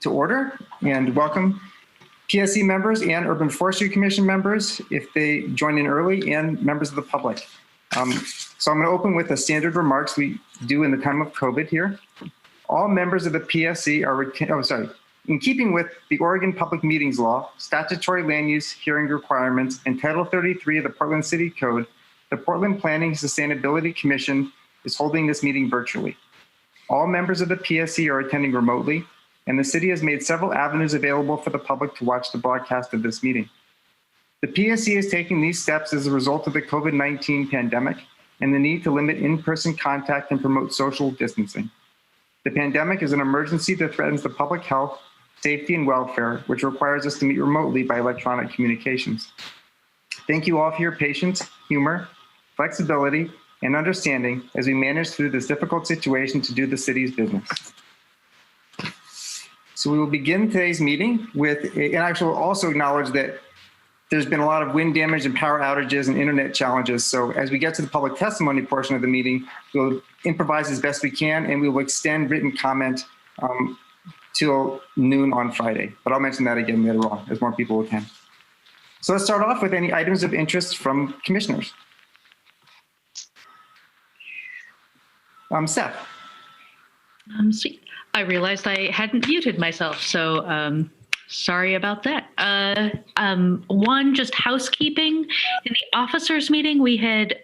To order and welcome PSE members and Urban Forestry Commission members if they join in early, and members of the public. So I'm going to open with the standard remarks we do in the time of COVID here. All members of the PSE are, in keeping with the Oregon Public Meetings Law, statutory land use hearing requirements, and Title 33 of the Portland City Code, the Portland Planning Sustainability Commission is holding this meeting virtually. All members of the PSE are attending remotely, and the city has made several avenues available for the public to watch the broadcast of this meeting. The PSE is taking these steps as a result of the COVID-19 pandemic and the need to limit in-person contact and promote social distancing. The pandemic is an emergency that threatens the public health, safety, and welfare, which requires us to meet remotely by electronic communications. Thank you all for your patience, humor, flexibility, and understanding as we manage through this difficult situation to do the city's business. So we will begin today's meeting with, and I will also acknowledge that there's been a lot of wind damage and power outages and internet challenges. So as we get to the public testimony portion of the meeting, we'll improvise as best we can, and we will extend written comment till noon on Friday. But I'll mention that again later on as more people attend. So let's start off with any items of interest from commissioners. Steph. Sweet. I realized I hadn't muted myself, so sorry about that. One, just housekeeping. In the officers meeting, we had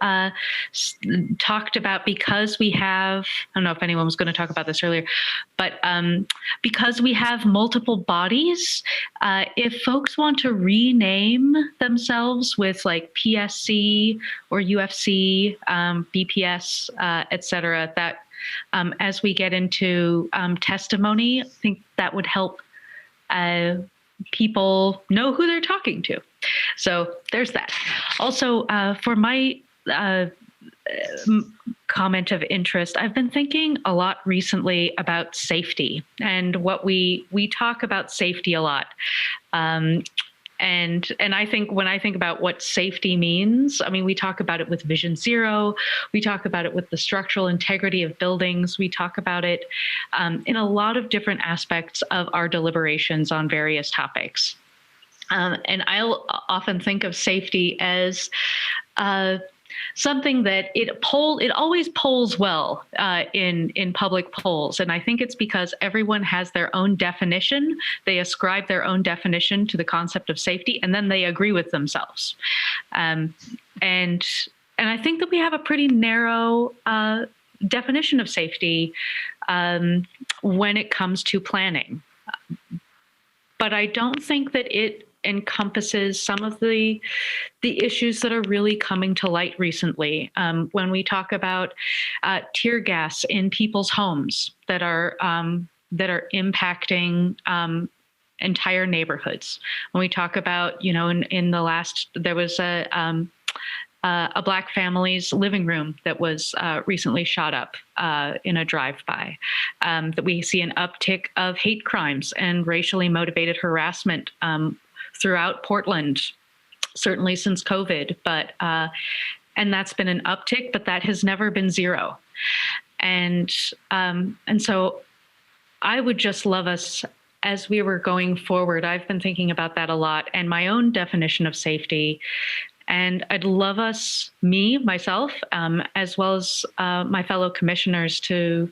talked about, because we have, I don't know if anyone was going to talk about this earlier, but because we have multiple bodies, if folks want to rename themselves with like PSC or UFC, BPS, et cetera, that as we get into testimony, I think that would help people know who they're talking to. So there's that. Also, for my comment of interest, I've been thinking a lot recently about safety, and what we talk about safety a lot. And I think when I think about what safety means, I mean, we talk about it with Vision Zero, we talk about it with the structural integrity of buildings, we talk about it in a lot of different aspects of our deliberations on various topics. And I'll often think of safety as something that it always polls well in public polls. And I think it's because everyone has their own definition. They ascribe their own definition to the concept of safety, and then they agree with themselves. And I think that we have a pretty narrow definition of safety when it comes to planning. But I don't think that it encompasses some of the issues that are really coming to light recently. When we talk about tear gas in people's homes that are impacting entire neighborhoods. When we talk about, in the last, there was a Black family's living room that was recently shot up in a drive-by. That we see an uptick of hate crimes and racially motivated harassment throughout Portland, certainly since COVID, but and that's been an uptick, but that has never been zero. And so I would just love us, as we were going forward, I've been thinking about that a lot, and my own definition of safety. And I'd love us, myself, as well as my fellow commissioners, to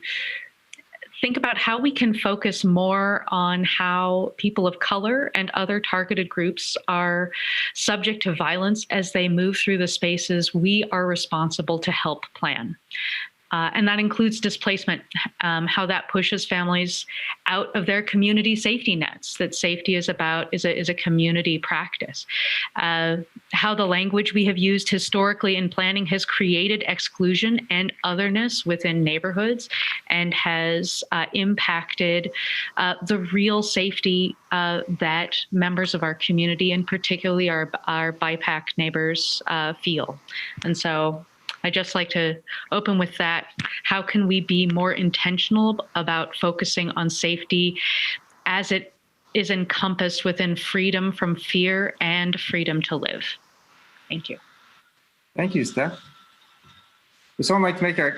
think about how we can focus more on how people of color and other targeted groups are subject to violence as they move through the spaces we are responsible to help plan. And that includes displacement, how that pushes families out of their community safety nets, that safety is a community practice. How the language we have used historically in planning has created exclusion and otherness within neighborhoods and has impacted the real safety that members of our community, and particularly our BIPAC neighbors, feel. And so I'd just like to open with that. How can we be more intentional about focusing on safety as it is encompassed within freedom from fear and freedom to live? Thank you. Thank you, Steph. Would someone like to make a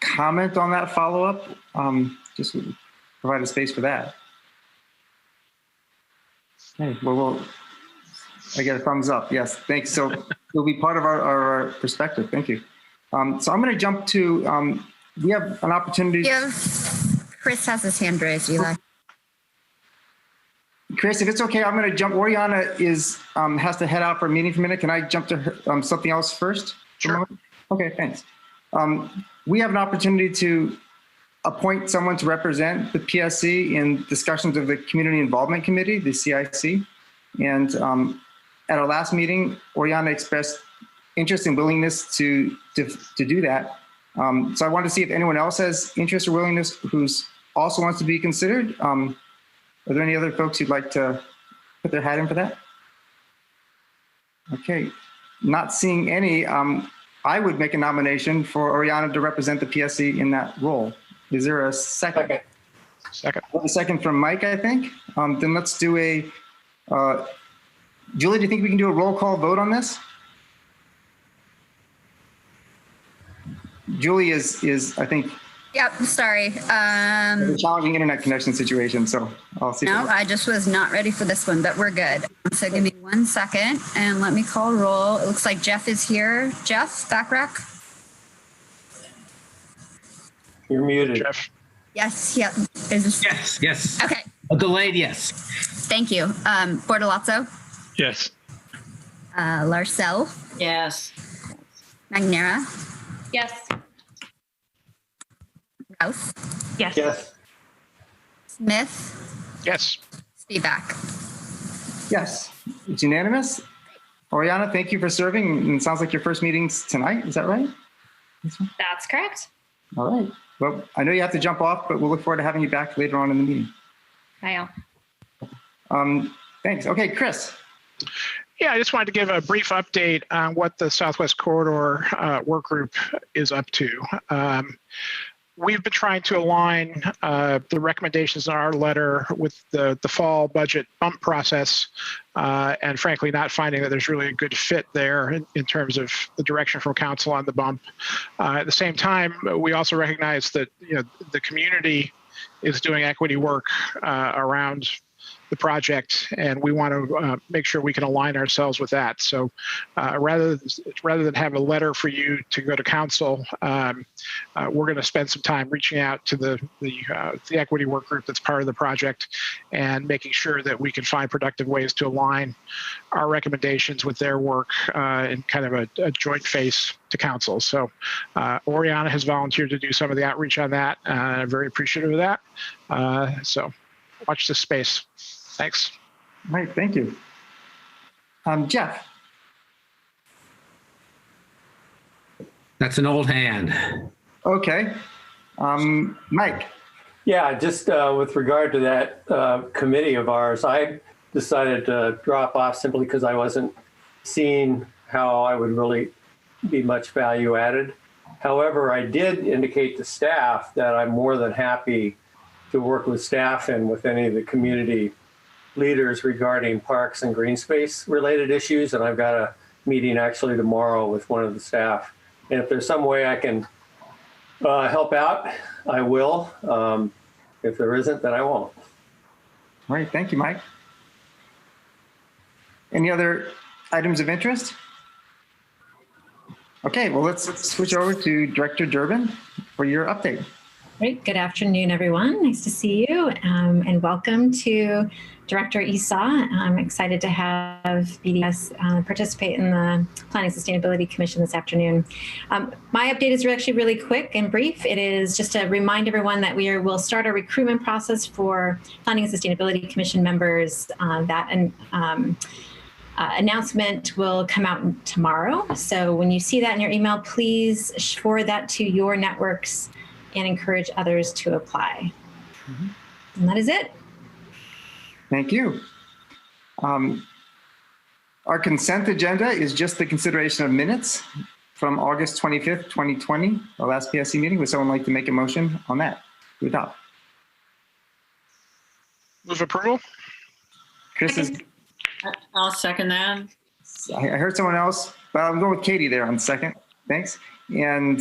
comment on that follow-up? Just provide a space for that. Okay, well, I get a thumbs up. Yes, thanks. So it'll be part of our perspective. Thank you. So I'm going to jump to, we have an opportunity. Chris has his hand raised, Eli. Chris, if it's okay, I'm going to jump. Oriana has to head out for a meeting for a minute. Can I jump to her, something else first? Sure. Okay, thanks. We have an opportunity to appoint someone to represent the PSC in discussions of the Community Involvement Committee, the CIC. And at our last meeting, Oriana expressed interest and willingness to do that. So I wanted to see if anyone else has interest or willingness who's also wants to be considered. Are there any other folks who'd like to put their hat in for that? Okay, not seeing any. I would make a nomination for Oriana to represent the PSC in that role. Is there a second? Second. A second from Mike, I think. Then let's do a, Julie, do you think we can do a roll call vote on this? Julie is I think, Yep, sorry. a challenging internet connection situation, so I'll see. No, I just was not ready for this one, but we're good. So give me 1 second and let me call roll. It looks like Jeff is here. Jeff, back rec? You're muted. Jeff. Yes, yep. Is this, Yes. okay, A delayed yes. thank you. Bortolazzo, Yes. Larcel, Yes. Magnera, Yes. Rouse, Yes. Yes. Smith, Yes. Spivak. Yes, it's unanimous. Oriana, thank you for serving. And it sounds like your first meeting's tonight. Is that right? That's correct. All right. Well, I know you have to jump off, but we'll look forward to having you back later on in the meeting. I Thanks. Okay, Chris. Yeah, I just wanted to give a brief update on what the Southwest Corridor work group is up to. We've been trying to align the recommendations in our letter with the fall budget bump process, and frankly, not finding that there's really a good fit there in terms of the direction from council on the bump. At the same time, we also recognize that the community is doing equity work around the project, and we want to make sure we can align ourselves with that. So rather than have a letter for you to go to council, we're going to spend some time reaching out to the equity work group that's part of the project and making sure that we can find productive ways to align our recommendations with their work in kind of a joint face to council. So Oriana has volunteered to do some of the outreach on that. I'm very appreciative of that. So watch this space. Thanks. All right, thank you. Jeff. That's an old hand. Okay. Mike. Yeah, just with regard to that committee of ours, I decided to drop off simply because I wasn't seeing how I would really be much value added. However, I did indicate to staff that I'm more than happy to work with staff and with any of the community leaders regarding parks and green space related issues. And I've got a meeting actually tomorrow with one of the staff. And if there's some way I can help out, I will. If there isn't, then I won't. All right, thank you, Mike. Any other items of interest? Okay, well, let's switch over to Director Durbin for your update. Great. Good afternoon, everyone. Nice to see you, and welcome to Director ESEE. I'm excited to have BDS participate in the Planning Sustainability Commission this afternoon. My update is actually really quick and brief. It is just to remind everyone that we'll start a recruitment process for Planning and Sustainability Commission members. Announcement will come out tomorrow. So when you see that in your email, please forward that to your networks and encourage others to apply. Mm-hmm. And that is it. Thank you. Our consent agenda is just the consideration of minutes from August 25th, 2020, our last PSC meeting. Would someone like to make a motion on that to adopt? Move approval. Chris is, I'll second that. I heard someone else, but I'm going with Katie there on second. Thanks. And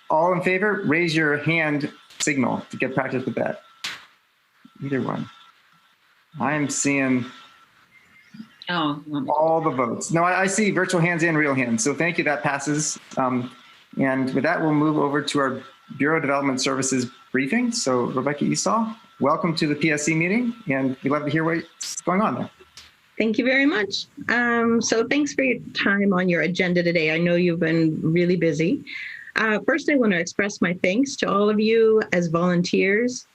all in favor, raise your hand signal to get practice with that. Either one. I am seeing Oh, you want me All the votes. No, I see virtual hands and real hands. So thank you. That passes. And with that, we'll move over to our Bureau Development Services briefing. So Rebecca Esau, welcome to the PSC meeting, and we'd love to hear what's going on there. Thank you very much. So thanks for your time on your agenda today. I know you've been really busy. First, I want to express my thanks to all of you as volunteers.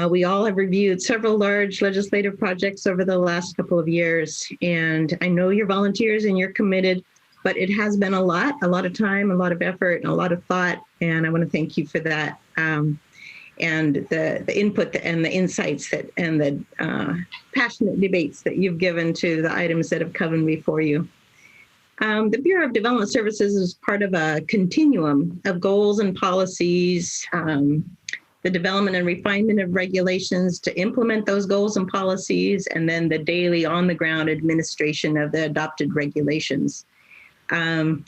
We all have reviewed several large legislative projects over the last couple of years, and I know you're volunteers and you're committed, but it has been a lot of time, a lot of effort, and a lot of thought, and I want to thank you for that. And the input and the insights and the passionate debates that you've given to the items that have come before you. The Bureau of Development Services is part of a continuum of goals and policies, the development and refinement of regulations to implement those goals and policies, and then the daily on-the-ground administration of the adopted regulations.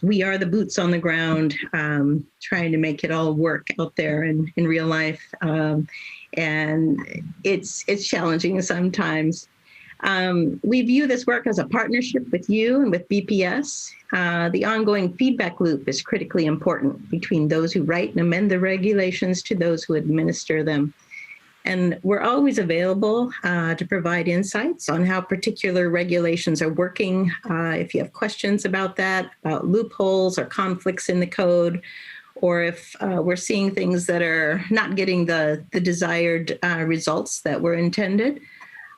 We are the boots on the ground, trying to make it all work out there in real life. And it's challenging sometimes. We view this work as a partnership with you and with BPS. The ongoing feedback loop is critically important between those who write and amend the regulations to those who administer them. And we're always available to provide insights on how particular regulations are working. If you have questions about that, about loopholes or conflicts in the code, or if we're seeing things that are not getting the desired results that were intended.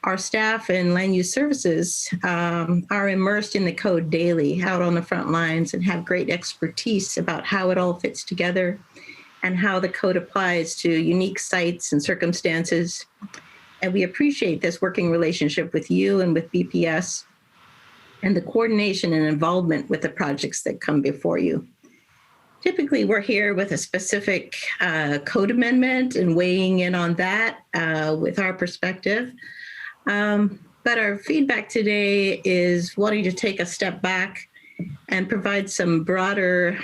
Our staff and land use services are immersed in the code daily, out on the front lines, and have great expertise about how it all fits together and how the code applies to unique sites and circumstances. And we appreciate this working relationship with you and with BPS and the coordination and involvement with the projects that come before you. Typically, we're here with a specific code amendment and weighing in on that with our perspective. But our feedback today is wanting to take a step back and provide some broader,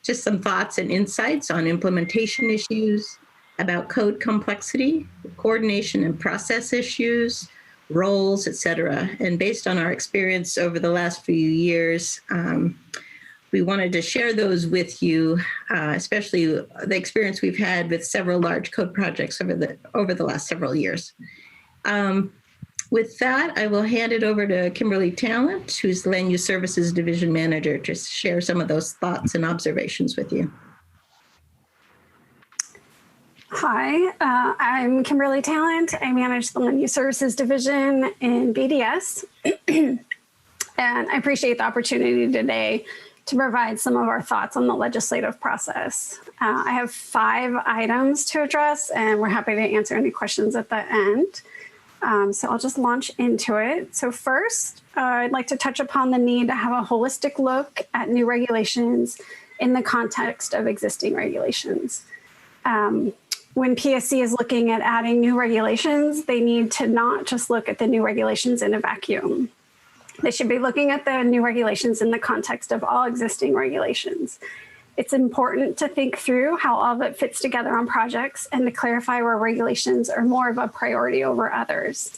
just some thoughts and insights on implementation issues, about code complexity, coordination and process issues, roles, et cetera. And based on our experience over the last few years, we wanted to share those with you, especially the experience we've had with several large code projects over the last several years. With that, I will hand it over to Kimberley Talent, who's the Land Use Services Division Manager, to share some of those thoughts and observations with you. Hi, I'm Kimberley Talent. I manage the Land Use Services Division in BDS. And I appreciate the opportunity today to provide some of our thoughts on the legislative process. I have 5 items to address, and we're happy to answer any questions at the end. So I'll just launch into it. So first, I'd like to touch upon the need to have a holistic look at new regulations in the context of existing regulations. When PSC is looking at adding new regulations, they need to not just look at the new regulations in a vacuum. They should be looking at the new regulations in the context of all existing regulations. It's important to think through how all of it fits together on projects and to clarify where regulations are more of a priority over others.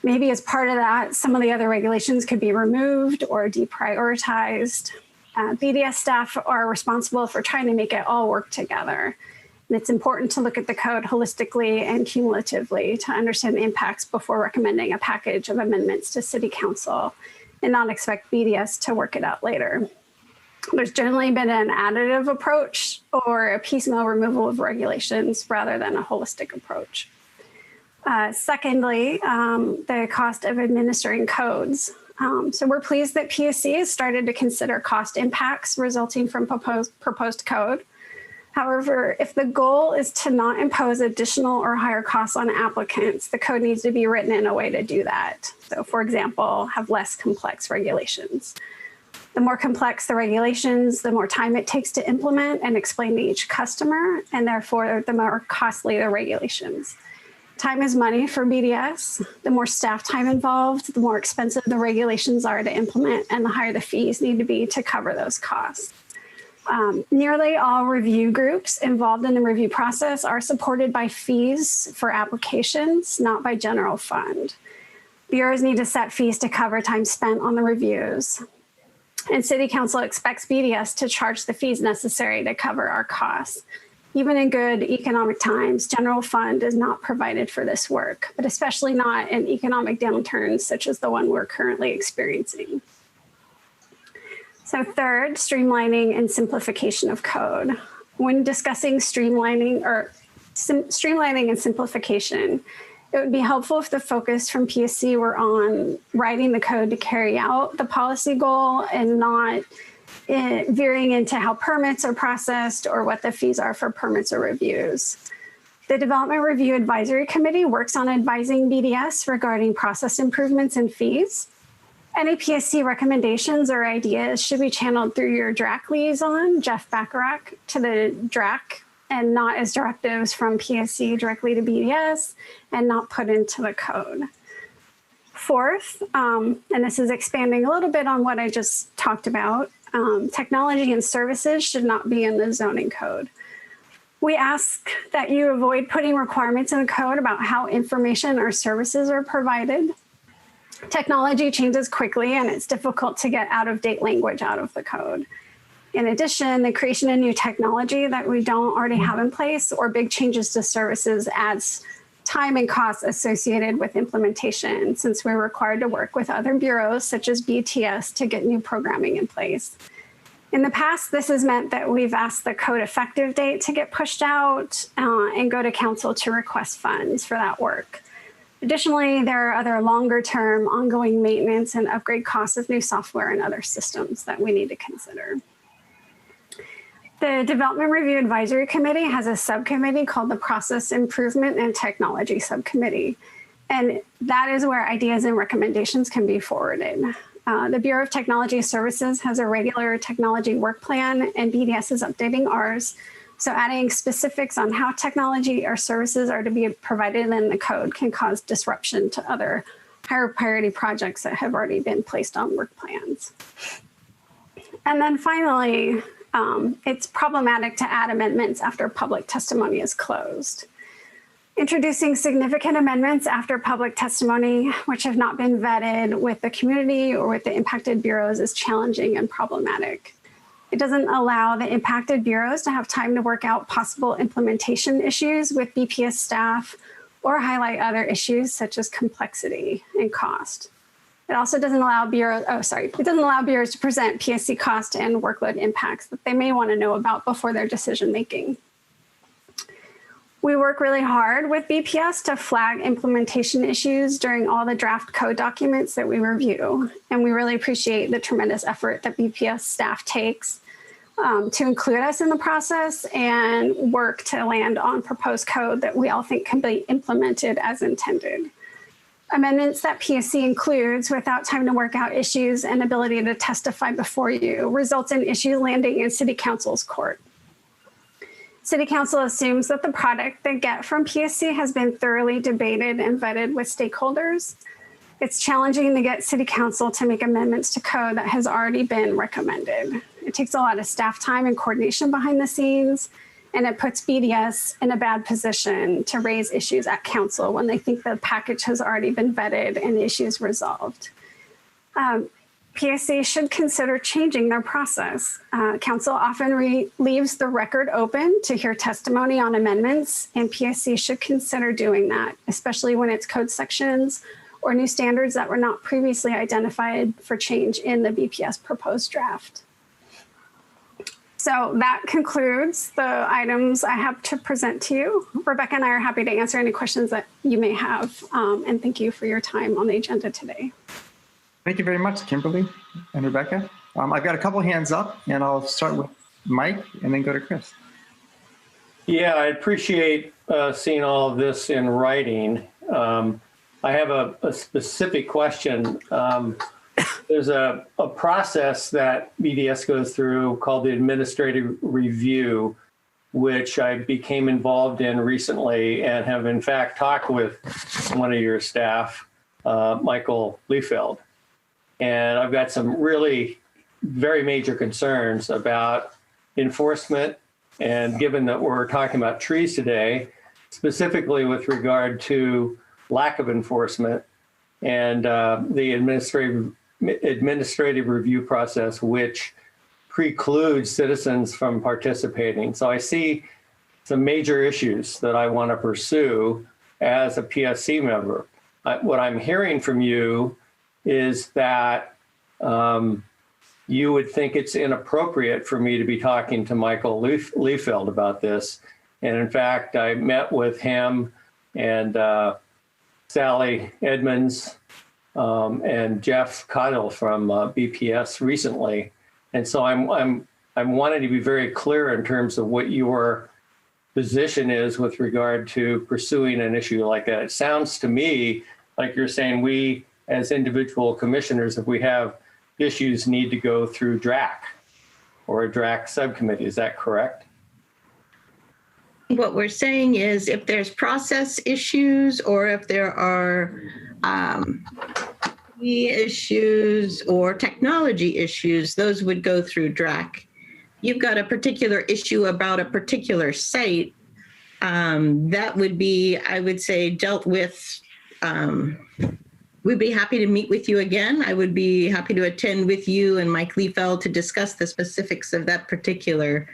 Maybe as part of that, some of the other regulations could be removed or deprioritized. BDS staff are responsible for trying to make it all work together. And it's important to look at the code holistically and cumulatively to understand the impacts before recommending a package of amendments to City Council and not expect BDS to work it out later. There's generally been an additive approach or a piecemeal removal of regulations rather than a holistic approach. Secondly, the cost of administering codes. So we're pleased that PSC has started to consider cost impacts resulting from proposed code. However, if the goal is to not impose additional or higher costs on applicants, the code needs to be written in a way to do that. So for example, have less complex regulations. The more complex the regulations, the more time it takes to implement and explain to each customer, and therefore the more costly the regulations. Time is money for BDS. The more staff time involved, the more expensive the regulations are to implement, and the higher the fees need to be to cover those costs. Nearly all review groups involved in the review process are supported by fees for applications, not by general fund. Bureaus need to set fees to cover time spent on the reviews. And City Council expects BDS to charge the fees necessary to cover our costs. Even in good economic times, general fund is not provided for this work, but especially not in economic downturns such as the one we're currently experiencing. So third, streamlining and simplification of code. When discussing streamlining and simplification, it would be helpful if the focus from PSC were on writing the code to carry out the policy goal and not veering into how permits are processed or what the fees are for permits or reviews. The Development Review Advisory Committee works on advising BDS regarding process improvements and fees. Any PSC recommendations or ideas should be channeled through your DRAC liaison, Jeff Bacharach, to the DRAC, and not as directives from PSC directly to BDS, and not put into the code. Fourth, and this is expanding a little bit on what I just talked about, technology and services should not be in the zoning code. We ask that you avoid putting requirements in the code about how information or services are provided. Technology changes quickly and it's difficult to get out-of-date language out of the code. In addition, the creation of new technology that we don't already have in place or big changes to services adds time and costs associated with implementation, since we're required to work with other bureaus such as BTS to get new programming in place. In the past, this has meant that we've asked the code effective date to get pushed out and go to council to request funds for that work. Additionally, there are other longer term ongoing maintenance and upgrade costs of new software and other systems that we need to consider. The Development Review Advisory Committee has a subcommittee called the Process Improvement and Technology Subcommittee. And that is where ideas and recommendations can be forwarded. The Bureau of Technology Services has a regular technology work plan and BDS is updating ours. So adding specifics on how technology or services are to be provided in the code can cause disruption to other higher priority projects that have already been placed on work plans. And then finally, it's problematic to add amendments after public testimony is closed. Introducing significant amendments after public testimony, which have not been vetted with the community or with the impacted bureaus, is challenging and problematic. It doesn't allow the impacted bureaus to have time to work out possible implementation issues with BPS staff or highlight other issues such as complexity and cost. It also doesn't allow bureaus to present PSC cost and workload impacts that they may want to know about before their decision making. We work really hard with BPS to flag implementation issues during all the draft code documents that we review. And we really appreciate the tremendous effort that BPS staff takes to include us in the process and work to land on proposed code that we all think can be implemented as intended. Amendments that PSC includes without time to work out issues and ability to testify before you results in issues landing in City Council's court. City Council assumes that the product they get from PSC has been thoroughly debated and vetted with stakeholders. It's challenging to get City Council to make amendments to code that has already been recommended. It takes a lot of staff time and coordination behind the scenes, and it puts BDS in a bad position to raise issues at council when they think the package has already been vetted and issues resolved. PSC should consider changing their process. Council often leaves the record open to hear testimony on amendments, and PSC should consider doing that, especially when it's code sections or new standards that were not previously identified for change in the BPS proposed draft. So that concludes the items I have to present to you. Rebecca and I are happy to answer any questions that you may have, and thank you for your time on the agenda today. Thank you very much, Kimberly and Rebecca. I've got a couple hands up, and I'll start with Mike and then go to Chris. Yeah, I appreciate seeing all of this in writing. I have a specific question. There's a process that BDS goes through called the administrative review, which I became involved in recently and have in fact talked with one of your staff, Michael Liefeld. And I've got some really very major concerns about enforcement. And given that we're talking about trees today, specifically with regard to lack of enforcement, and the administrative review process, which precludes citizens from participating. So I see some major issues that I want to pursue as a PSC member. What I'm hearing from you is that you would think it's inappropriate for me to be talking to Michael Liefeld about this. And in fact, I met with him and Sally Edmonds and Jeff Cottle from BPS recently. And so I'm wanting to be very clear in terms of what your position is with regard to pursuing an issue like that. It sounds to me like you're saying we, as individual commissioners, if we have issues, need to go through DRAC or a DRAC subcommittee. Is that correct? What we're saying is if there's process issues or if there are issues or technology issues, those would go through DRAC. You've got a particular issue about a particular site, that would be, I would say, dealt with. We'd be happy to meet with you again. I would be happy to attend with you and Mike Liefeld to discuss the specifics of that particular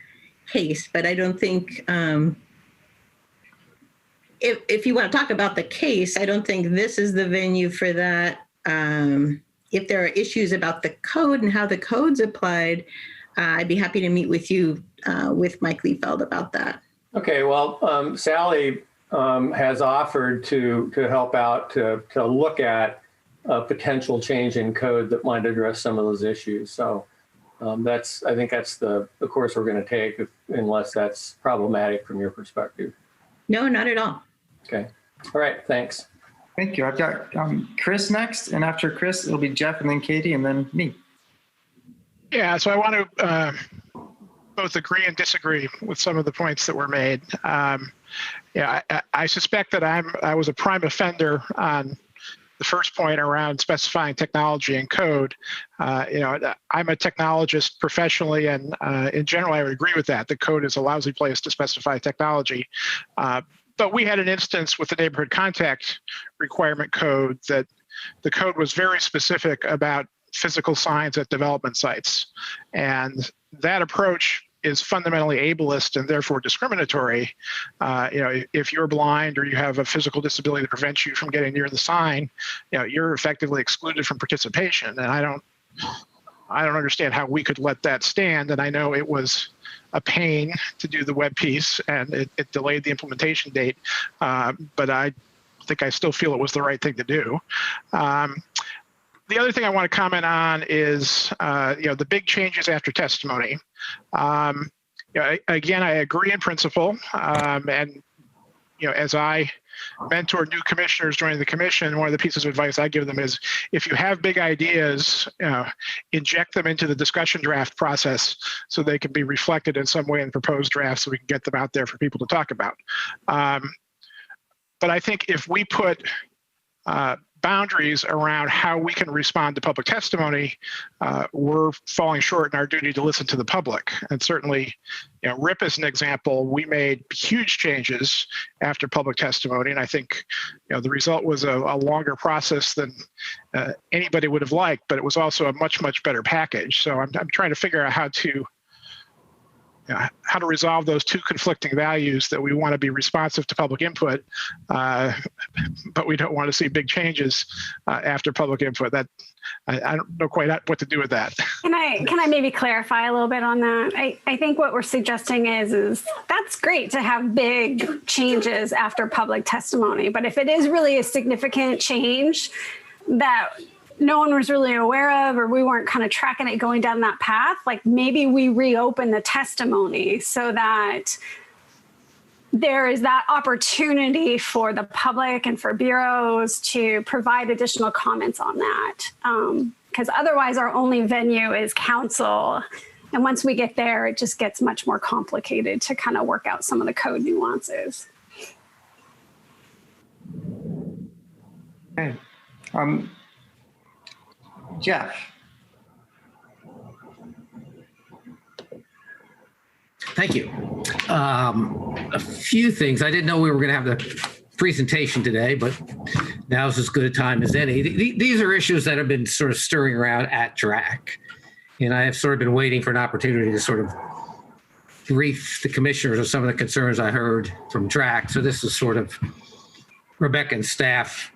case. But I don't think, if you want to talk about the case, I don't think this is the venue for that. If there are issues about the code and how the code's applied, I'd be happy to meet with you with Mike Liefeld about that. Okay, well, Sally has offered to help out to look at a potential change in code that might address some of those issues. So I think that's the course we're going to take, unless that's problematic from your perspective. No, not at all. Okay. All right. Thanks. Thank you. I've got Chris next, and after Chris, it'll be Jeff, and then Katie, and then me. Yeah, so I want to both agree and disagree with some of the points that were made. I suspect that I was a prime offender on the first point around specifying technology and code. I'm a technologist professionally, and in general, I would agree with that. The code is a lousy place to specify technology. But we had an instance with the neighborhood contact requirement code that the code was very specific about physical signs at development sites. And that approach is fundamentally ableist and therefore discriminatory. If you're blind or you have a physical disability that prevents you from getting near the sign, you're effectively excluded from participation. And I don't understand how we could let that stand. And I know it was a pain to do the web piece, and it delayed the implementation date. But I think I still feel it was the right thing to do. The other thing I want to comment on is, the big changes after testimony. Again, I agree in principle, and as I mentor new commissioners joining the commission, one of the pieces of advice I give them is, if you have big ideas, inject them into the discussion draft process so they can be reflected in some way in proposed drafts, so we can get them out there for people to talk about. But I think if we put boundaries around how we can respond to public testimony, we're falling short in our duty to listen to the public. And certainly, RIP is an example. We made huge changes after public testimony, and I think the result was a longer process than anybody would have liked, but it was also a much, much better package. So I'm trying to figure out how to resolve those two conflicting values, that we want to be responsive to public input, but we don't want to see big changes after public input. That I don't know quite what to do with that. Can I maybe clarify a little bit on that? I think what we're suggesting is that's great to have big changes after public testimony, but if it is really a significant change that no one was really aware of, or we weren't kind of tracking it going down that path, like maybe we reopen the testimony so that there is that opportunity for the public and for bureaus to provide additional comments on that. Because otherwise our only venue is council. And once we get there, it just gets much more complicated to kind of work out some of the code nuances. Okay. Jeff. Thank you. A few things. I didn't know we were going to have the presentation today, but now's as good a time as any. These are issues that have been sort of stirring around at DRAC. And I have sort of been waiting for an opportunity to sort of brief the commissioners of some of the concerns I heard from DRAC. So this is sort of Rebecca and staff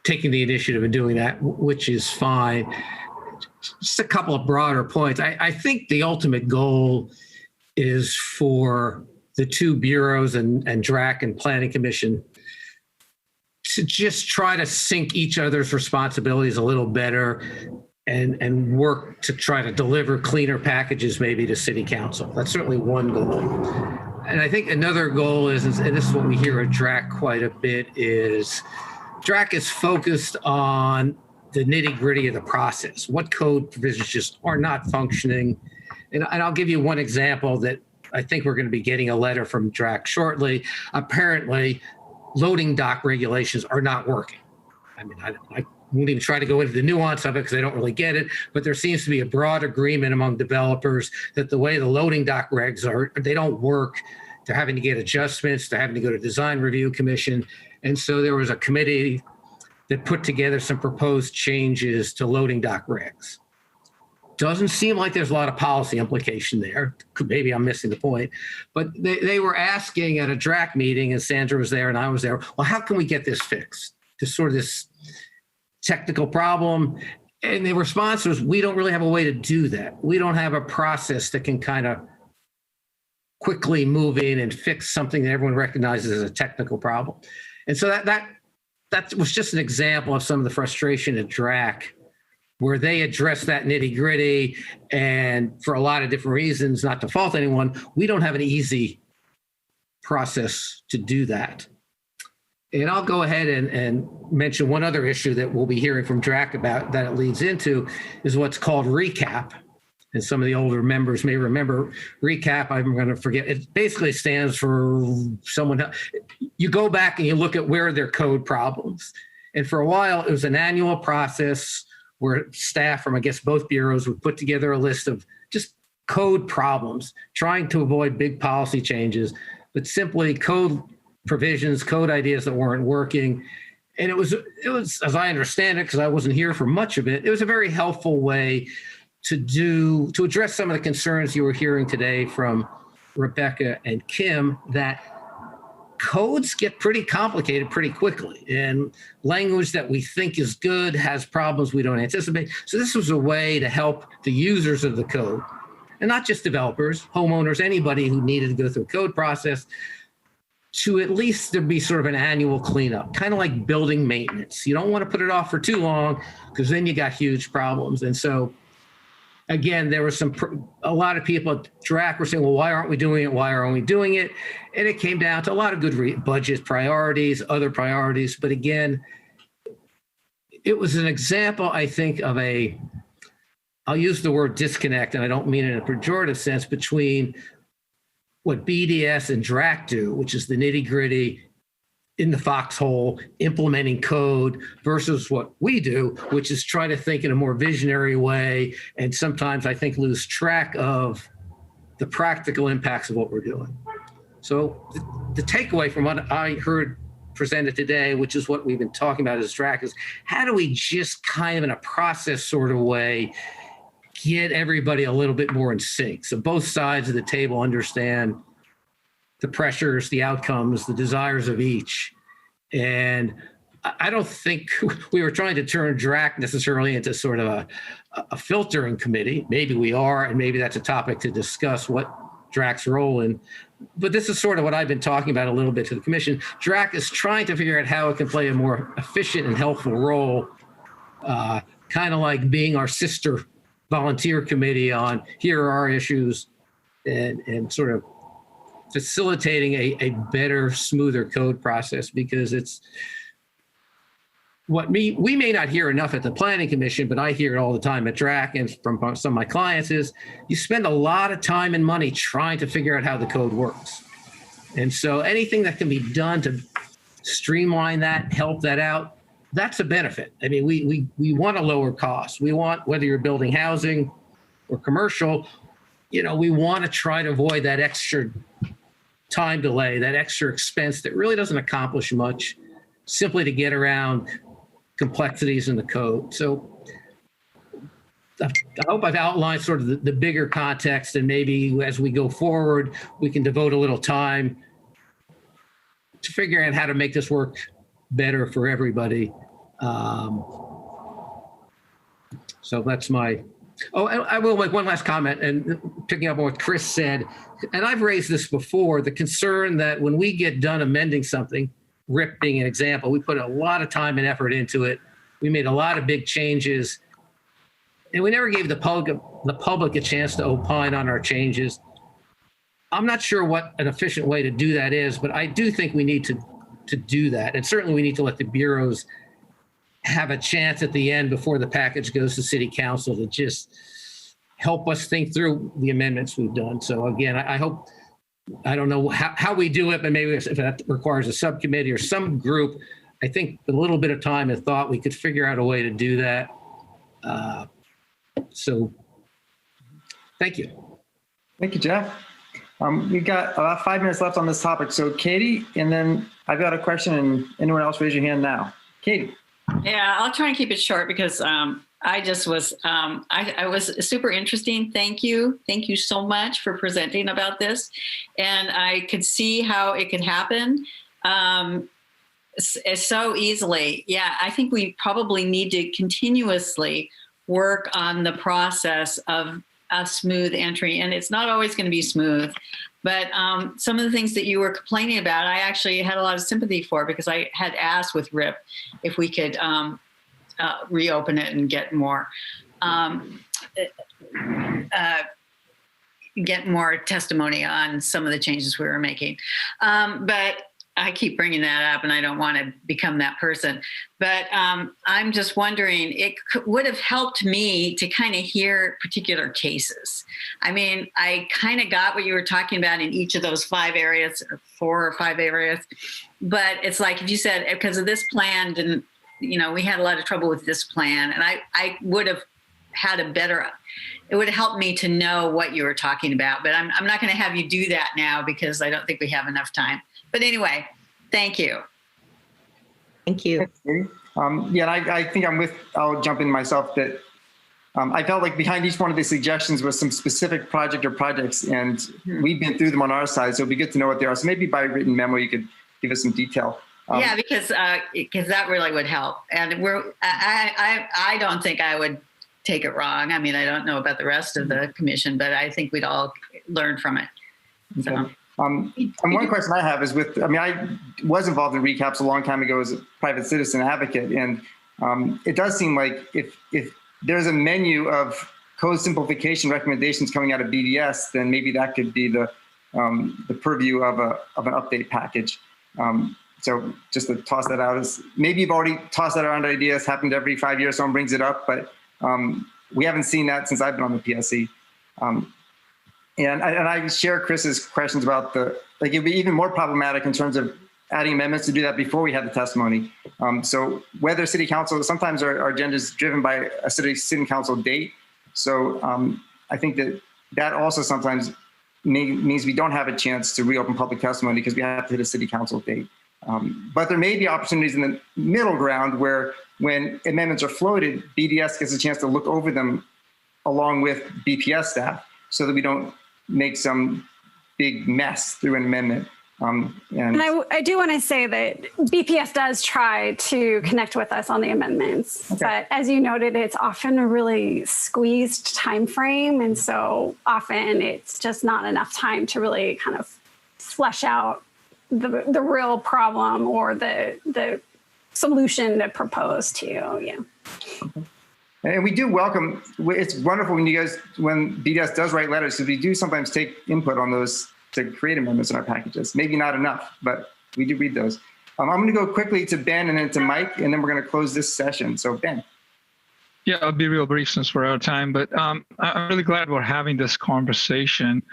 taking the initiative and doing that, which is fine. Just a couple of broader points. I think the ultimate goal is for the two bureaus and DRAC and Planning Commission to just try to sync each other's responsibilities a little better and work to try to deliver cleaner packages maybe to City Council. That's certainly one goal. And I think another goal is, and this is what we hear at DRAC quite a bit, is DRAC is focused on the nitty-gritty of the process. What code provisions just are not functioning? And I'll give you one example that I think we're going to be getting a letter from DRAC shortly. Apparently, loading dock regulations are not working. I mean, I won't even try to go into the nuance of it because I don't really get it, but there seems to be a broad agreement among developers that the way the loading dock regs are, they don't work. They're having to get adjustments. They're having to go to Design Review Commission. And so there was a committee that put together some proposed changes to loading dock regs. Doesn't seem like there's a lot of policy implication there. Maybe I'm missing the point, but they were asking at a DRAC meeting, and Sandra was there and I was there, well, how can we get this fixed? This sort of this technical problem. And the response was, we don't really have a way to do that. We don't have a process that can kind of quickly move in and fix something that everyone recognizes as a technical problem. And so that was just an example of some of the frustration at DRAC, where they address that nitty gritty. And for a lot of different reasons, not to fault anyone, we don't have an easy process to do that. And I'll go ahead and mention one other issue that we'll be hearing from DRAC about that it leads into is what's called RECAP. And some of the older members may remember RECAP. I'm going to forget. It basically stands for someone. You go back and you look at where are their code problems. And for a while, it was an annual process where staff from, I guess, both bureaus would put together a list of just code problems, trying to avoid big policy changes, but simply code provisions, code ideas that weren't working. And it was, as I understand it, because I wasn't here for much of it, it was a very helpful way to address some of the concerns you were hearing today from Rebecca and Kim, that codes get pretty complicated pretty quickly, and language that we think is good has problems we don't anticipate. So this was a way to help the users of the code, and not just developers, homeowners, anybody who needed to go through a code process, to at least there be sort of an annual cleanup, kind of like building maintenance. You don't want to put it off for too long because then you got huge problems. And so again, there was a lot of people at DRAC were saying, well, why aren't we doing it? Why aren't we doing it? And it came down to a lot of good budget priorities, other priorities. But again, it was an example, I think, of I'll use the word disconnect, and I don't mean it in a pejorative sense, between what BDS and DRAC do, which is the nitty gritty in the foxhole, implementing code, versus what we do, which is try to think in a more visionary way, and sometimes I think lose track of the practical impacts of what we're doing. So the takeaway from what I heard presented today, which is what we've been talking about as DRAC, is how do we just kind of in a process sort of way get everybody a little bit more in sync, so both sides of the table understand the pressures, the outcomes, the desires of each. And I don't think we were trying to turn DRAC necessarily into sort of a filtering committee. Maybe we are, and maybe that's a topic to discuss what DRAC's role in. But this is sort of what I've been talking about a little bit to the commission. DRAC is trying to figure out how it can play a more efficient and helpful role, kind of like being our sister volunteer committee on here are our issues, and sort of facilitating a better, smoother code process, because it's what we may not hear enough at the Planning Commission, but I hear it all the time at DRAC and from some of my clients, is you spend a lot of time and money trying to figure out how the code works. And so anything that can be done to streamline that, help that out, that's a benefit. I mean, we want to lower costs. We want, whether you're building housing or commercial, we want to try to avoid that extra time delay, that extra expense that really doesn't accomplish much, simply to get around complexities in the code. So I hope I've outlined sort of the bigger context, and maybe as we go forward, we can devote a little time to figure out how to make this work better for everybody. So that's my, I will make one last comment, and picking up on what Chris said, and I've raised this before, the concern that when we get done amending something, RIP being an example, we put a lot of time and effort into it. We made a lot of big changes, and we never gave the public a chance to opine on our changes. I'm not sure what an efficient way to do that is, but I do think we need to do that. And certainly we need to let the bureaus have a chance at the end before the package goes to City Council to just help us think through the amendments we've done. So again, I hope, I don't know how we do it, but maybe if that requires a subcommittee or some group, I think with a little bit of time and thought, we could figure out a way to do that. So thank you. Thank you, Jeff. We've got about 5 minutes left on this topic. So Katie, and then I've got a question, and anyone else raise your hand now. Katie. Yeah, I'll try and keep it short because I just was, I was super interesting. Thank you. Thank you so much for presenting about this. And I could see how it could happen so easily. Yeah, I think we probably need to continuously work on the process of a smooth entry. And it's not always going to be smooth. But some of the things that you were complaining about, I actually had a lot of sympathy for, because I had asked with RIP if we could reopen it and get more testimony on some of the changes we were making. But I keep bringing that up, and I don't want to become that person. But I'm just wondering, it would have helped me to kind of hear particular cases. I mean, I kind of got what you were talking about in each of those 5 areas, or 4 or 5 areas. But it's like, if you said, because of this plan, didn't, we had a lot of trouble with this plan. And I would have had it would have helped me to know what you were talking about. But I'm not going to have you do that now, because I don't think we have enough time. But anyway, thank you. Thank you. Yeah, I think I'll jump in myself that I felt like behind each one of the suggestions was some specific project or projects, and we've been through them on our side, so it'd be good to know what they are. So maybe by written memo, you could give us some detail. Yeah, because that really would help. And I don't think I would take it wrong. I mean, I don't know about the rest of the commission, but I think we'd all learn from it. So. Okay. And one question I have is I was involved in recaps a long time ago as a private citizen advocate. And it does seem like if there's a menu of code simplification recommendations coming out of BDS, then maybe that could be the purview of an update package. So just to toss that out, is maybe you've already tossed that around ideas, happened every 5 years, someone brings it up, but we haven't seen that since I've been on the PSC. And I share Chris's questions about it'd be even more problematic in terms of adding amendments to do that before we had the testimony. So whether City Council, sometimes our agenda is driven by a City Council date. So I think that also sometimes means we don't have a chance to reopen public testimony because we have to hit a City Council date. But there may be opportunities in the middle ground where when amendments are floated, BDS gets a chance to look over them along with BPS staff so that we don't make some big mess through an amendment. And I do want to say that BPS does try to connect with us on the amendments, okay. But as you noted, it's often a really squeezed time frame. And so often it's just not enough time to really kind of flesh out the real problem or the solution to propose to you. Yeah. Okay. And we do welcome, it's wonderful when BDS does write letters, because we do sometimes take input on those to create amendments in our packages. Maybe not enough, but we do read those. I'm going to go quickly to Ben and then to Mike, and then we're going to close this session. So Ben. Yeah, I'll be real brief since we're out of time, but I'm really glad we're having this conversation.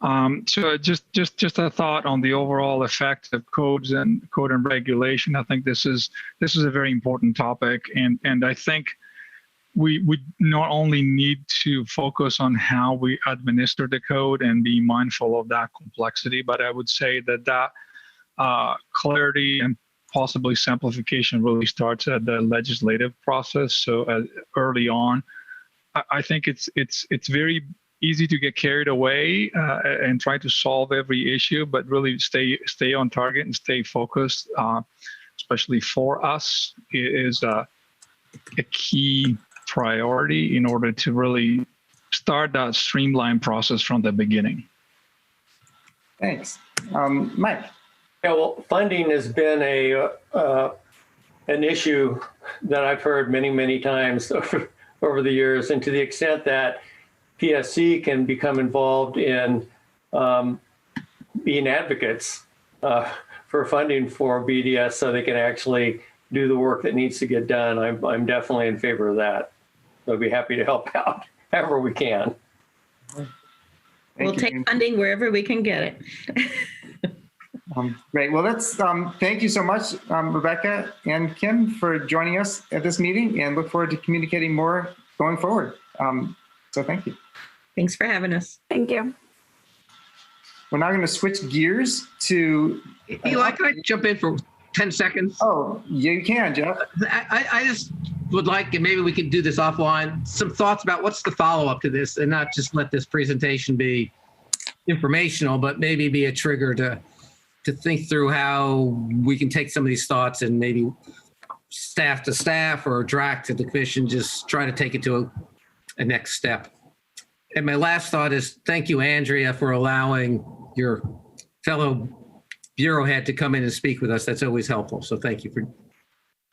So just a thought on the overall effect of code and regulation. I think this is a very important topic, and I think we not only need to focus on how we administer the code and be mindful of that complexity, but I would say that clarity and possibly simplification really starts at the legislative process. So early on, I think it's very easy to get carried away and try to solve every issue, but really stay on target and stay focused, especially for us, is a key priority in order to really start that streamlined process from the beginning. Thanks. Mike. Yeah, well, funding has been an issue that I've heard many, many times over the years, and to the extent that PSC can become involved in being advocates for funding for BDS so they can actually do the work that needs to get done, I'm definitely in favor of that. So I'd be happy to help out however we can. We'll take funding wherever we can get it. Great. Well, that's thank you so much, Rebecca and Kim, for joining us at this meeting, and look forward to communicating more going forward. So thank you. Thanks for having us. Thank you. We're now going to switch gears to. Eli, can I jump in for 10 seconds? Oh, yeah, you can, Jeff. I just would like, and maybe we can do this offline, some thoughts about what's the follow-up to this, and not just let this presentation be informational, but maybe be a trigger to think through how we can take some of these thoughts and maybe staff to staff or DRAC to the commission, just try to take it to a next step. And my last thought is thank you, Andrea, for allowing your fellow bureau head to come in and speak with us. That's always helpful. So thank you for.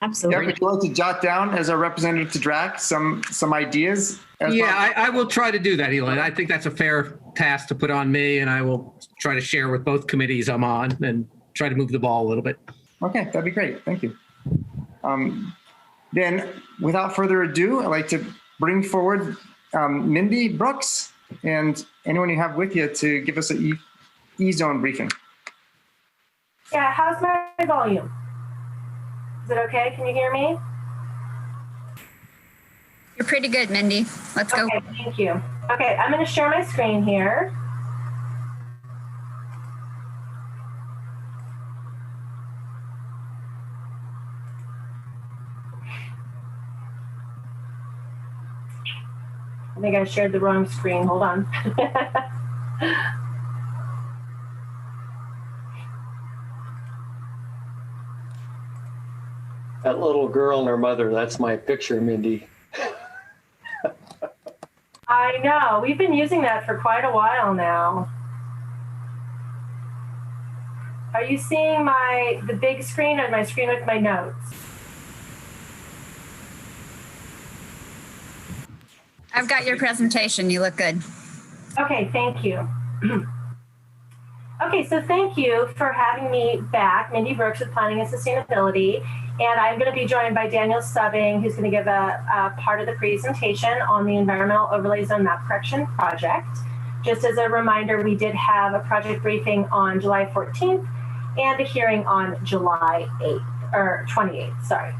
Absolutely. Yeah, would you like to jot down as a representative to DRAC some ideas? Yeah, I will try to do that, Eli. I think that's a fair task to put on me, and I will try to share with both committees I'm on and try to move the ball a little bit. Okay, that'd be great. Thank you. Then, without further ado, I'd like to bring forward Mindy Brooks and anyone you have with you to give us an E-zone briefing. Yeah, how's my volume? Is it okay? Can you hear me? You're pretty good, Mindy. Let's go. Okay, thank you. Okay, I'm going to share my screen here. I think I shared the wrong screen. Hold on. That little girl and her mother, that's my picture, Mindy. I know. We've been using that for quite a while now. Are you seeing the big screen or my screen with my notes? I've got your presentation. You look good. Okay, thank you. Okay, so thank you for having me back. Mindy Brooks with Planning and Sustainability. And I'm going to be joined by Daniel Stubbing, who's going to give a part of the presentation on the Environmental Overlay Zone Map Correction Project. Just as a reminder, we did have a project briefing on July 14th and a hearing on July 8th, or 28th, sorry.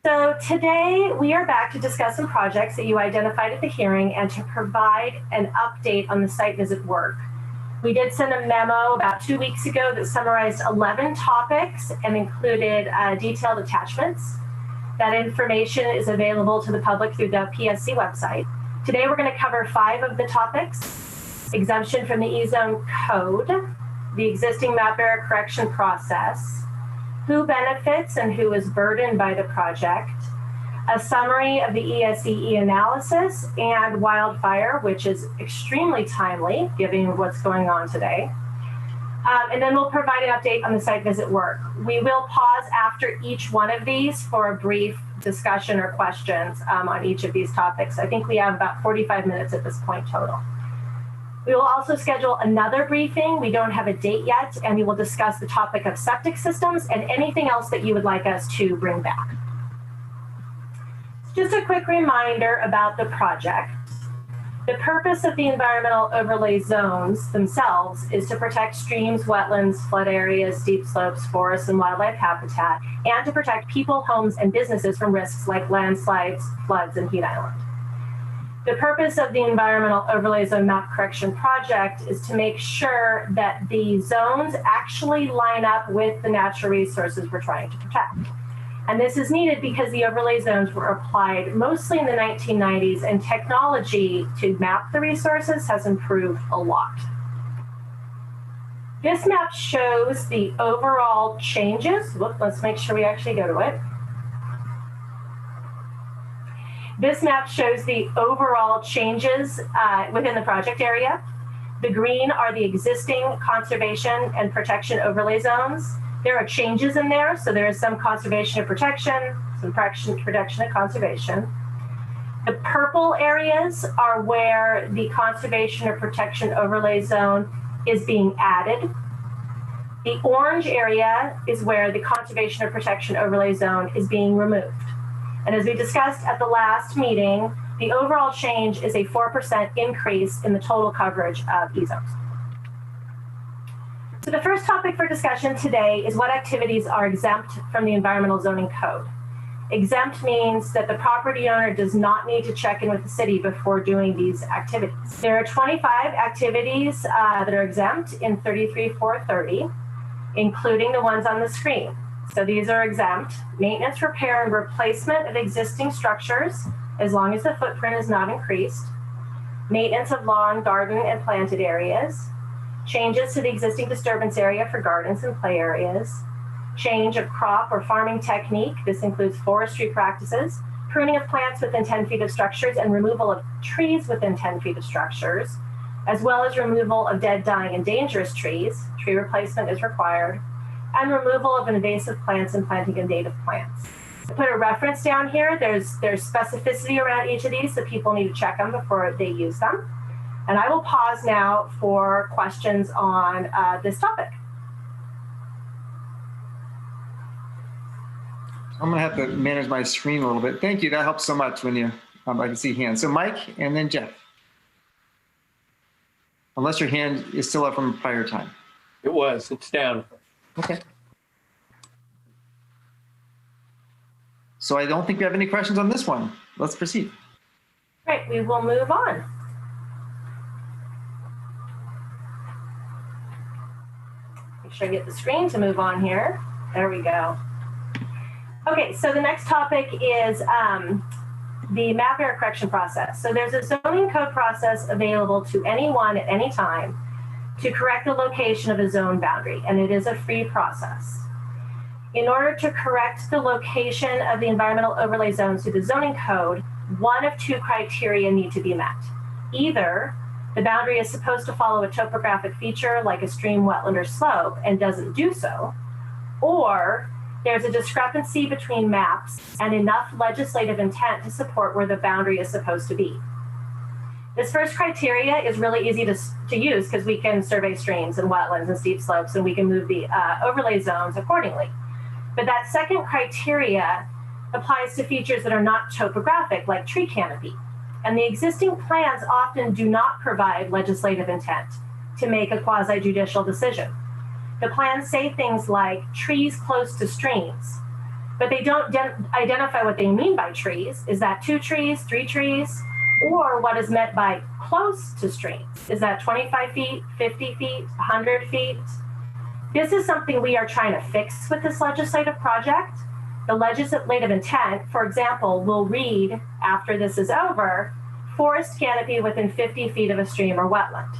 So today we are back to discuss some projects that you identified at the hearing and to provide an update on the site visit work. We did send a memo about 2 weeks ago that summarized 11 topics and included detailed attachments. That information is available to the public through the PSC website. Today we're going to cover 5 of the topics: exemption from the E-zone code, the existing map error correction process, who benefits and who is burdened by the project, a summary of the ESEE analysis, and wildfire, which is extremely timely given what's going on today. And then we'll provide an update on the site visit work. We will pause after each one of these for a brief discussion or questions on each of these topics. I think we have about 45 minutes at this point total. We will also schedule another briefing. We don't have a date yet, and we will discuss the topic of septic systems and anything else that you would like us to bring back. Just a quick reminder about the project. The purpose of the environmental overlay zones themselves is to protect streams, wetlands, flood areas, steep slopes, forests, and wildlife habitat, and to protect people, homes, and businesses from risks like landslides, floods, and heat island. The purpose of the environmental overlay zone map correction project is to make sure that the zones actually line up with the natural resources we're trying to protect. And this is needed because the overlay zones were applied mostly in the 1990s, and technology to map the resources has improved a lot. This map shows the overall changes. Let's make sure we actually go to it. This map shows the overall changes within the project area. The green are the existing conservation and protection overlay zones. There are changes in there, so there is some conservation and protection, some protection and conservation. The purple areas are where the conservation or protection overlay zone is being added. The orange area is where the conservation or protection overlay zone is being removed. And as we discussed at the last meeting, the overall change is a 4% increase in the total coverage of E-zones. So the first topic for discussion today is what activities are exempt from the environmental zoning code. Exempt means that the property owner does not need to check in with the city before doing these activities. There are 25 activities that are exempt in 33430, including the ones on the screen. So these are exempt: maintenance, repair, and replacement of existing structures, as long as the footprint is not increased; maintenance of lawn, garden, and planted areas; changes to the existing disturbance area for gardens and play areas; change of crop or farming technique. This includes forestry practices; pruning of plants within 10 feet of structures, and removal of trees within 10 feet of structures, as well as removal of dead, dying, and dangerous trees. Tree replacement is required; and removal of invasive plants and planting of native plants. I put a reference down here. There's specificity around each of these, so people need to check them before they use them. And I will pause now for questions on this topic. I'm gonna have to manage my screen a little bit. Thank you, that helps so much when you, I can see hands. So Mike and then Jeff. Unless your hand is still up from prior time. It's down. Okay. So I don't think we have any questions on this one. Let's proceed. Right, we will move on. Make sure I get the screen to move on here. There we go. Okay, so the next topic is the map error correction process. So there's a zoning code process available to anyone at any time to correct the location of a zone boundary, and it is a free process. In order to correct the location of the environmental overlay zones through the zoning code, one of two criteria need to be met. Either the boundary is supposed to follow a topographic feature like a stream, wetland, or slope and doesn't do so, or there's a discrepancy between maps and enough legislative intent to support where the boundary is supposed to be. This first criteria is really easy to use because we can survey streams and wetlands and steep slopes, and we can move the overlay zones accordingly. But that second criteria applies to features that are not topographic, like tree canopy. And the existing plans often do not provide legislative intent to make a quasi-judicial decision. The plans say things like trees close to streams, but they don't identify what they mean by trees. Is that 2 trees, 3 trees? Or what is meant by close to streams? Is that 25 feet, 50 feet, 100 feet? This is something we are trying to fix with this legislative project. The legislative intent, for example, will read after this is over, forest canopy within 50 feet of a stream or wetland,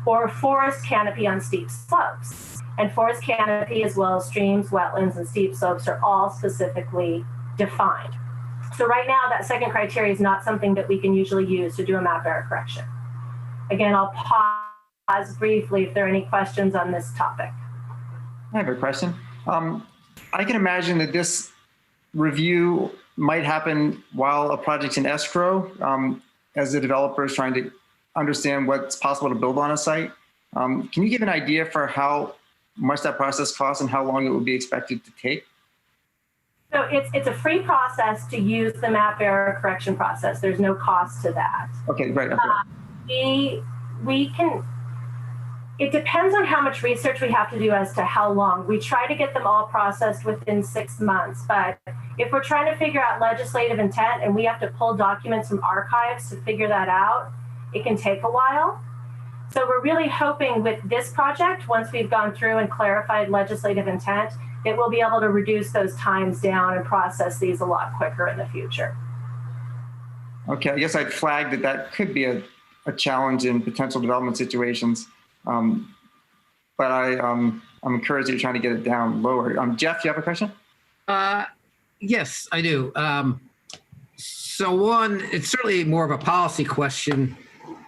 or forest canopy on steep slopes. And forest canopy, as well as streams, wetlands, and steep slopes, are all specifically defined. So right now, that second criteria is not something that we can usually use to do a map error correction. Again, I'll pause briefly if there are any questions on this topic. I have a question. I can imagine that this review might happen while a project's in escrow, as the developer is trying to understand what's possible to build on a site. Can you give an idea for how much that process costs and how long it would be expected to take? So it's a free process to use the map error correction process. There's no cost to that. Okay, right. Okay. We can, it depends on how much research we have to do as to how long. We try to get them all processed within 6 months, but if we're trying to figure out legislative intent and we have to pull documents from archives to figure that out, it can take a while. So we're really hoping with this project, once we've gone through and clarified legislative intent, that we'll be able to reduce those times down and process these a lot quicker in the future. Okay, I guess I'd flag that that could be a challenge in potential development situations. But I'm encouraged that you're trying to get it down lower. Jeff, you have a question? Yes, I do. So one, it's certainly more of a policy question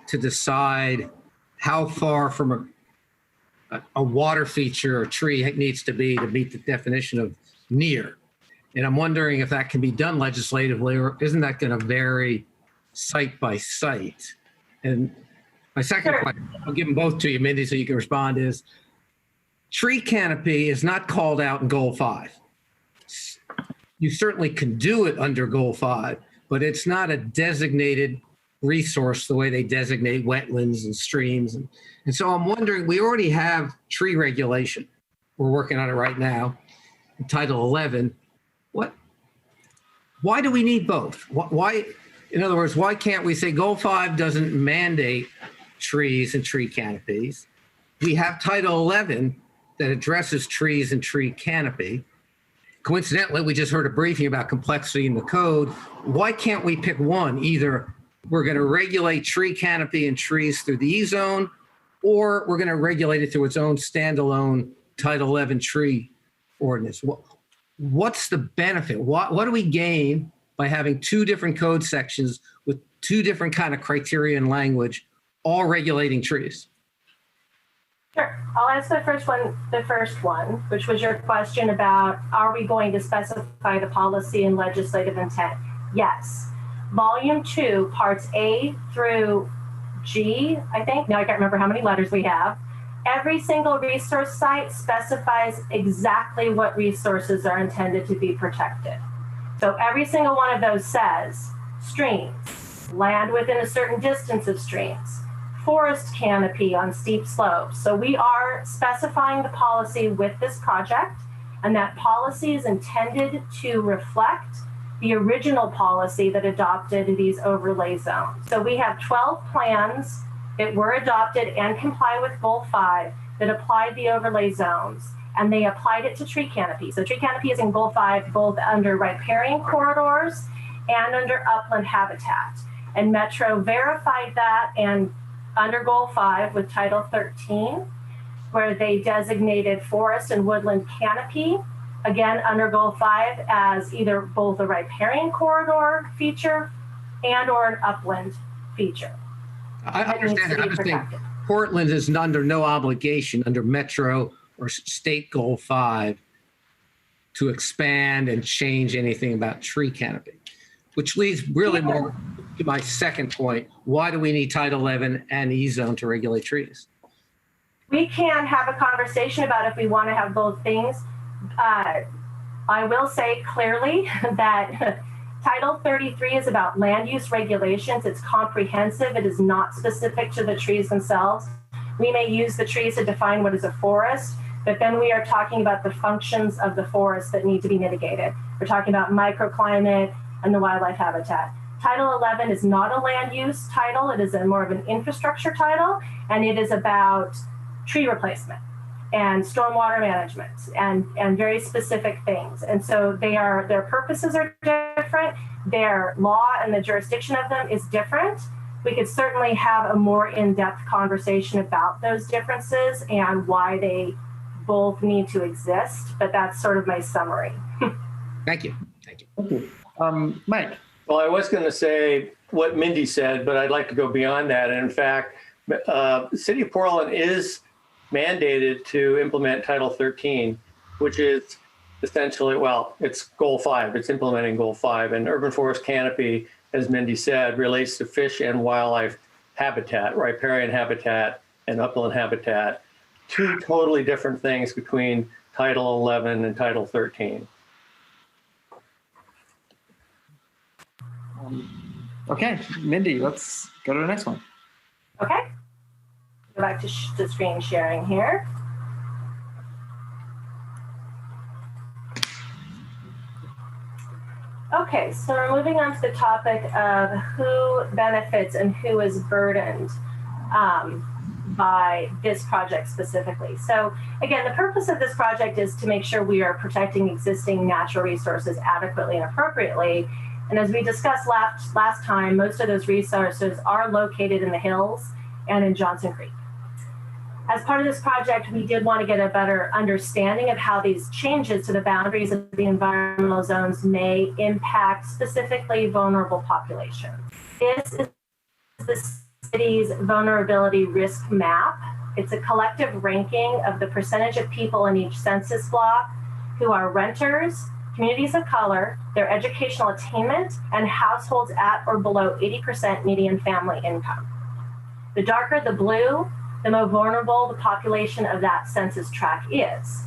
to decide how far from a water feature or tree needs to be to meet the definition of near. And I'm wondering if that can be done legislatively, or isn't that going to vary site by site? And my second question, I'll give them both to you, Mindy, so you can respond, is tree canopy is not called out in Goal 5. You certainly can do it under Goal 5, but it's not a designated resource the way they designate wetlands and streams. And so I'm wondering, we already have tree regulation. We're working on it right now, in Title 11. Why do we need both? Why, in other words, why can't we say Goal 5 doesn't mandate trees and tree canopies? We have Title 11 that addresses trees and tree canopy. Coincidentally, we just heard a briefing about complexity in the code. Why can't we pick one? Either we're going to regulate tree canopy and trees through the E-zone, or we're going to regulate it through its own standalone Title 11 tree ordinance. What's the benefit? What do we gain by having two different code sections with two different kind of criteria and language, all regulating trees? Sure. I'll answer the first one, which was your question about, are we going to specify the policy and legislative intent? Yes. Volume 2, parts A through G, I think. Now I can't remember how many letters we have. Every single resource site specifies exactly what resources are intended to be protected. So every single one of those says streams, land within a certain distance of streams, forest canopy on steep slopes. So we are specifying the policy with this project, and that policy is intended to reflect the original policy that adopted these overlay zones. So we have 12 plans that were adopted and comply with Goal 5 that applied the overlay zones, and they applied it to tree canopy. So tree canopy is in Goal 5, both under riparian corridors and under upland habitat. And Metro verified that and under Goal 5 with Title 13, where they designated forest and woodland canopy, again under Goal 5 as either both a riparian corridor feature and or an upland feature. I understand that. I'm just saying Portland is under no obligation under Metro or State Goal 5 to expand and change anything about tree canopy, which leads really more to my second point. Why do we need Title 11 and E-zone to regulate trees? We can have a conversation about if we want to have both things. I will say clearly that Title 33 is about land use regulations. It's comprehensive. It is not specific to the trees themselves. We may use the trees to define what is a forest, but then we are talking about the functions of the forest that need to be mitigated. We're talking about microclimate and the wildlife habitat. Title 11 is not a land use title. It is more of an infrastructure title, and it is about tree replacement and stormwater management and very specific things. And so their purposes are different. Their law and the jurisdiction of them is different. We could certainly have a more in-depth conversation about those differences and why they both need to exist, but that's sort of my summary. Thank you. Thank you. Thank you. Mike. Well, I was going to say what Mindy said, but I'd like to go beyond that. And in fact, the City of Portland is mandated to implement Title 13, which is essentially, well, it's Goal 5. It's implementing Goal 5. And urban forest canopy, as Mindy said, relates to fish and wildlife habitat, riparian habitat and upland habitat. Two totally different things between Title 11 and Title 13. Okay, Mindy, let's go to the next one. Okay. Go back to screen sharing here. Okay, so we're moving on to the topic of who benefits and who is burdened by this project specifically. So again, the purpose of this project is to make sure we are protecting existing natural resources adequately and appropriately. And as we discussed last time, most of those resources are located in the hills and in Johnson Creek. As part of this project, we did want to get a better understanding of how these changes to the boundaries of the environmental zones may impact specifically vulnerable populations. This is the city's vulnerability risk map. It's a collective ranking of the percentage of people in each census block who are renters, communities of color, their educational attainment, and households at or below 80% median family income. The darker the blue, the more vulnerable the population of that census tract is.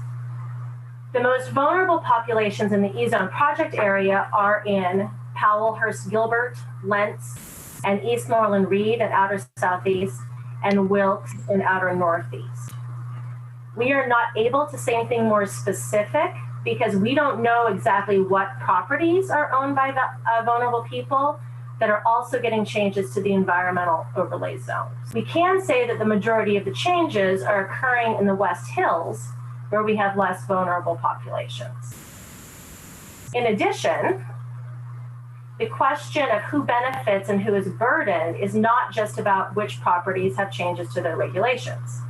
The most vulnerable populations in the E-Zone project area are in Powell, Hearst, Gilbert, Lentz, and Eastmoreland, Reed and outer southeast, and Wilkes in outer northeast. We are not able to say anything more specific because we don't know exactly what properties are owned by vulnerable people that are also getting changes to the environmental overlay zones. We can say that the majority of the changes are occurring in the West Hills, where we have less vulnerable populations. In addition, the question of who benefits and who is burdened is not just about which properties have changes to their regulations.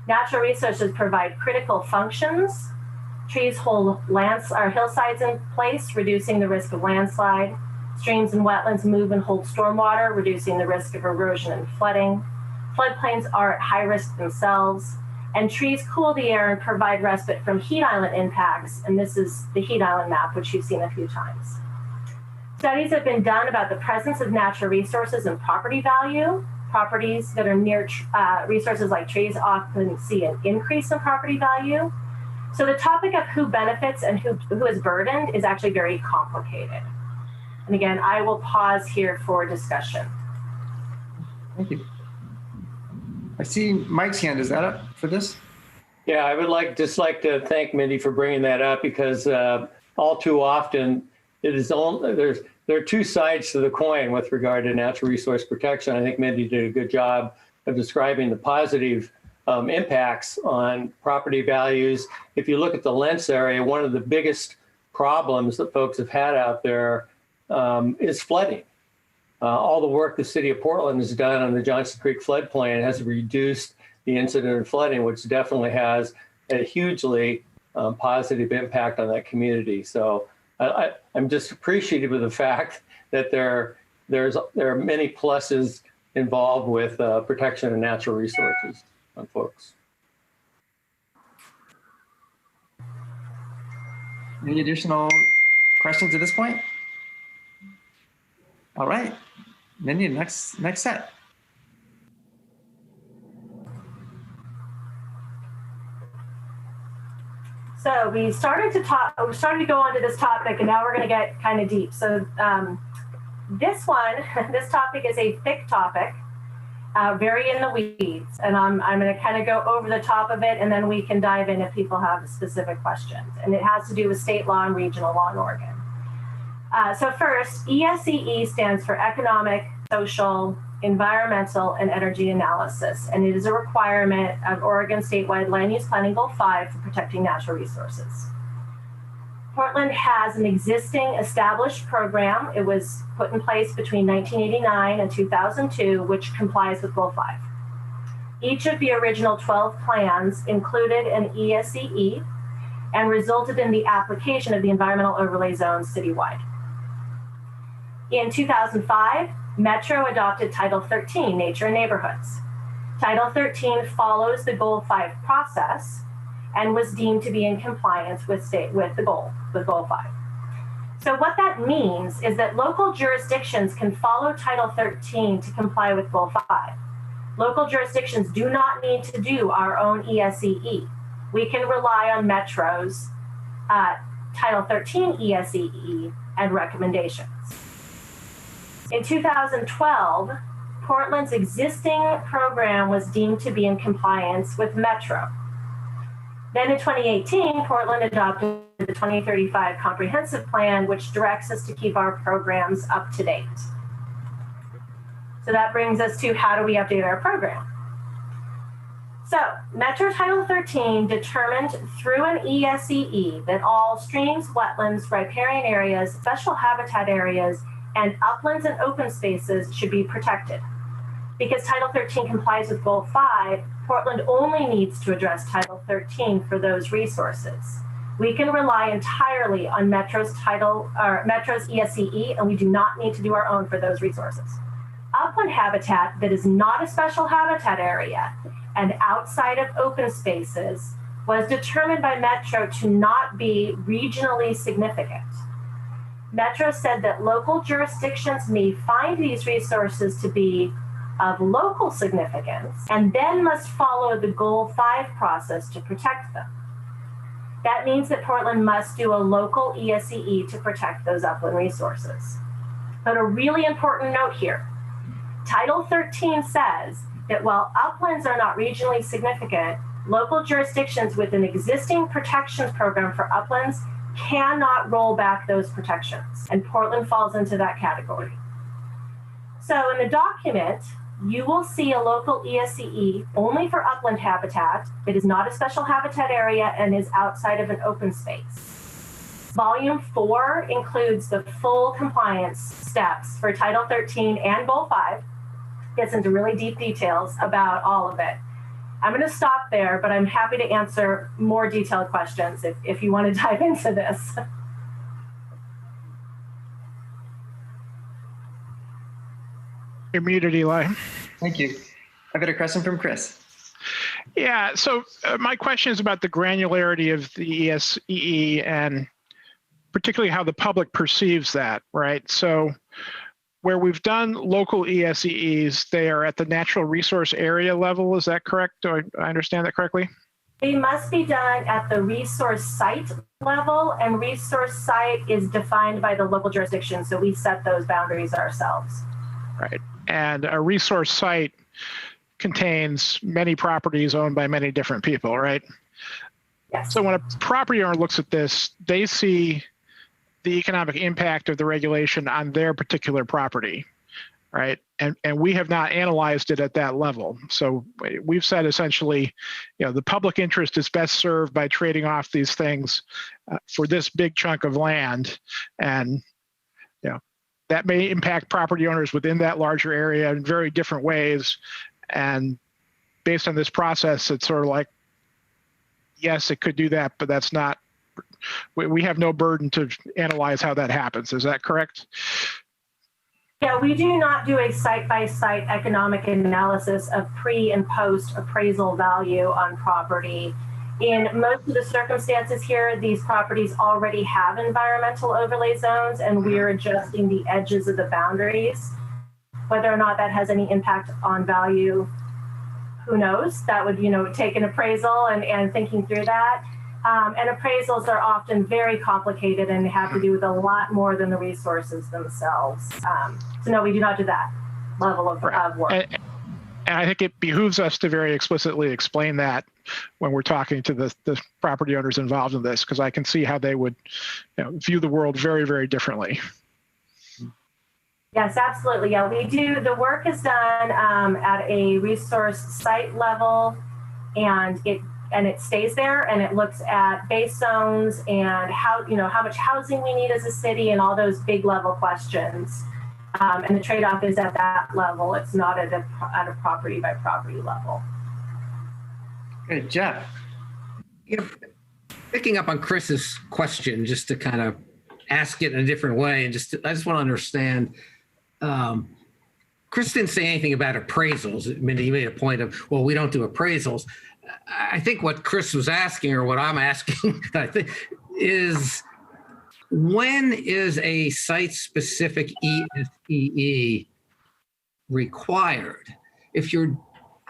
Natural resources provide critical functions. Trees hold hillsides in place, reducing the risk of landslide. Streams and wetlands move and hold stormwater, reducing the risk of erosion and flooding. Floodplains are at high risk themselves, and trees cool the air and provide respite from heat island impacts. And this is the heat island map, which you've seen a few times. Studies have been done about the presence of natural resources and property value. Properties that are near resources like trees often see an increase in property value. So the topic of who benefits and who is burdened is actually very complicated. And again, I will pause here for discussion. Thank you. I see Mike's hand. Is that up for this? Yeah, I would just like to thank Mindy for bringing that up because all too often there are two sides to the coin with regard to natural resource protection. I think Mindy did a good job of describing the positive impacts on property values. If you look at the Lentz area, one of the biggest problems that folks have had out there is flooding. All the work the city of Portland has done on the Johnson Creek floodplain has reduced the incident of flooding, which definitely has a hugely positive impact on that community. So I'm just appreciative of the fact that there are many pluses involved with protection of natural resources on folks. Any additional questions at this point? All right, Mindy, next set. So we started to go on to this topic, and now we're going to get kind of deep. So this topic is a thick topic, very in the weeds, and I'm going to kind of go over the top of it, and then we can dive in if people have specific questions. And it has to do with state law and regional law in Oregon. So first, ESEE stands for Economic, Social, Environmental, and Energy Analysis, and it is a requirement of Oregon statewide Land Use Planning Goal 5 for protecting natural resources. Portland has an existing established program. It was put in place between 1989 and 2002, which complies with Goal 5. Each of the original 12 plans included an ESEE and resulted in the application of the environmental overlay zones citywide. In 2005, Metro adopted Title 13, Nature and Neighborhoods. Title 13 follows the Goal 5 process and was deemed to be in compliance with Goal 5. So what that means is that local jurisdictions can follow Title 13 to comply with Goal 5. Local jurisdictions do not need to do our own ESEE. We can rely on Metro's Title 13 ESEE and recommendations. In 2012, Portland's existing program was deemed to be in compliance with Metro. Then in 2018, Portland adopted the 2035 Comprehensive Plan, which directs us to keep our programs up to date. So that brings us to how do we update our program? So Metro Title 13 determined through an ESEE that all streams, wetlands, riparian areas, special habitat areas, and uplands and open spaces should be protected. Because Title 13 complies with Goal 5, Portland only needs to address Title 13 for those resources. We can rely entirely on Metro's ESEE, and we do not need to do our own for those resources. Upland habitat that is not a special habitat area and outside of open spaces was determined by Metro to not be regionally significant. Metro said that local jurisdictions may find these resources to be of local significance and then must follow the Goal 5 process to protect them. That means that Portland must do a local ESEE to protect those upland resources. But a really important note here, Title 13 says that while uplands are not regionally significant, local jurisdictions with an existing protections program for uplands cannot roll back those protections, and Portland falls into that category. So in the document, you will see a local ESEE only for upland habitat. It is not a special habitat area and is outside of an open space. Volume 4 includes the full compliance steps for Title 13 and Goal 5. Gets into really deep details about all of it. I'm going to stop there, but I'm happy to answer more detailed questions if you want to dive into this. You're muted, Eli. Thank you. I've got a question from Chris. Yeah, so my question is about the granularity of the ESEE and particularly how the public perceives that, right? So where we've done local ESEEs, they are at the natural resource area level. Is that correct? Do I understand that correctly? They must be done at the resource site level, and resource site is defined by the local jurisdiction. So we set those boundaries ourselves. Right. And a resource site contains many properties owned by many different people, right? Yes. So when a property owner looks at this, they see the economic impact of the regulation on their particular property, right? And we have not analyzed it at that level. So we've said essentially, the public interest is best served by trading off these things for this big chunk of land. And, that may impact property owners within that larger area in very different ways. And based on this process, it's sort of like, yes, it could do that, but that's not, we have no burden to analyze how that happens. Is that correct? Yeah, we do not do a site-by-site economic analysis of pre and post appraisal value on property. In most of the circumstances here, these properties already have environmental overlay zones, and we're adjusting the edges of the boundaries. Whether or not that has any impact on value, who knows? That would, take an appraisal and thinking through that. And appraisals are often very complicated and have to do with a lot more than the resources themselves. So no, we do not do that level of work. And I think it behooves us to very explicitly explain that when we're talking to the property owners involved in this, because I can see how they would view the world very, very differently. Yes, absolutely. Yeah, we do. The work is done at a resource site level, and it stays there, and it looks at base zones and how much housing we need as a city and all those big level questions. And the trade-off is at that level. It's not at a property by property level. Good, Jeff. Picking up on Chris's question, just to kind of ask it in a different way, and I just want to understand. Chris didn't say anything about appraisals. I mean, he made a point of, well, we don't do appraisals. I think what Chris was asking, or what I'm asking, I think, is when is a site-specific ESEE required? If you're,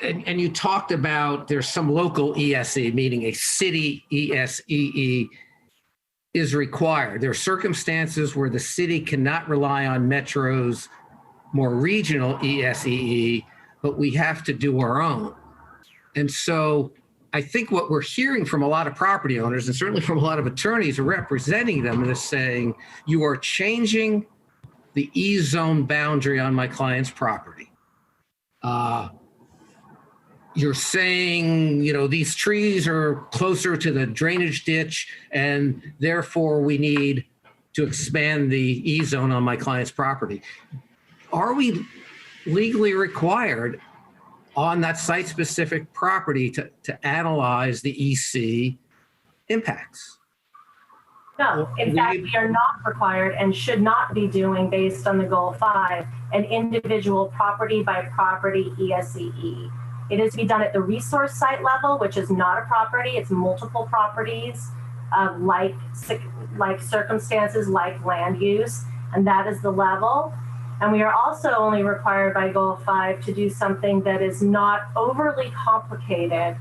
and you talked about there's some local ESE, meaning a city ESEE is required. There are circumstances where the city cannot rely on Metro's more regional ESEE, but we have to do our own. And so I think what we're hearing from a lot of property owners, and certainly from a lot of attorneys representing them, is saying, you are changing the E-zone boundary on my client's property. You're saying, you know, these trees are closer to the drainage ditch, and therefore we need to expand the E-zone on my client's property. Are we legally required on that site-specific property to analyze the EC impacts? No, in fact, we are not required and should not be doing, based on the Goal 5, an individual property by property ESEE. It is to be done at the resource site level, which is not a property, it's multiple properties of like circumstances, like land use, and that is the level. And we are also only required by Goal 5 to do something that is not overly complicated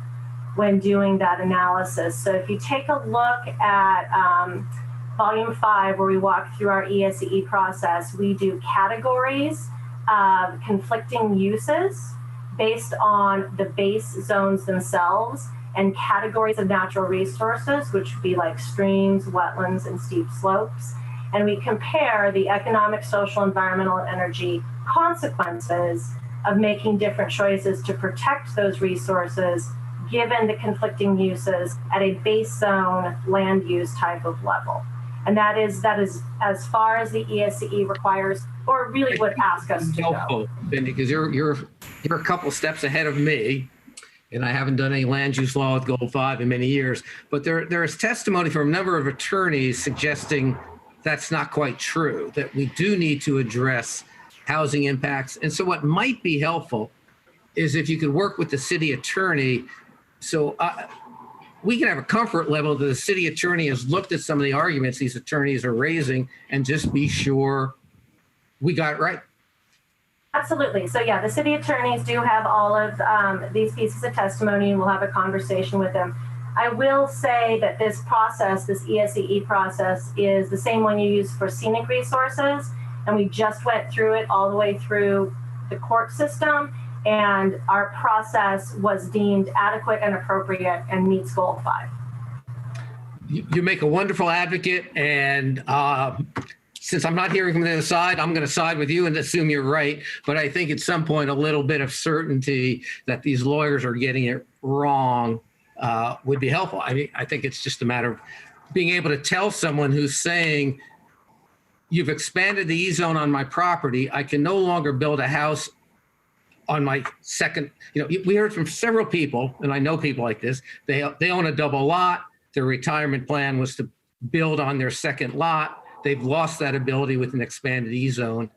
when doing that analysis. So if you take a look at Volume 5, where we walk through our ESEE process, we do categories of conflicting uses based on the base zones themselves, and categories of natural resources, which would be like streams, wetlands, and steep slopes. And we compare the economic, social, environmental, and energy consequences of making different choices to protect those resources given the conflicting uses at a base zone land use type of level. And that is as far as the ESEE requires, or really would ask us to go. Because you're a couple steps ahead of me, and I haven't done any land use law with Goal 5 in many years, but there is testimony from a number of attorneys suggesting that's not quite true, that we do need to address housing impacts. And so what might be helpful is if you could work with the city attorney, so we can have a comfort level that the city attorney has looked at some of the arguments these attorneys are raising and just be sure we got it right. Absolutely. So yeah, the city attorneys do have all of these pieces of testimony, and we'll have a conversation with them. I will say that this process, this ESEE process, is the same one you use for scenic resources, and we just went through it all the way through the court system, and our process was deemed adequate and appropriate and meets Goal 5. You make a wonderful advocate, and since I'm not hearing from the other side, I'm going to side with you and assume you're right. But I think at some point, a little bit of certainty that these lawyers are getting it wrong would be helpful. I mean, I think it's just a matter of being able to tell someone who's saying, you've expanded the E-zone on my property, I can no longer build a house on my second, we heard from several people, and I know people like this, they own a double lot, their retirement plan was to build on their second lot, they've lost that ability with an expanded E-zone.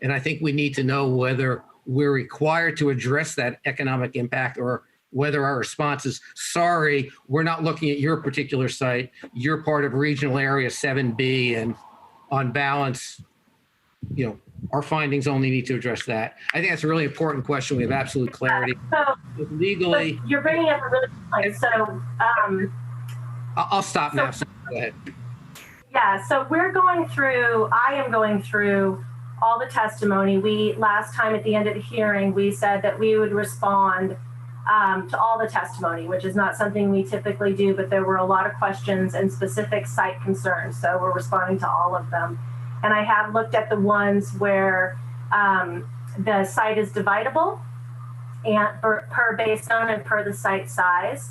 And I think we need to know whether we're required to address that economic impact, or whether our response is, sorry, we're not looking at your particular site, you're part of regional area 7B, and on balance, our findings only need to address that. I think that's a really important question. We have absolute clarity. So you're bringing up a really good point. So I'll stop now. So go ahead. Yeah, so I am going through all the testimony. Last time at the end of the hearing, we said that we would respond to all the testimony, which is not something we typically do, but there were a lot of questions and specific site concerns. So we're responding to all of them. And I have looked at the ones where the site is dividable and per base zone and per the site size.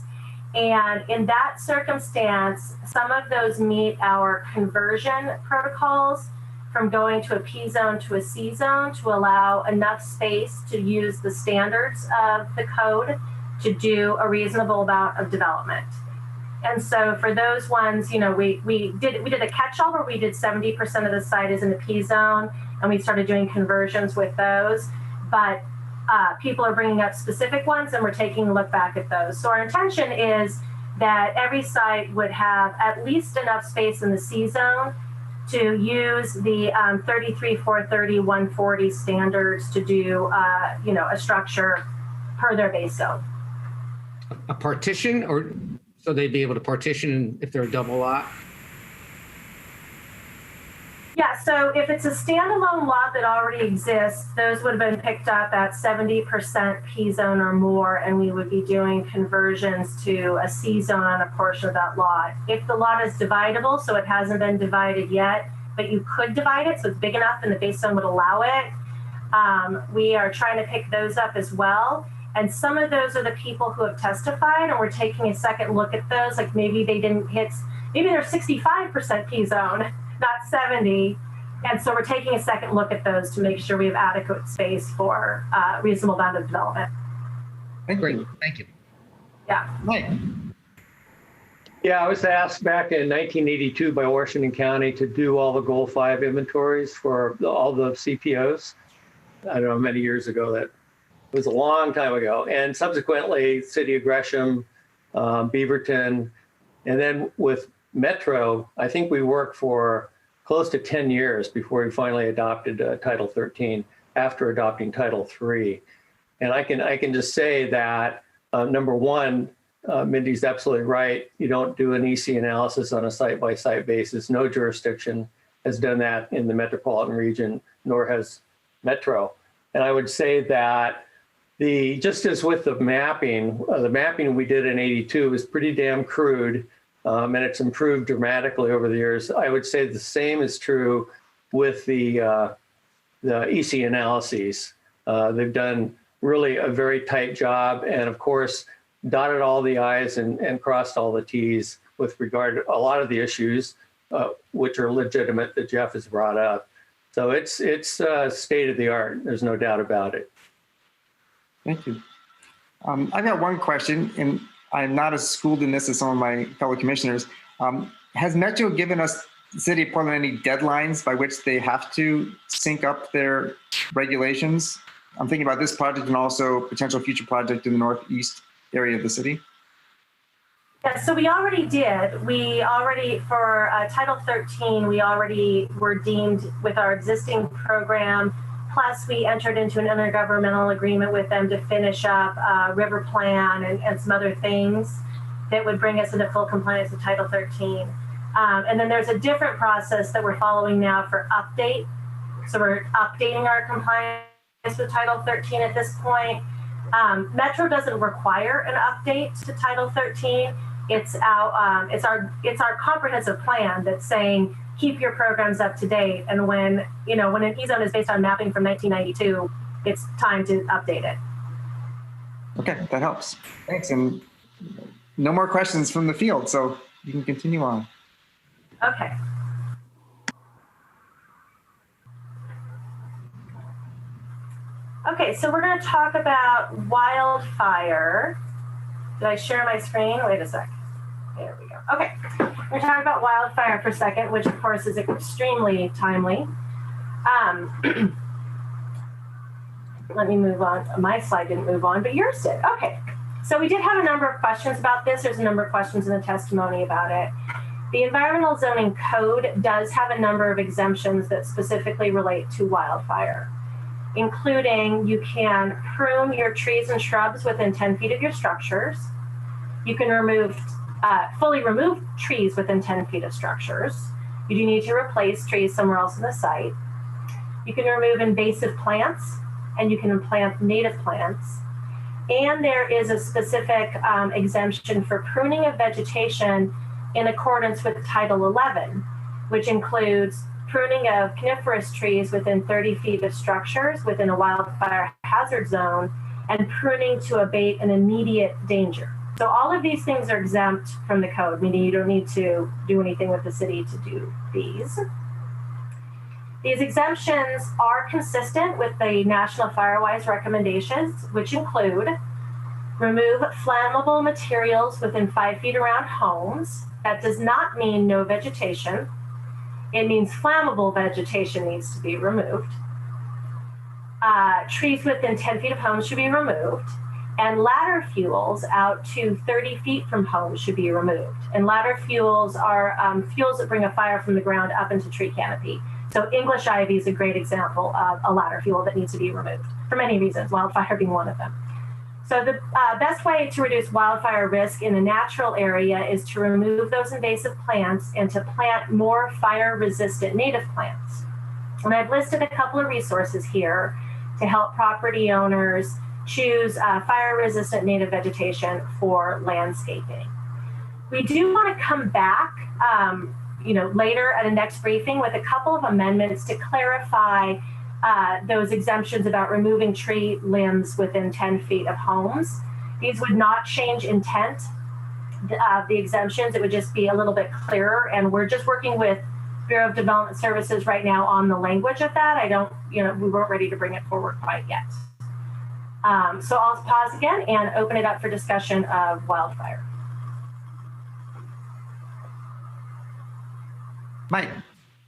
And in that circumstance, some of those meet our conversion protocols from going to a P zone to a C zone to allow enough space to use the standards of the code to do a reasonable amount of development. And so for those ones, we did a catch-all where we did 70% of the site is in the P zone, and we started doing conversions with those. But people are bringing up specific ones, and we're taking a look back at those. So our intention is that every site would have at least enough space in the C zone to use the 33-430-140 standards to do, a structure per their base zone. A partition, or so they'd be able to partition if they're a double lot? Yeah, so if it's a standalone lot that already exists, those would have been picked up at 70% P zone or more, and we would be doing conversions to a C zone on a portion of that lot. If the lot is dividable, so it hasn't been divided yet, but you could divide it, so it's big enough and the base zone would allow it, we are trying to pick those up as well. And some of those are the people who have testified, and we're taking a second look at those, like maybe they didn't hit, maybe they're 65% P zone, not 70. And so we're taking a second look at those to make sure we have adequate space for a reasonable amount of development. Great, thank you. Yeah. Mike. Yeah, I was asked back in 1982 by Washington County to do all the Goal 5 inventories for all the CPOs. I don't know, many years ago. That was a long time ago. And subsequently, City of Gresham, Beaverton, and then with Metro, I think we worked for close to 10 years before we finally adopted Title 13 after adopting Title 3. And I can just say that, number one, Mindy's absolutely right. You don't do an ESEE analysis on a site-by-site basis. No jurisdiction has done that in the metropolitan region, nor has Metro. And I would say that just as with the mapping we did in '82 was pretty damn crude, and it's improved dramatically over the years. I would say the same is true with the ESEE analyses. They've done really a very tight job, and of course, dotted all the I's and crossed all the T's with regard to a lot of the issues, which are legitimate that Jeff has brought up. So it's state of the art. There's no doubt about it. Thank you. I've got one question, and I'm not as schooled in this as some of my fellow commissioners. Has Metro given us, the City of Portland, any deadlines by which they have to sync up their regulations? I'm thinking about this project and also potential future project in the northeast area of the city. Yeah, so we already did. For Title 13, we already were deemed with our existing program. Plus, we entered into an intergovernmental agreement with them to finish up river plan and some other things that would bring us into full compliance with Title 13. And then there's a different process that we're following now for update. So we're updating our compliance with Title 13 at this point. Metro doesn't require an update to Title 13. It's our comprehensive plan that's saying keep your programs up to date. And when an E-zone is based on mapping from 1992, it's time to update it. Okay, that helps. Thanks. And no more questions from the field, so you can continue on. Okay. Okay, so we're going to talk about wildfire. Did I share my screen? Wait a sec. There we go. Okay, we're going to talk about wildfire for a second, which of course is extremely timely. Let me move on. My slide didn't move on, but yours did. Okay, so we did have a number of questions about this. There's a number of questions in the testimony about it. The Environmental Zoning Code does have a number of exemptions that specifically relate to wildfire, including you can prune your trees and shrubs within 10 feet of your structures. You can fully remove trees within 10 feet of structures. You do need to replace trees somewhere else in the site. You can remove invasive plants, and you can plant native plants. And there is a specific exemption for pruning of vegetation in accordance with Title 11, which includes pruning of coniferous trees within 30 feet of structures within a wildfire hazard zone, and pruning to abate an immediate danger. So all of these things are exempt from the code, meaning you don't need to do anything with the city to do these. These exemptions are consistent with the National Firewise recommendations, which include remove flammable materials within 5 feet around homes. That does not mean no vegetation. It means flammable vegetation needs to be removed. Trees within 10 feet of homes should be removed. And ladder fuels out to 30 feet from homes should be removed. And ladder fuels are fuels that bring a fire from the ground up into tree canopy. So English ivy is a great example of a ladder fuel that needs to be removed for many reasons, wildfire being one of them. So the best way to reduce wildfire risk in a natural area is to remove those invasive plants and to plant more fire-resistant native plants. And I've listed a couple of resources here to help property owners choose fire-resistant native vegetation for landscaping. We do want to come back later at a next briefing with a couple of amendments to clarify those exemptions about removing tree limbs within 10 feet of homes. These would not change intent of the exemptions. It would just be a little bit clearer. And we're just working with Bureau of Development Services right now on the language of that. We weren't ready to bring it forward quite yet. So I'll pause again and open it up for discussion of wildfire. Mike.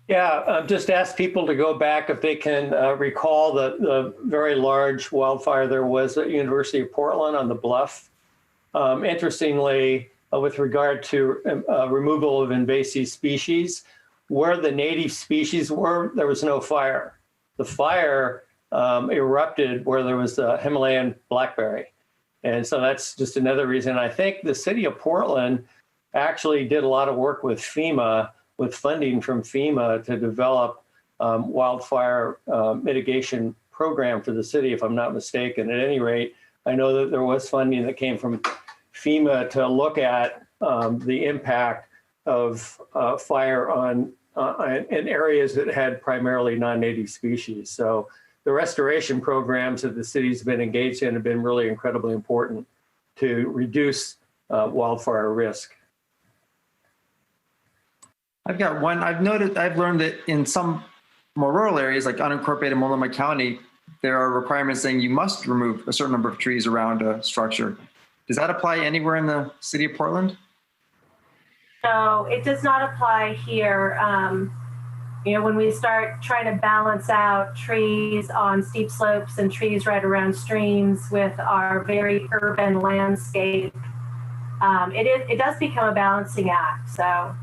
Yeah, just ask people to go back if they can recall the very large wildfire there was at University of Portland on the Bluff. Interestingly, with regard to removal of invasive species, where the native species were, there was no fire. The fire erupted where there was the Himalayan blackberry. And so that's just another reason. I think the city of Portland actually did a lot of work with FEMA, with funding from FEMA to develop wildfire mitigation program for the city, if I'm not mistaken. At any rate, I know that there was funding that came from FEMA to look at the impact of fire in areas that had primarily non-native species. So the restoration programs that the city's been engaged in have been really incredibly important to reduce wildfire risk. I've learned that in some more rural areas, like unincorporated Multnomah County, there are requirements saying you must remove a certain number of trees around a structure. Does that apply anywhere in the city of Portland? No, it does not apply here. When we start trying to balance out trees on steep slopes and trees right around streams with our very urban landscape, it does become a balancing act. So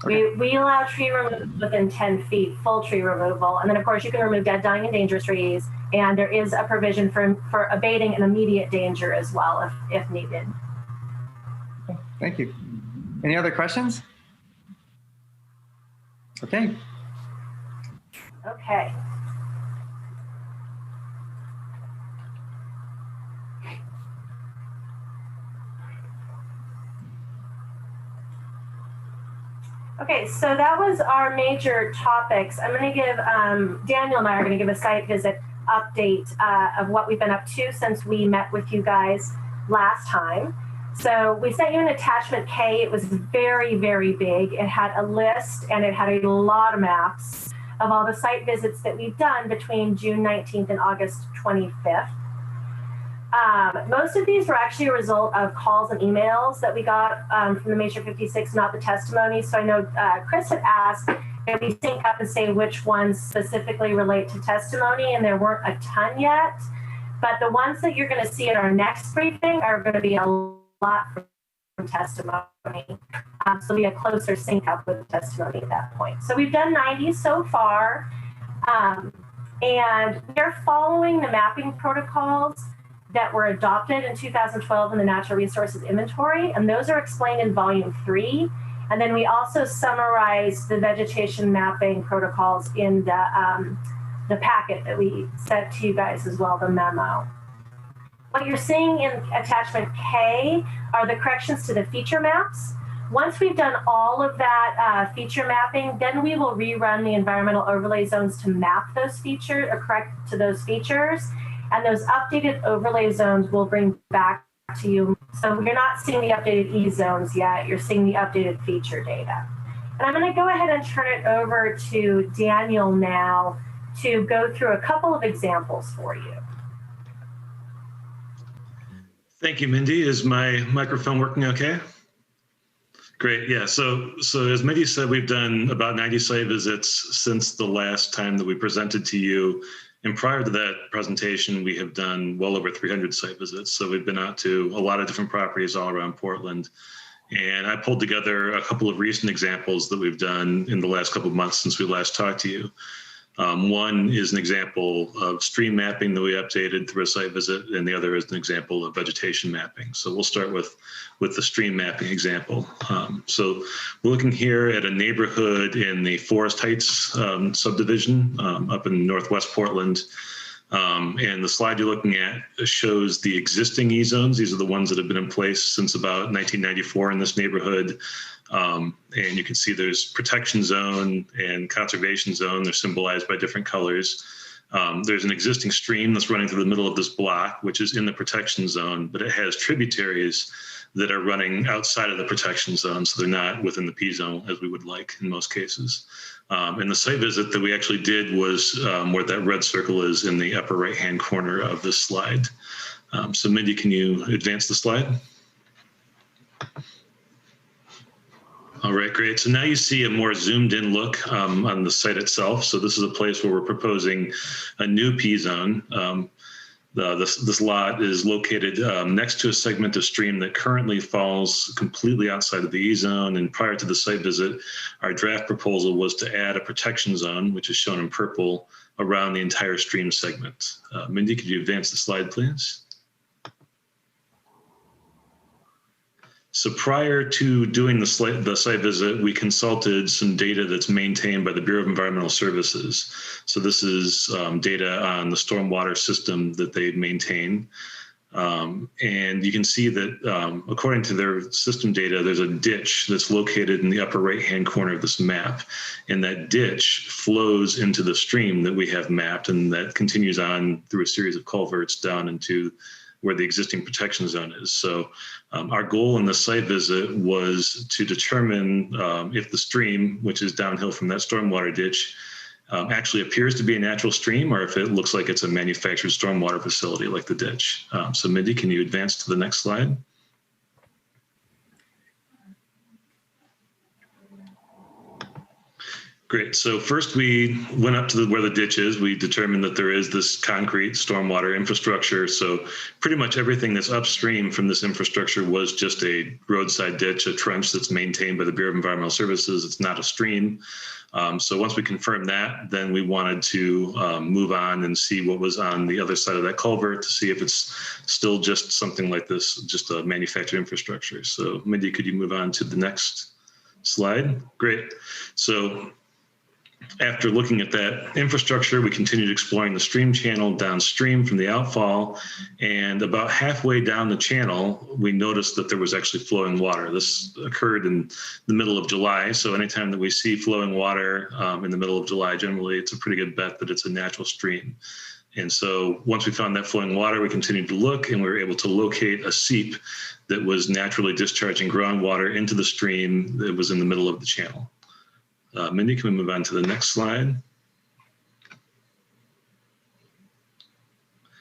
okay. we allow tree removal within 10 feet, full tree removal. And then of course you can remove dead, dying, and dangerous trees. And there is a provision for abating an immediate danger as well if needed. Thank you. Any other questions? Okay. Okay. Okay, so that was our major topics. I'm going to give, Daniel and I are going to give a site visit update of what we've been up to since we met with you guys last time. So we sent you an attachment K. It was very, very big. It had a list and it had a lot of maps of all the site visits that we've done between June 19th and August 25th. Most of these were actually a result of calls and emails that we got from the Measure 56, not the testimony. So I know Chris had asked that we sync up and say which ones specifically relate to testimony, and there weren't a ton yet. But the ones that you're going to see at our next briefing are going to be a lot from testimony. So it'll be a closer sync up with testimony at that point. So we've done 90 so far. And we're following the mapping protocols that were adopted in 2012 in the Natural Resources Inventory, and those are explained in Volume 3. And then we also summarize the vegetation mapping protocols in the packet that we sent to you guys as well, the memo. What you're seeing in attachment K are the corrections to the feature maps. Once we've done all of that feature mapping, then we will rerun the environmental overlay zones to map those features or correct to those features. And those updated overlay zones will bring back to you. So you're not seeing the updated E zones yet, you're seeing the updated feature data. And I'm going to go ahead and turn it over to Daniel now to go through a couple of examples for you. Thank you, Mindy. Is my microphone working okay? Great, yeah, so as Mindy said, we've done about 90 site visits since the last time that we presented to you. And prior to that presentation, we have done well over 300 site visits. So we've been out to a lot of different properties all around Portland. And I pulled together a couple of recent examples that we've done in the last couple of months since we last talked to you. One is an example of stream mapping that we updated through a site visit, and the other is an example of vegetation mapping. So we'll start with the stream mapping example. So we're looking here at a neighborhood in the Forest Heights subdivision up in Northwest Portland. And the slide you're looking at shows the existing E-zones. These are the ones that have been in place since about 1994 in this neighborhood. And you can see there's protection zone and conservation zone. They're symbolized by different colors. There's an existing stream that's running through the middle of this block, which is in the protection zone, but it has tributaries that are running outside of the protection zone. So they're not within the P zone as we would like in most cases. And the site visit that we actually did was where that red circle is in the upper right-hand corner of this slide. So Mindy, can you advance the slide? All right, great. So now you see a more zoomed in look on the site itself. So this is a place where we're proposing a new P zone. This lot is located next to a segment of stream that currently falls completely outside of the E zone. And prior to the site visit, our draft proposal was to add a protection zone, which is shown in purple, around the entire stream segment. Mindy, could you advance the slide, please? So prior to doing the site visit, we consulted some data that's maintained by the Bureau of Environmental Services. So this is data on the stormwater system that they maintain. And you can see that according to their system data, there's a ditch that's located in the upper right-hand corner of this map. And that ditch flows into the stream that we have mapped, and that continues on through a series of culverts down into where the existing protection zone is. So our goal in the site visit was to determine if the stream, which is downhill from that stormwater ditch, actually appears to be a natural stream, or if it looks like it's a manufactured stormwater facility like the ditch. So Mindy, can you advance to the next slide? Great. So first we went up to where the ditch is. We determined that there is this concrete stormwater infrastructure. So pretty much everything that's upstream from this infrastructure was just a roadside ditch, a trench that's maintained by the Bureau of Environmental Services. It's not a stream. So once we confirmed that, then we wanted to move on and see what was on the other side of that culvert to see if it's still just something like this, just a manufactured infrastructure. So Mindy, could you move on to the next slide? Great. So after looking at that infrastructure, we continued exploring the stream channel downstream from the outfall, and about halfway down the channel, we noticed that there was actually flowing water. This occurred in the middle of July, so anytime that we see flowing water in the middle of July, generally it's a pretty good bet that it's a natural stream. And so once we found that flowing water, we continued to look, and we were able to locate a seep that was naturally discharging groundwater into the stream that was in the middle of the channel. Mindy, can we move on to the next slide?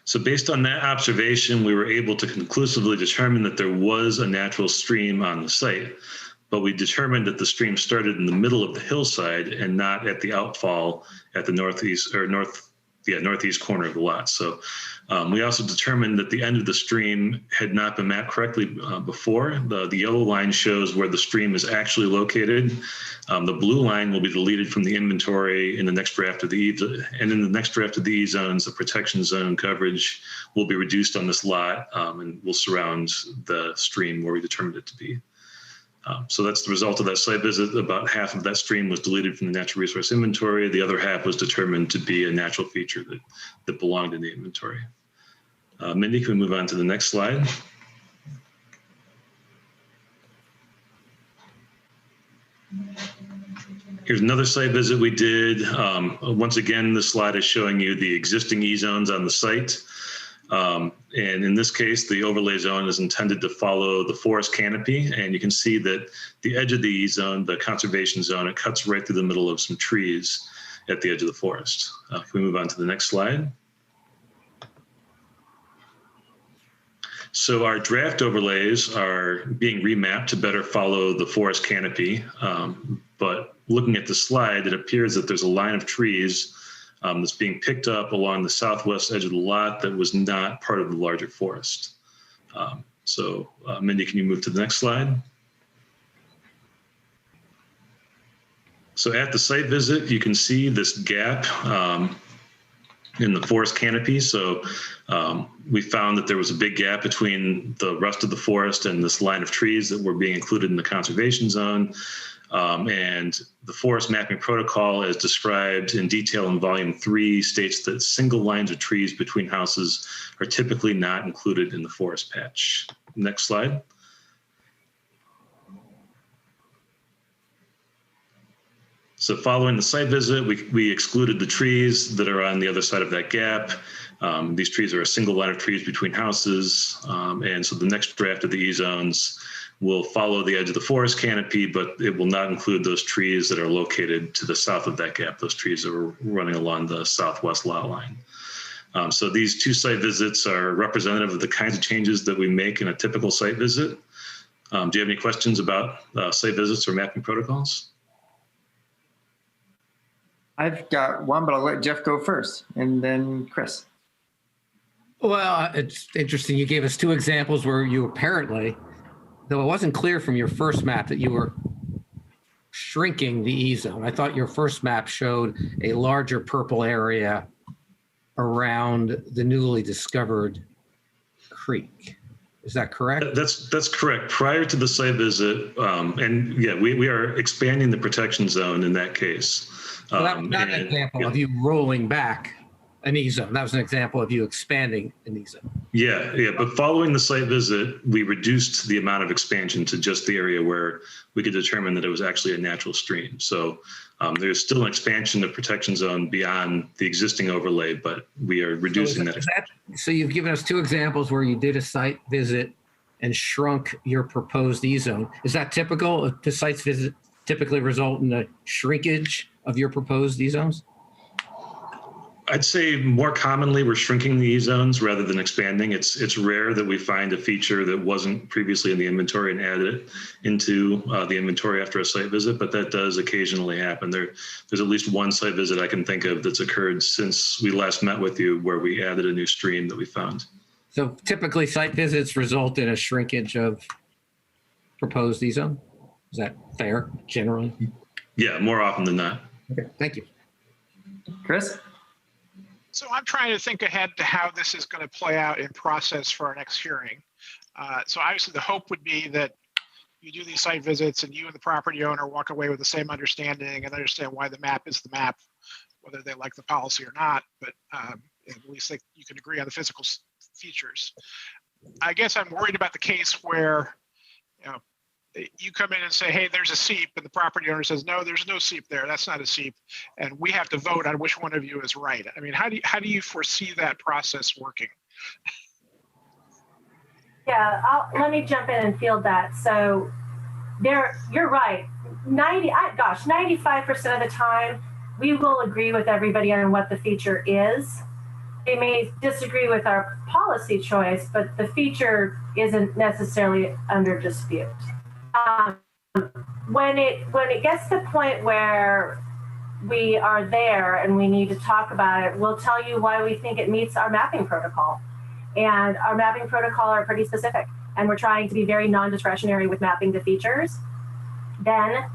So based on that observation, we were able to conclusively determine that there was a natural stream on the site, but we determined that the stream started in the middle of the hillside and not at the outfall at the northeast corner of the lot. So we also determined that the end of the stream had not been mapped correctly before. The yellow line shows where the stream is actually located. The blue line will be deleted from the inventory in the next draft of the E-zones, the protection zone coverage will be reduced on this lot and will surround the stream where we determined it to be. So that's the result of that site visit. About half of that stream was deleted from the natural resource inventory. The other half was determined to be a natural feature that belonged in the inventory. Mindy, can we move on to the next slide? Here's another site visit we did. Once again, this slide is showing you the existing E-zones on the site. And in this case, the overlay zone is intended to follow the forest canopy. And you can see that the edge of the E-zone, the conservation zone, it cuts right through the middle of some trees at the edge of the forest. Can we move on to the next slide? So our draft overlays are being remapped to better follow the forest canopy. But looking at the slide, it appears that there's a line of trees that's being picked up along the southwest edge of the lot that was not part of the larger forest. Mindy, can you move to the next slide? So at the site visit, you can see this gap in the forest canopy. So we found that there was a big gap between the rest of the forest and this line of trees that were being included in the conservation zone. And the forest mapping protocol, as described in detail in volume 3, states that single lines of trees between houses are typically not included in the forest patch. Next slide. So following the site visit, we excluded the trees that are on the other side of that gap. These trees are a single line of trees between houses. And so the next draft of the E-zones will follow the edge of the forest canopy, but it will not include those trees that are located to the south of that gap. Those trees are running along the southwest lot line. So these 2 site visits are representative of the kinds of changes that we make in a typical site visit. Do you have any questions about site visits or mapping protocols? I've got one, but I'll let Jeff go first, and then Chris. Well, it's interesting. You gave us 2 examples where you apparently, though it wasn't clear from your first map, that you were shrinking the E-zone. I thought your first map showed a larger purple area around the newly discovered creek. Is that correct? That's correct. Prior to the site visit, and yeah, we are expanding the protection zone in that case. So that was not an example of you rolling back an E-zone. That was an example of you expanding an E-zone. Yeah. But following the site visit, we reduced the amount of expansion to just the area where we could determine that it was actually a natural stream. So there's still an expansion of protection zone beyond the existing overlay, but we are reducing that. So you've given us 2 examples where you did a site visit and shrunk your proposed E-zone. Is that typical? Do sites visit typically result in a shrinkage of your proposed E-zones? I'd say more commonly we're shrinking the E-zones rather than expanding. It's rare that we find a feature that wasn't previously in the inventory and add it into the inventory after a site visit, but that does occasionally happen. There's at least one site visit I can think of that's occurred since we last met with you where we added a new stream that we found. So typically site visits result in a shrinkage of proposed E-zone? Is that fair generally? Yeah, more often than not. Okay, thank you. Chris? So I'm trying to think ahead to how this is going to play out in process for our next hearing. So obviously the hope would be that you do these site visits and you and the property owner walk away with the same understanding and understand why the map is the map, whether they like the policy or not, but at least you can agree on the physical features. I guess I'm worried about the case where, you come in and say, hey, there's a seep, and the property owner says, no, there's no seep there. That's not a seep. And we have to vote on which one of you is right. I mean, how do you foresee that process working? Yeah, let me jump in and field that. So you're right. 95% of the time, we will agree with everybody on what the feature is. They may disagree with our policy choice, but the feature isn't necessarily under dispute. When it gets to the point where we are there and we need to talk about it, we'll tell you why we think it meets our mapping protocol. And our mapping protocol are pretty specific, and we're trying to be very non-discretionary with mapping the features. Then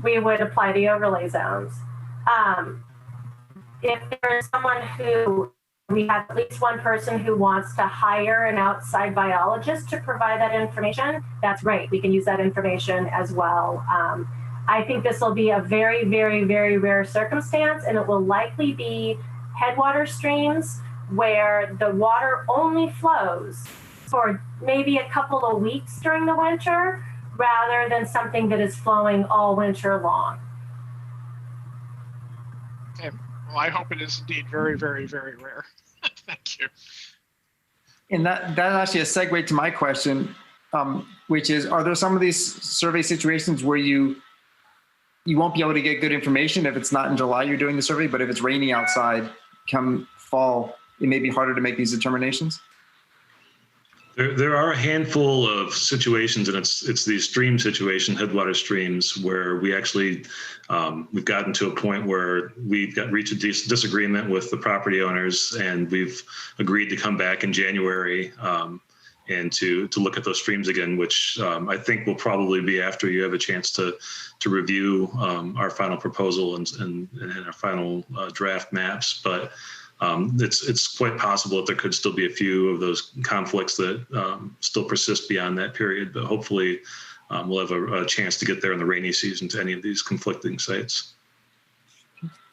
we would apply the overlay zones. If there is someone who we have at least one person who wants to hire an outside biologist to provide that information, that's great. We can use that information as well. I think this will be a very, very, very rare circumstance, and it will likely be headwater streams where the water only flows for maybe a couple of weeks during the winter, rather than something that is flowing all winter long. Okay. Well, I hope it is indeed very, very, very rare. Thank you. And that actually a segue to my question, which is, are there some of these survey situations where you won't be able to get good information if it's not in July you're doing the survey, but if it's raining outside come fall, it may be harder to make these determinations? There are a handful of situations, and it's these stream situation, headwater streams, where we actually, we've gotten to a point where we've reached a disagreement with the property owners, and we've agreed to come back in January and to look at those streams again, which I think will probably be after you have a chance to review our final proposal and our final draft maps. But it's quite possible that there could still be a few of those conflicts that still persist beyond that period. But hopefully we'll have a chance to get there in the rainy season to any of these conflicting sites.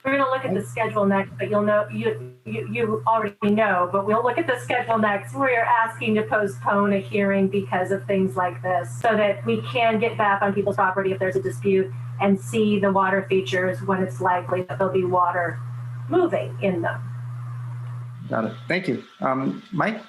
We're going to look at the schedule next, but you'll know, you already know, but we'll look at the schedule next. We're asking to postpone a hearing because of things like this so that we can get back on people's property if there's a dispute and see the water features when it's likely that there'll be water moving in them. Got it. Thank you. Mike?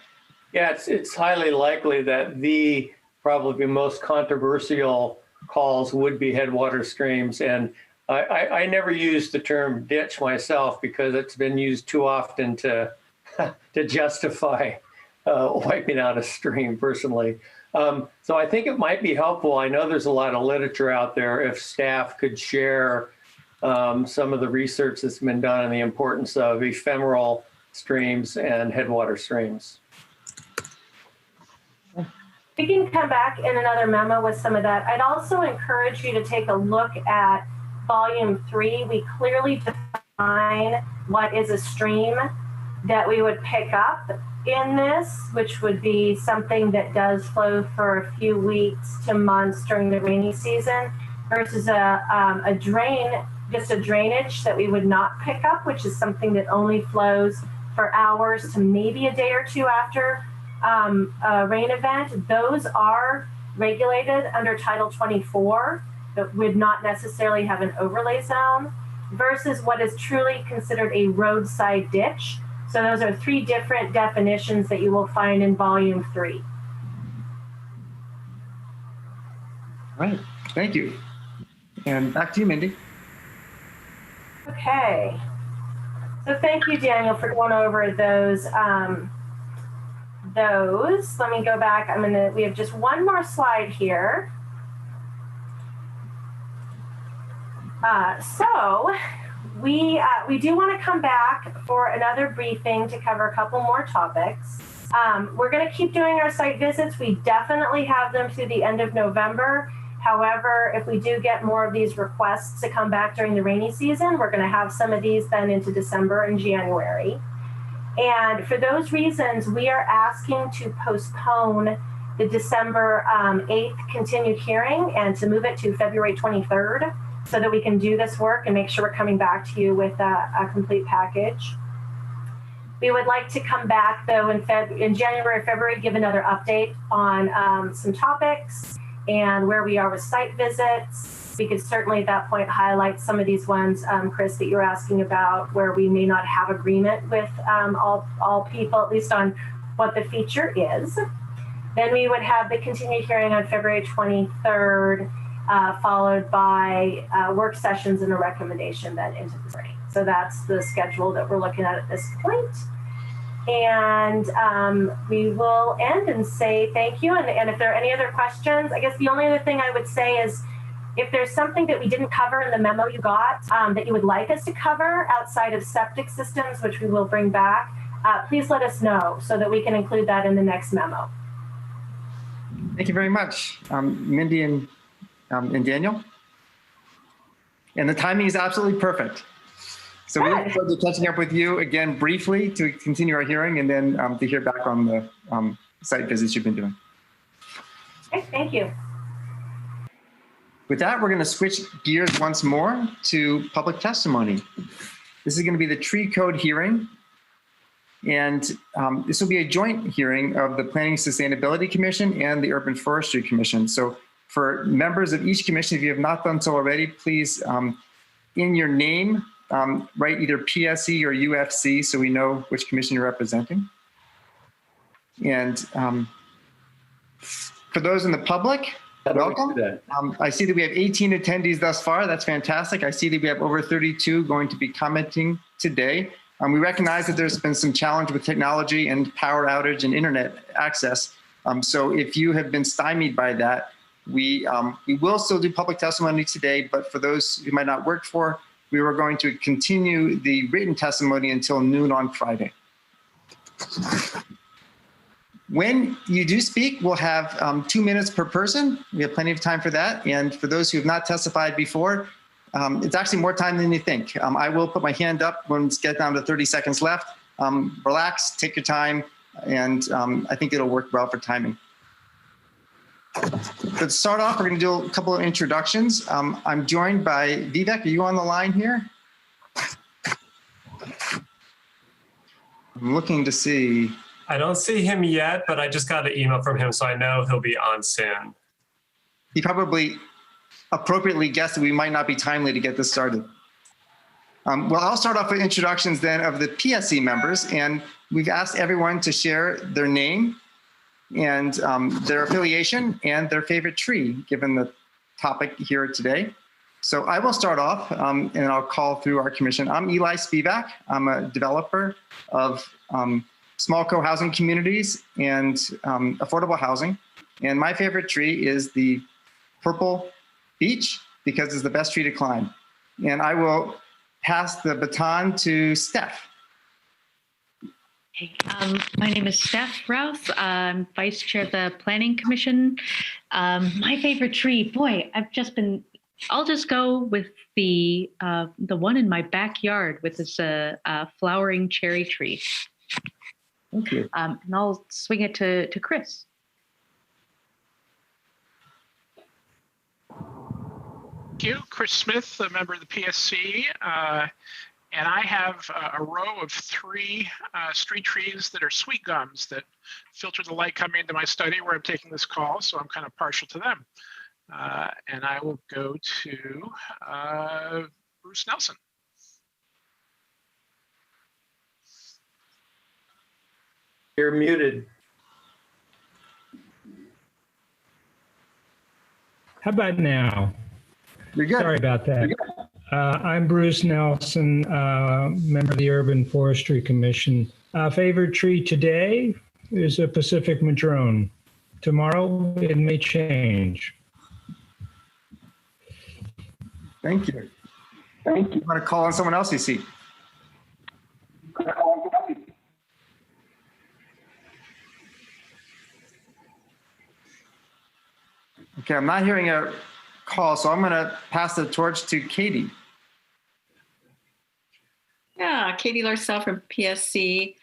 Yeah, it's highly likely that the probably most controversial calls would be headwater streams. And I never use the term ditch myself because it's been used too often to justify wiping out a stream personally. So I think it might be helpful. I know there's a lot of literature out there if staff could share some of the research that's been done on the importance of ephemeral streams and headwater streams. We can come back in another memo with some of that. I'd also encourage you to take a look at Volume 3. We clearly define what is a stream that we would pick up in this, which would be something that does flow for a few weeks to months during the rainy season versus a drain, just a drainage that we would not pick up, which is something that only flows for hours to maybe a day or two after a rain event. Those are regulated under Title 24 that would not necessarily have an overlay zone versus what is truly considered a roadside ditch. So those are 3 different definitions that you will find in Volume 3. All right, thank you. And back to you, Mindy. Okay. So thank you, Daniel, for going over those. Let me go back. We have just one more slide here. So we do want to come back for another briefing to cover a couple more topics. We're going to keep doing our site visits. We definitely have them through the end of November. However, if we do get more of these requests to come back during the rainy season, we're going to have some of these then into December and January. And for those reasons, we are asking to postpone the December 8th continued hearing and to move it to February 23rd so that we can do this work and make sure we're coming back to you with a complete package. We would like to come back, though, in January or February, give another update on some topics and where we are with site visits. We could certainly at that point highlight some of these ones, Chris, that you're asking about, where we may not have agreement with all people, at least on what the feature is. Then we would have the continued hearing on February 23rd, followed by work sessions and a recommendation then into the spring. So that's the schedule that we're looking at this point. And we will end and say thank you. And if there are any other questions, I guess the only other thing I would say is if there's something that we didn't cover in the memo you got that you would like us to cover outside of septic systems, which we will bring back, please let us know so that we can include that in the next memo. Thank you very much, Mindy and Daniel. And the timing is absolutely perfect. So we look forward to catching up with you again briefly to continue our hearing and then to hear back on the site visits you've been doing. Okay, thank you. With that, we're going to switch gears once more to public testimony. This is going to be the tree code hearing. And this will be a joint hearing of the Planning Sustainability Commission and the Urban Forestry Commission. So for members of each commission, if you have not done so already, please, in your name, write either PSE or UFC so we know which commission you're representing. And for those in the public, welcome. I see that we have 18 attendees thus far. That's fantastic. I see that we have over 32 going to be commenting today. We recognize that there's been some challenge with technology and power outage and internet access. So if you have been stymied by that, we will still do public testimony today, but for those who might not work for, we were going to continue the written testimony until noon on Friday. When you do speak, we'll have 2 minutes per person. We have plenty of time for that. And for those who have not testified before, it's actually more time than you think. I will put my hand up when it's get down to 30 seconds left. Relax, take your time, and I think it'll work well for timing. To start off, we're going to do a couple of introductions. I'm joined by Vivek. Are you on the line here? I'm looking to see. I don't see him yet, but I just got an email from him, so I know he'll be on soon. He probably appropriately guessed that we might not be timely to get this started. Well, I'll start off with introductions then of the PSC members, and we've asked everyone to share their name and their affiliation and their favorite tree, given the topic here today. So I will start off and I'll call through our commission. I'm Eli Spivak. I'm a developer of small co-housing communities and affordable housing. And my favorite tree is the purple beech because it's the best tree to climb. And I will pass the baton to Steph. Hey, my name is Steph Rouse. I'm Vice Chair of the Planning Commission. My favorite tree, boy, I'll just go with the one in my backyard with this flowering cherry tree. Thank you. And I'll swing it to Chris. Thank you. Chris Smith, a member of the PSC. And I have a row of 3 street trees that are sweet gums that filter the light coming into my study where I'm taking this call, so I'm kind of partial to them. And I will go to Bruce Nelson. You're muted. How about now? You're good. Sorry about that. I'm Bruce Nelson, member of the Urban Forestry Commission. Favorite tree today is a Pacific madrone. Tomorrow it may change. Thank you. Thank you. I'm going to call on someone else you see. Okay, I'm not hearing a call, so I'm going to pass the torch to Katie. Yeah, Katie Larcell from PSC.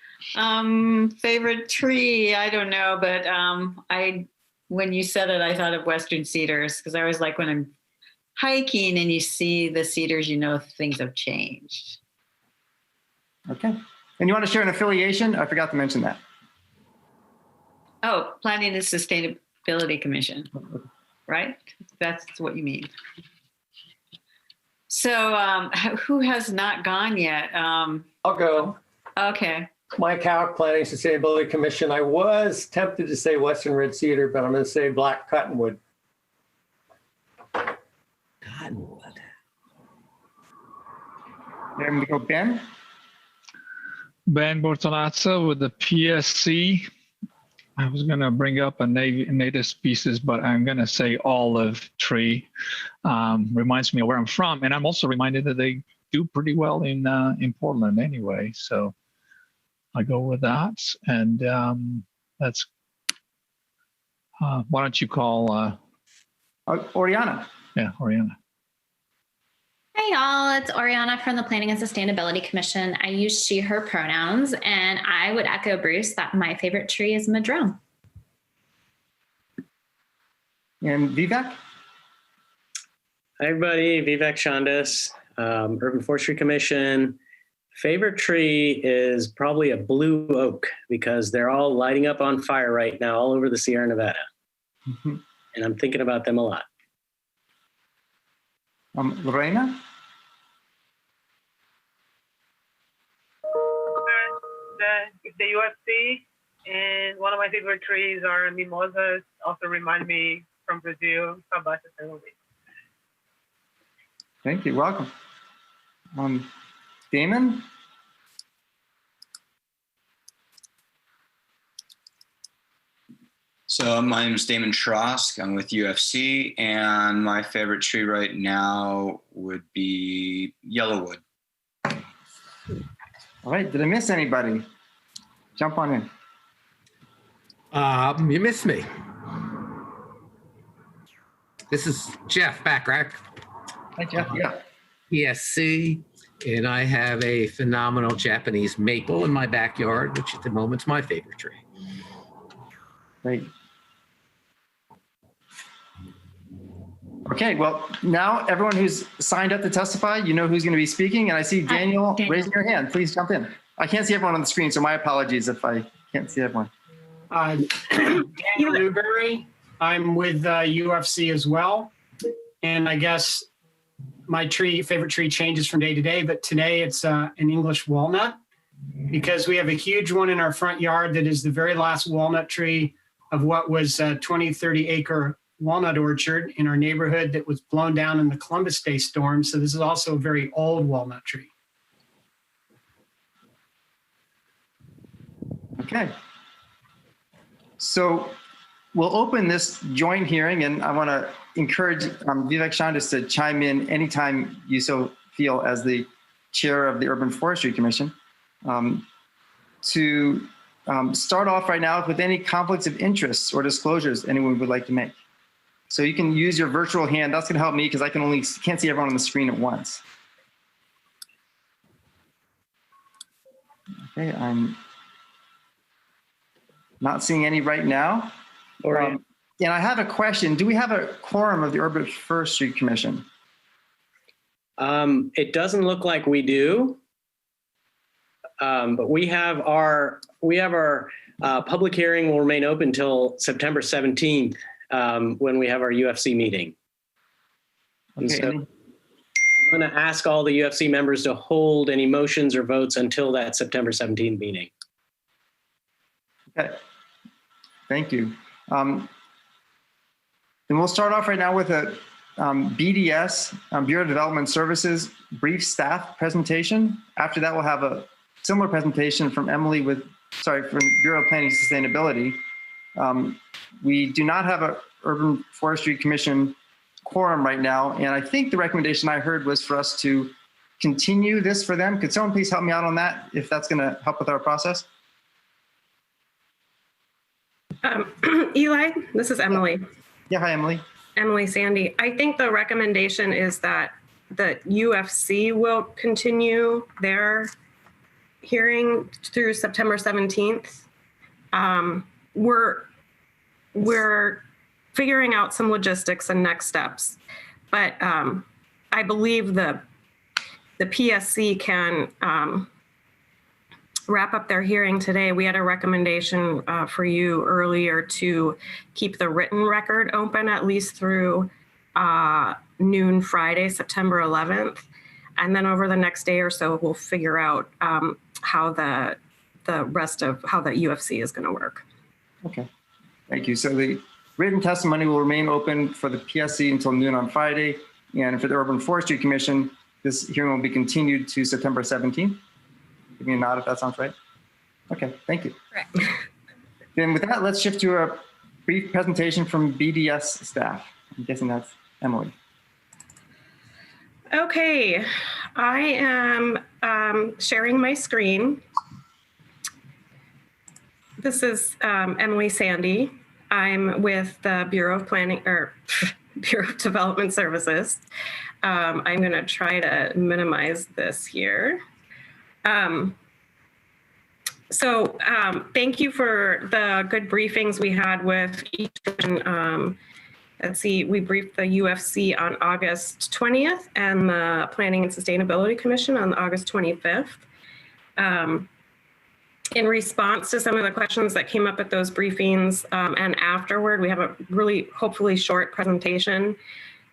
Favorite tree, I don't know, but when you said it, I thought of Western cedars, because I always like when I'm hiking and you see the cedars, you know things have changed. Okay. And you want to share an affiliation? I forgot to mention that. Oh, Planning and Sustainability Commission, right? That's what you mean. So who has not gone yet? I'll go. Okay. Mike Houck, Planning and Sustainability Commission. I was tempted to say Western Red Cedar, but I'm going to say Black Cottonwood. Cottonwood. There we go, Ben. Ben Bortolazzo with the PSC. I was going to bring up a native species, but I'm going to say olive tree. Reminds me of where I'm from. And I'm also reminded that they do pretty well in Portland anyway. So I go with that. And that's, why don't you call? Oriana. Yeah, Oriana. Hey y'all, it's Oriana from the Planning and Sustainability Commission. I use she, her pronouns, and I would echo Bruce that my favorite tree is madrone. And Vivek? Hi everybody, Vivek Chandas, Urban Forestry Commission. Favorite tree is probably a blue oak because they're all lighting up on fire right now all over the Sierra Nevada. Mm-hmm. And I'm thinking about them a lot. Lorena? The UFC, and one of my favorite trees are mimosas. Also remind me from Brazil, Cabata Cerro. Thank you. Welcome. Damon? So my name is Damon Trosk. I'm with UFC, and my favorite tree right now would be Yellowwood. All right. Did I miss anybody? Jump on in. You missed me. This is Jeff Backrack. Hi, Jeff. Yeah. ESEE, and I have a phenomenal Japanese maple in my backyard, which at the moment's my favorite tree. Great. Okay, well, now everyone who's signed up to testify, you know who's going to be speaking, and I see Daniel raising your hand. Please jump in. I can't see everyone on the screen, so my apologies if I can't see everyone. Daniel Newberry. I'm with UFC as well. And I guess my favorite tree changes from day to day, but today it's an English walnut because we have a huge one in our front yard that is the very last walnut tree of what was a 20, 30 acre walnut orchard in our neighborhood that was blown down in the Columbus Day storm. So this is also a very old walnut tree. Okay. So we'll open this joint hearing, and I want to encourage Vivek Chandas to chime in anytime you so feel as the chair of the Urban Forestry Commission to start off right now with any conflicts of interest or disclosures anyone would like to make. So you can use your virtual hand. That's going to help me because I can't see everyone on the screen at once. Okay, I'm not seeing any right now. And I have a question. Do we have a quorum of the Urban Forestry Commission? It doesn't look like we do, but we have our public hearing will remain open until September 17th when we have our UFC meeting. And Okay. so I'm going to ask all the UFC members to hold any motions or votes until that September 17th meeting. Okay. Thank you. Then we'll start off right now with a BDS, Bureau of Development Services, brief staff presentation. After that, we'll have a similar presentation from Emily from Bureau of Planning and Sustainability. We do not have a Urban Forestry Commission quorum right now, and I think the recommendation I heard was for us to continue this for them. Could someone please help me out on that, if that's going to help with our process? Eli, this is Emily. Yeah, hi, Emily. Emily Sandy. I think the recommendation is that the UFC will continue their hearing through September 17th. We're figuring out some logistics and next steps, but I believe the PSC can wrap up their hearing today. We had a recommendation for you earlier to keep the written record open at least through noon Friday, September 11th. And then over the next day or so, we'll figure out how the rest of how the UFC is going to work. Okay, thank you. So the written testimony will remain open for the PSC until noon on Friday. And for the Urban Forestry Commission, this hearing will be continued to September 17th. Give me a nod if that sounds right. Okay, thank you. Correct. Then with that, let's shift to a brief presentation from BDS staff. I'm guessing that's Emily. Okay, I am sharing my screen. This is Emily Sandy. I'm with the Bureau of Planning or Bureau of Development Services. I'm going to try to minimize this here. Thank you for the good briefings we had with each. Let's see, we briefed the UFC on August 20th and the Planning and Sustainability Commission on August 25th. In response to some of the questions that came up at those briefings and afterward, we have a really hopefully short presentation.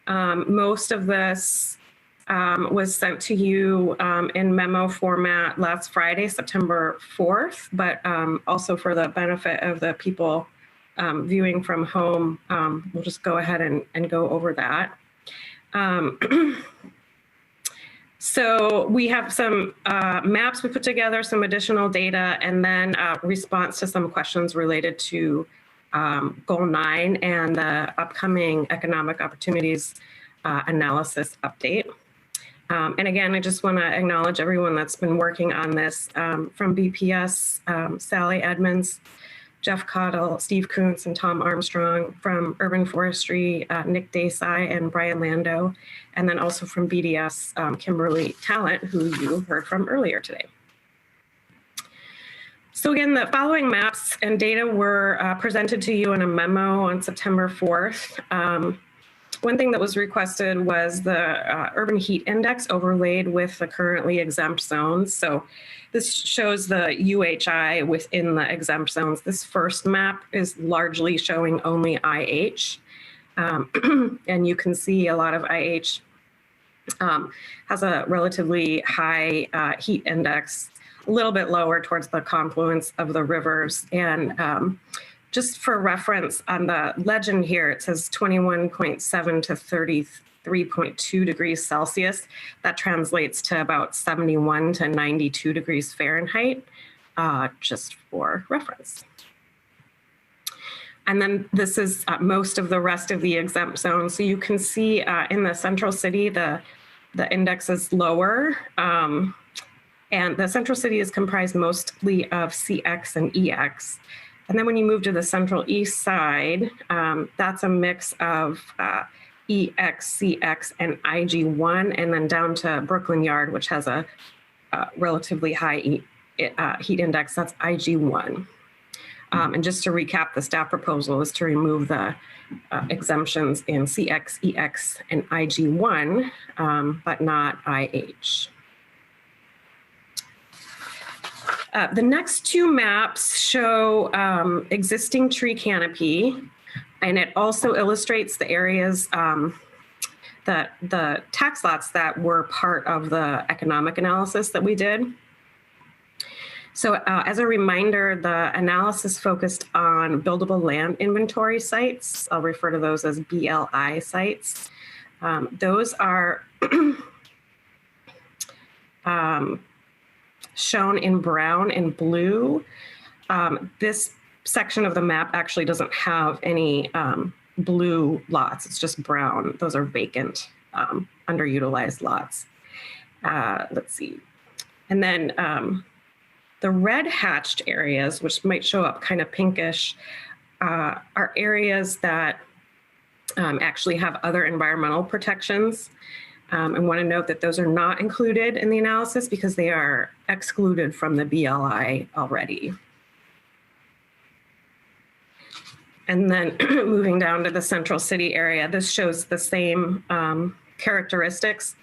Most of this was sent to you in memo format last Friday, September 4th, but also for the benefit of the people viewing from home, we'll just go ahead and go over that. So we have some maps we put together, some additional data, and then response to some questions related to Goal 9 and the upcoming economic opportunities analysis update. And again, I just want to acknowledge everyone that's been working on this from BPS, Sally Edmonds, Jeff Cottle, Steve Kuntz, and Tom Armstrong. From Urban Forestry, Nick Desai and Brian Lando. And then also from BDS, Kimberley Talent, who you heard from earlier today. So again, the following maps and data were presented to you in a memo on September 4th. One thing that was requested was the urban heat index overlaid with the currently exempt zones. So this shows the UHI within the exempt zones. This first map is largely showing only IH. And you can see a lot of IH has a relatively high heat index, a little bit lower towards the confluence of the rivers. And just for reference, on the legend here, it says 21.7 to 33.2 degrees Celsius. That translates to about 71 to 92 degrees Fahrenheit, just for reference. And then this is most of the rest of the exempt zone. So you can see in the central city, the index is lower. And the central city is comprised mostly of CX and EX. And then when you move to the central east side, that's a mix of EX, CX, and IG1, and then down to Brooklyn Yard, which has a relatively high heat index, that's IG1. And just to recap, the staff proposal is to remove the exemptions in CX, EX, and IG1, but not IH. The next two maps show existing tree canopy, and it also illustrates the areas that the tax lots that were part of the economic analysis that we did. So as a reminder, the analysis focused on buildable land inventory sites. I'll refer to those as BLI sites. Those are shown in brown and blue. This section of the map actually doesn't have any blue lots. It's just brown. Those are vacant, underutilized lots. Let's see. And then the red hatched areas, which might show up kind of pinkish, are areas that actually have other environmental protections. I want to note that those are not included in the analysis because they are excluded from the BLI already. And then moving down to the central city area, this shows the same characteristics,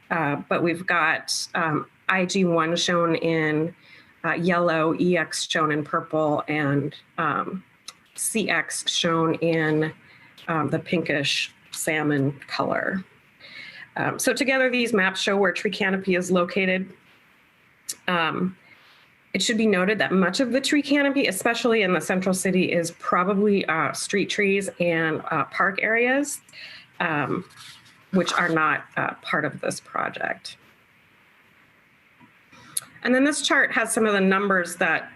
but we've got IG1 shown in yellow, EX shown in purple, and CX shown in the pinkish salmon color. So together, these maps show where tree canopy is located. It should be noted that much of the tree canopy, especially in the central city, is probably street trees and park areas, which are not part of this project. And then this chart has some of the numbers that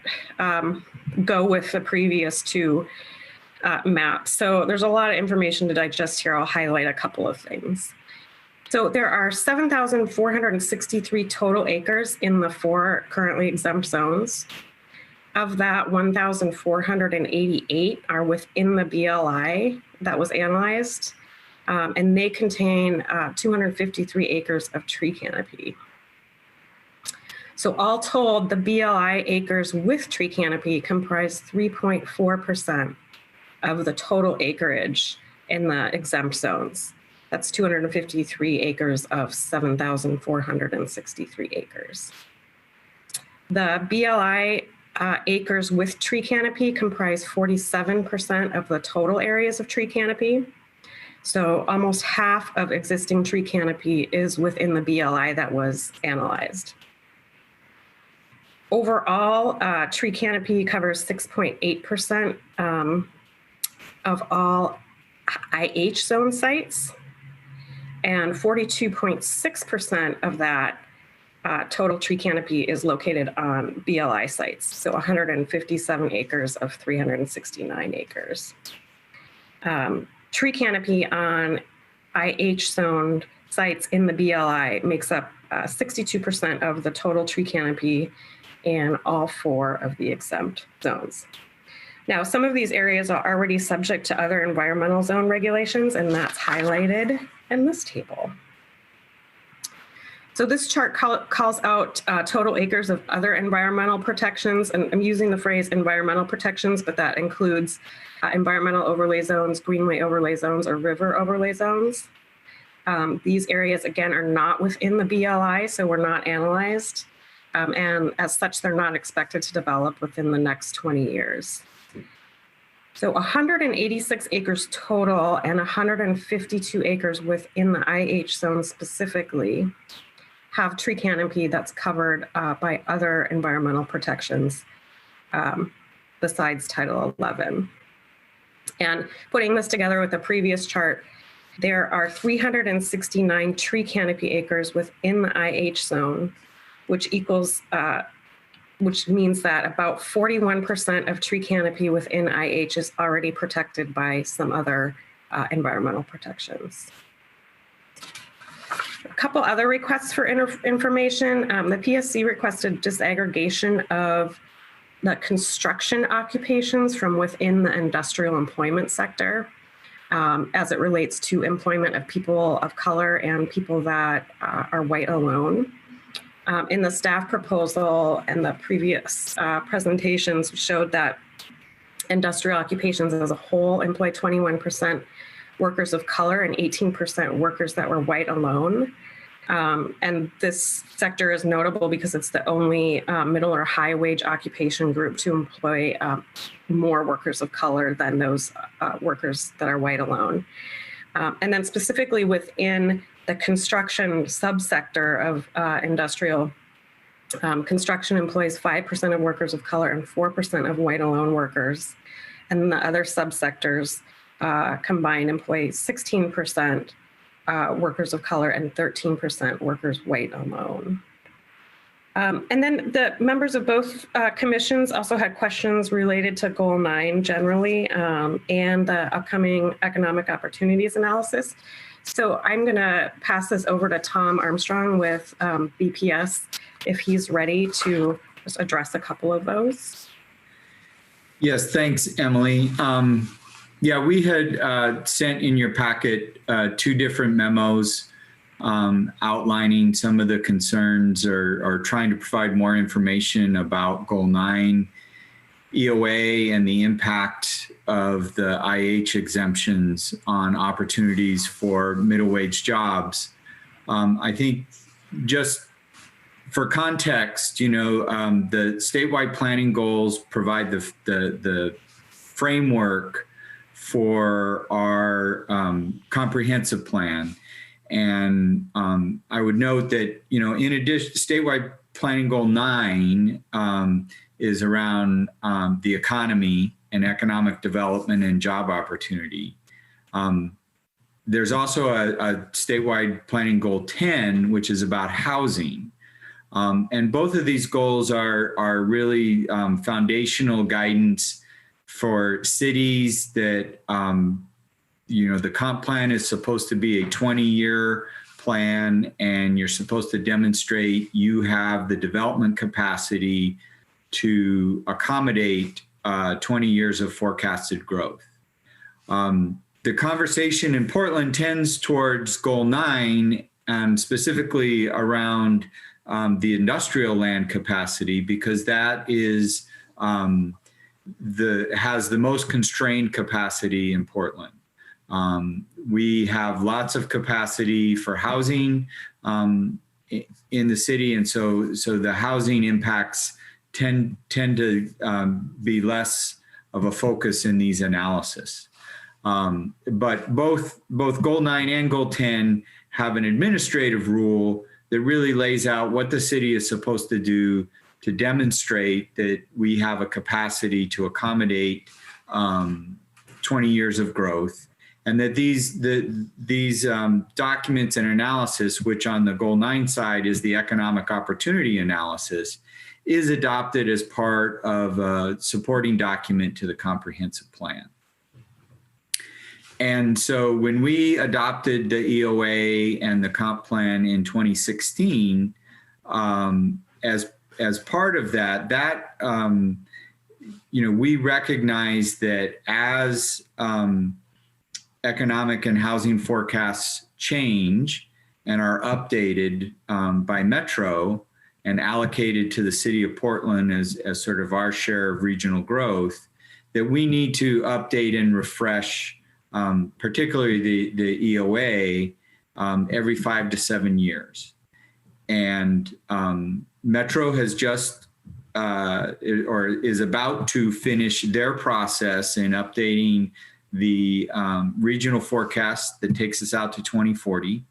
go with the previous two maps. So there's a lot of information to digest here. I'll highlight a couple of things. So there are 7,463 total acres in the 4 currently exempt zones. Of that, 1,488 are within the BLI that was analyzed, and they contain 253 acres of tree canopy. So all told, the BLI acres with tree canopy comprise 3.4% of the total acreage in the exempt zones. That's 253 acres of 7,463 acres. The BLI acres with tree canopy comprise 47% of the total areas of tree canopy. So almost half of existing tree canopy is within the BLI that was analyzed. Overall, tree canopy covers 6.8% of all IH zone sites, and 42.6% of that total tree canopy is located on BLI sites, so 157 acres of 369 acres. Tree canopy on IH zone sites in the BLI makes up 62% of the total tree canopy in all 4 of the exempt zones. Now, some of these areas are already subject to other environmental zone regulations, and that's highlighted in this table. So this chart calls out total acres of other environmental protections, and I'm using the phrase environmental protections, but that includes environmental overlay zones, greenway overlay zones, or river overlay zones. These areas, again, are not within the BLI, so were not analyzed. And as such, they're not expected to develop within the next 20 years. So 186 acres total and 152 acres within the IH zone specifically have tree canopy that's covered by other environmental protections besides Title 11. And putting this together with the previous chart, there are 369 tree canopy acres within the IH zone, which equals, which means that about 41% of tree canopy within IH is already protected by some other environmental protections. A couple other requests for information. The PSC requested disaggregation of the construction occupations from within the industrial employment sector as it relates to employment of people of color and people that are white alone. In the staff proposal and the previous presentations showed that industrial occupations as a whole employ 21% workers of color and 18% workers that were white alone. And this sector is notable because it's the only middle or high wage occupation group to employ more workers of color than those workers that are white alone. And then specifically within the construction subsector of industrial, construction employs 5% of workers of color and 4% of white alone workers. And the other subsectors combined employ 16% workers of color and 13% workers white alone. And then the members of both commissions also had questions related to Goal 9 generally and the upcoming economic opportunities analysis. So I'm going to pass this over to Tom Armstrong with BPS if he's ready to just address a couple of those. Yes, thanks, Emily. Yeah, we had sent in your packet 2 different memos outlining some of the concerns or trying to provide more information about Goal 9 EOA and the impact of the IH exemptions on opportunities for middle wage jobs. I think just for context, you know, the statewide planning goals provide the framework for our comprehensive plan. And I would note that, you know, in addition, statewide planning goal 9 is around the economy and economic development and job opportunity. There's also a statewide planning goal 10, which is about housing. And both of these goals are really foundational guidance for cities that, you know, the comp plan is supposed to be a 20-year plan, and you're supposed to demonstrate you have the development capacity to accommodate 20 years of forecasted growth. The conversation in Portland tends towards Goal 9, specifically around the industrial land capacity, because that is has the most constrained capacity in Portland. We have lots of capacity for housing in the city, and so the housing impacts tend to be less of a focus in these analysis. But both Goal 9 and Goal 10 have an administrative rule that really lays out what the city is supposed to do to demonstrate that we have a capacity to accommodate 20 years of growth, and that these documents and analysis, which on the Goal 9 side is the economic opportunity analysis, is adopted as part of a supporting document to the comprehensive plan. And so when we adopted the EOA and the comp plan in 2016, as part of that, we recognize that as economic and housing forecasts change and are updated by Metro and allocated to the city of Portland as sort of our share of regional growth, that we need to update and refresh, particularly the EOA, every 5 to 7 years. And Metro has just or is about to finish their process in updating the regional forecast that takes us out to 2040.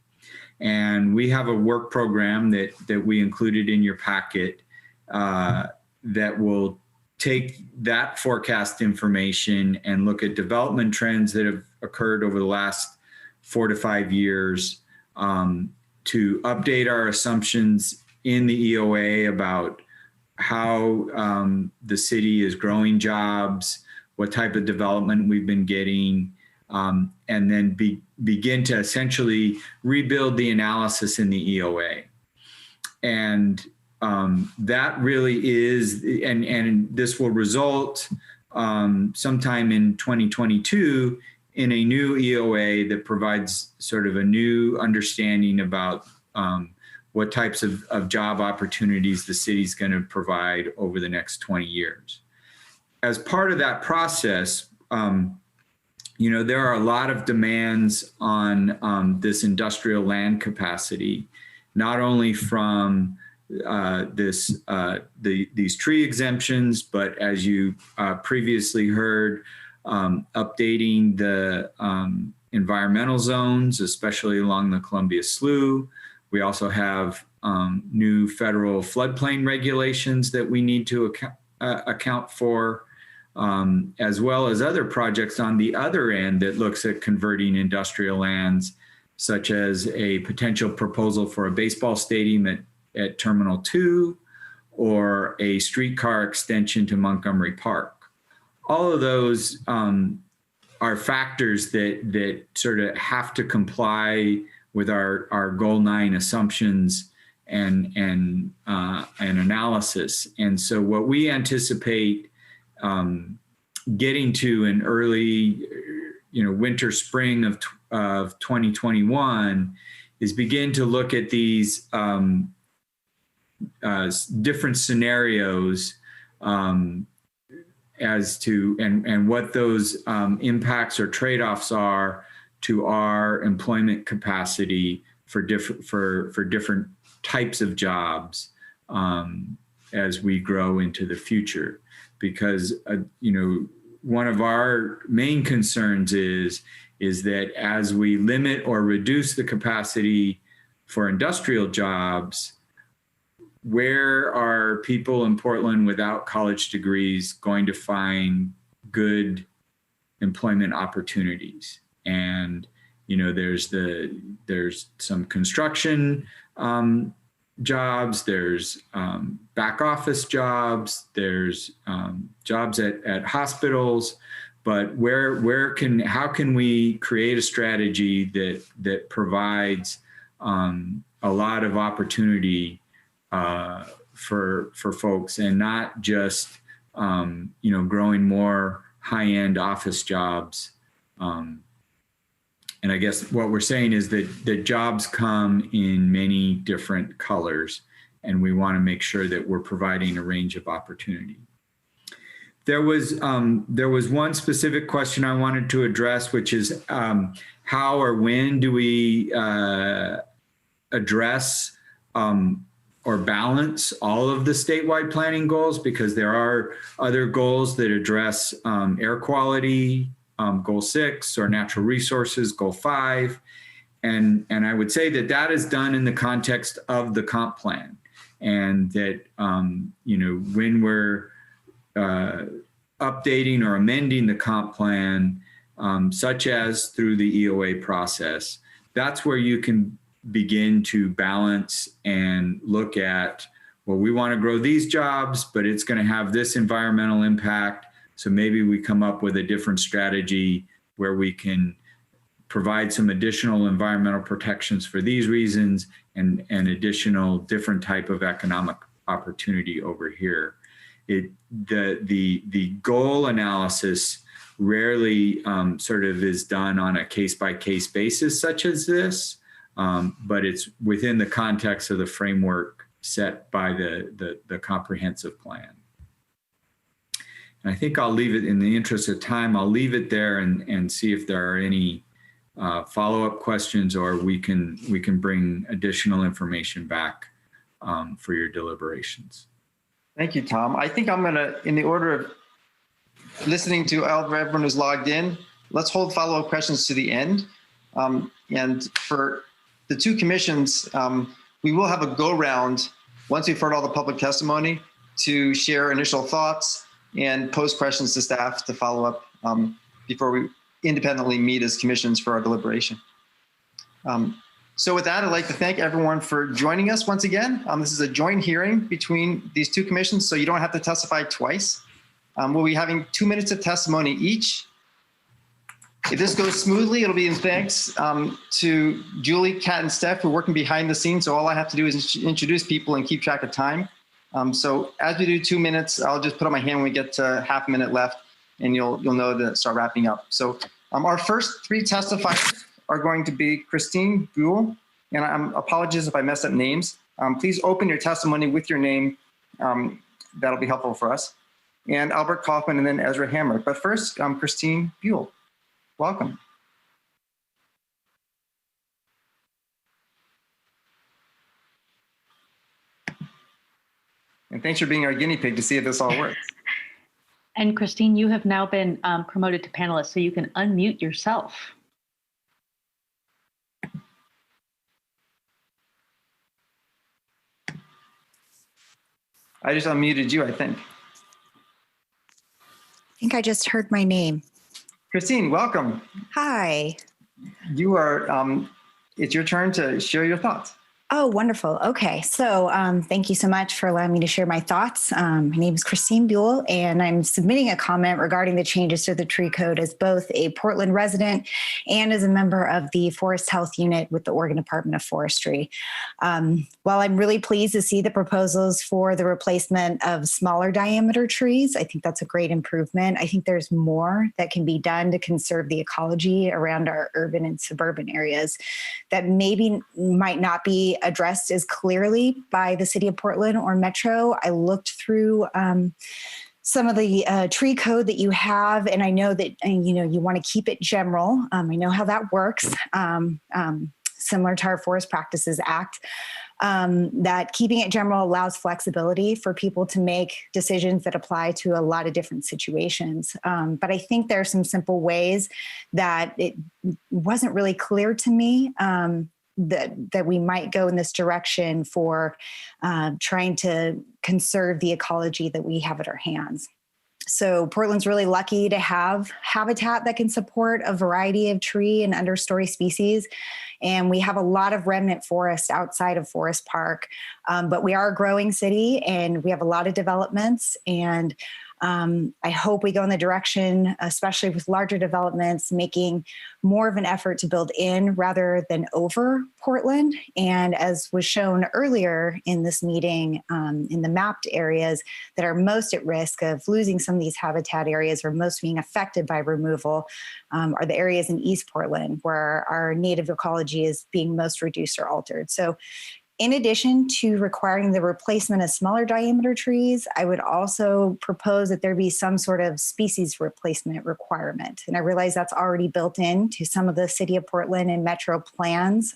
And we have a work program that we included in your packet that will take that forecast information and look at development trends that have occurred over the last 4 to 5 years, to update our assumptions in the EOA about how the city is growing jobs, what type of development we've been getting, and then begin to essentially rebuild the analysis in the EOA. And that really is, and this will result sometime in 2022 in a new EOA that provides sort of a new understanding about what types of job opportunities the city's going to provide over the next 20 years. As part of that process, there are a lot of demands on this industrial land capacity, not only from these tree exemptions, but as you previously heard, updating the environmental zones, especially along the Columbia Slough. We also have new federal floodplain regulations that we need to account for, as well as other projects on the other end that looks at converting industrial lands, such as a potential proposal for a baseball stadium at Terminal 2 or a streetcar extension to Montgomery Park. All of those are factors that sort of have to comply with our Goal 9 assumptions and analysis. And so what we anticipate getting to in early, winter, spring of 2021 is begin to look at these different scenarios as to and what those impacts or trade-offs are to our employment capacity for different types of jobs as we grow into the future. Because one of our main concerns is that as we limit or reduce the capacity for industrial jobs, where are people in Portland without college degrees going to find good employment opportunities? And there's some construction jobs, there's back office jobs, there's jobs at hospitals, but how can we create a strategy that provides a lot of opportunity for folks, and not just growing more high-end office jobs. And I guess what we're saying is that jobs come in many different colors, and we want to make sure that we're providing a range of opportunity. There was one specific question I wanted to address, which is how or when do we address or balance all of the statewide planning goals, because there are other goals that address air quality, Goal 6, or natural resources, Goal 5. And I would say that is done in the context of the comp plan, and that, when we're updating or amending the comp plan, such as through the EOA process, that's where you can begin to balance and look at, well, we want to grow these jobs, but it's going to have this environmental impact. So maybe we come up with a different strategy where we can provide some additional environmental protections for these reasons and additional different type of economic opportunity over here. the goal analysis rarely sort of is done on a case-by-case basis such as this, but it's within the context of the framework set by the comprehensive plan. And I think I'll leave it, in the interest of time, I'll leave it there and see if there are any follow-up questions, or we can bring additional information back for your deliberations. Thank you, Tom. I think I'm gonna, in the order of listening to everyone who's logged in, let's hold follow-up questions to the end. And for the two commissions, we will have a go-round once we've heard all the public testimony to share initial thoughts and pose questions to staff to follow up before we independently meet as commissions for our deliberation. So with that, I'd like to thank everyone for joining us once again. This is a joint hearing between these two commissions, so you don't have to testify twice. We'll be having 2 minutes of testimony each. If this goes smoothly, it'll be in thanks to Julie, Kat, and Steph, who are working behind the scenes. So all I have to do is introduce people and keep track of time. So as we do 2 minutes, I'll just put on my hand when we get to half a minute left, and you'll know to start wrapping up. So our first three testifiers are going to be Christine Buell, and apologies if I mess up names. Please open your testimony with your name. That'll be helpful for us. And Albert Kaufman, and then Ezra Hammer. But first, Christine Buell. Welcome. And thanks for being our guinea pig to see if this all works. And Christine, you have now been promoted to panelist, so you can unmute yourself. I just unmuted you, I think. I think I just heard my name. Christine, welcome. Hi. You are, it's your turn to share your thoughts. Oh, wonderful. Okay. So thank you so much for allowing me to share my thoughts. My name is Christine Buell, and I'm submitting a comment regarding the changes to the tree code as both a Portland resident and as a member of the Forest Health Unit with the Oregon Department of Forestry. While I'm really pleased to see the proposals for the replacement of smaller diameter trees, I think that's a great improvement. I think there's more that can be done to conserve the ecology around our urban and suburban areas that maybe might not be addressed as clearly by the city of Portland or Metro. I looked through some of the tree code that you have, and I know that you want to keep it general. I know how that works, similar to our Forest Practices Act. That keeping it general allows flexibility for people to make decisions that apply to a lot of different situations. But I think there are some simple ways that it wasn't really clear to me that we might go in this direction for trying to conserve the ecology that we have at our hands. So Portland's really lucky to have habitat that can support a variety of tree and understory species. And we have a lot of remnant forest outside of Forest Park. But we are a growing city and we have a lot of developments. And I hope we go in the direction, especially with larger developments, making more of an effort to build in rather than over Portland. And as was shown earlier in this meeting, in the mapped areas that are most at risk of losing some of these habitat areas or most being affected by removal are the areas in East Portland where our native ecology is being most reduced or altered. So in addition to requiring the replacement of smaller diameter trees, I would also propose that there be some sort of species replacement requirement. And I realize that's already built into some of the City of Portland and Metro plans,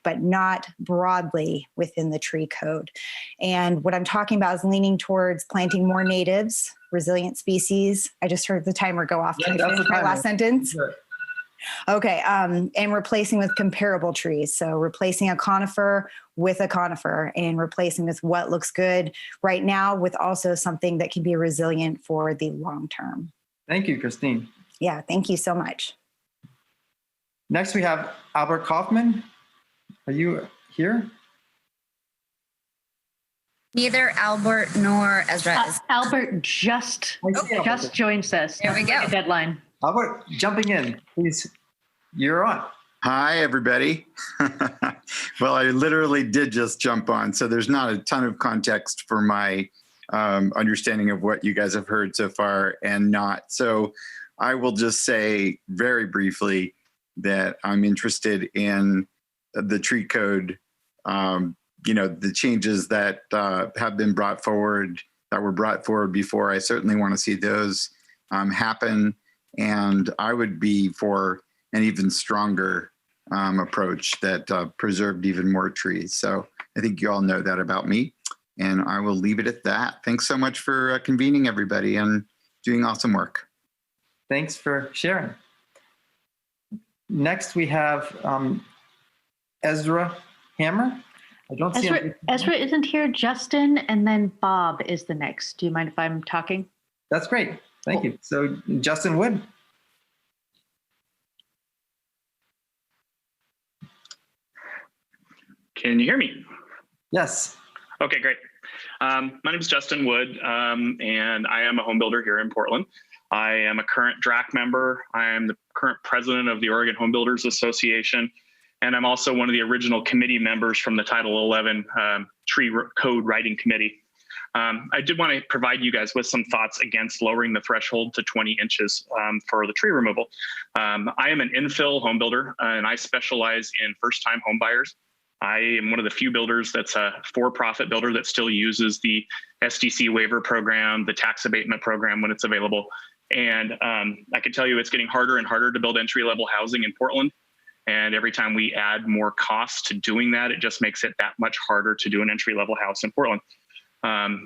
but not broadly within the tree code. And what I'm talking about is leaning towards planting more natives, resilient species. I just heard the timer go off. Can I finish my last sentence? Sure. Okay, and replacing with comparable trees. So replacing a conifer with a conifer and replacing with what looks good right now with also something that can be resilient for the long term. Thank you, Christine. Yeah, thank you so much. Next, we have Albert Kaufman. Are you here? Neither Albert nor Ezra is. Albert just joins us. There we go. Deadline. Albert, jumping in, please. You're on. Hi, everybody. Well, I literally did just jump on, so there's not a ton of context for my understanding of what you guys have heard so far and not. So I will just say very briefly that I'm interested in the tree code, the changes that have been brought forward, that were brought forward before. I certainly want to see those happen. And I would be for an even stronger approach that preserved even more trees. So I think you all know that about me, and I will leave it at that. Thanks so much for convening everybody and doing awesome work. Thanks for sharing. Next, we have Ezra Hammer. I don't see him. Ezra isn't here. Justin, and then Bob is the next. Do you mind if I'm talking? That's great. Thank you. So Justin Wood. Can you hear me? Yes. Okay, great. My name is Justin Wood, and I am a home builder here in Portland. I am a current DRAC member. I am the current president of the Oregon Home Builders Association, and I'm also one of the original committee members from the Title 11 Tree Code Writing Committee. I did want to provide you guys with some thoughts against lowering the threshold to 20 inches for the tree removal. I am an infill home builder, and I specialize in first-time home buyers. I am one of the few builders that's a for-profit builder that still uses the SDC waiver program, the tax abatement program when it's available. And I can tell you it's getting harder and harder to build entry-level housing in Portland. And every time we add more costs to doing that, it just makes it that much harder to do an entry-level house in Portland.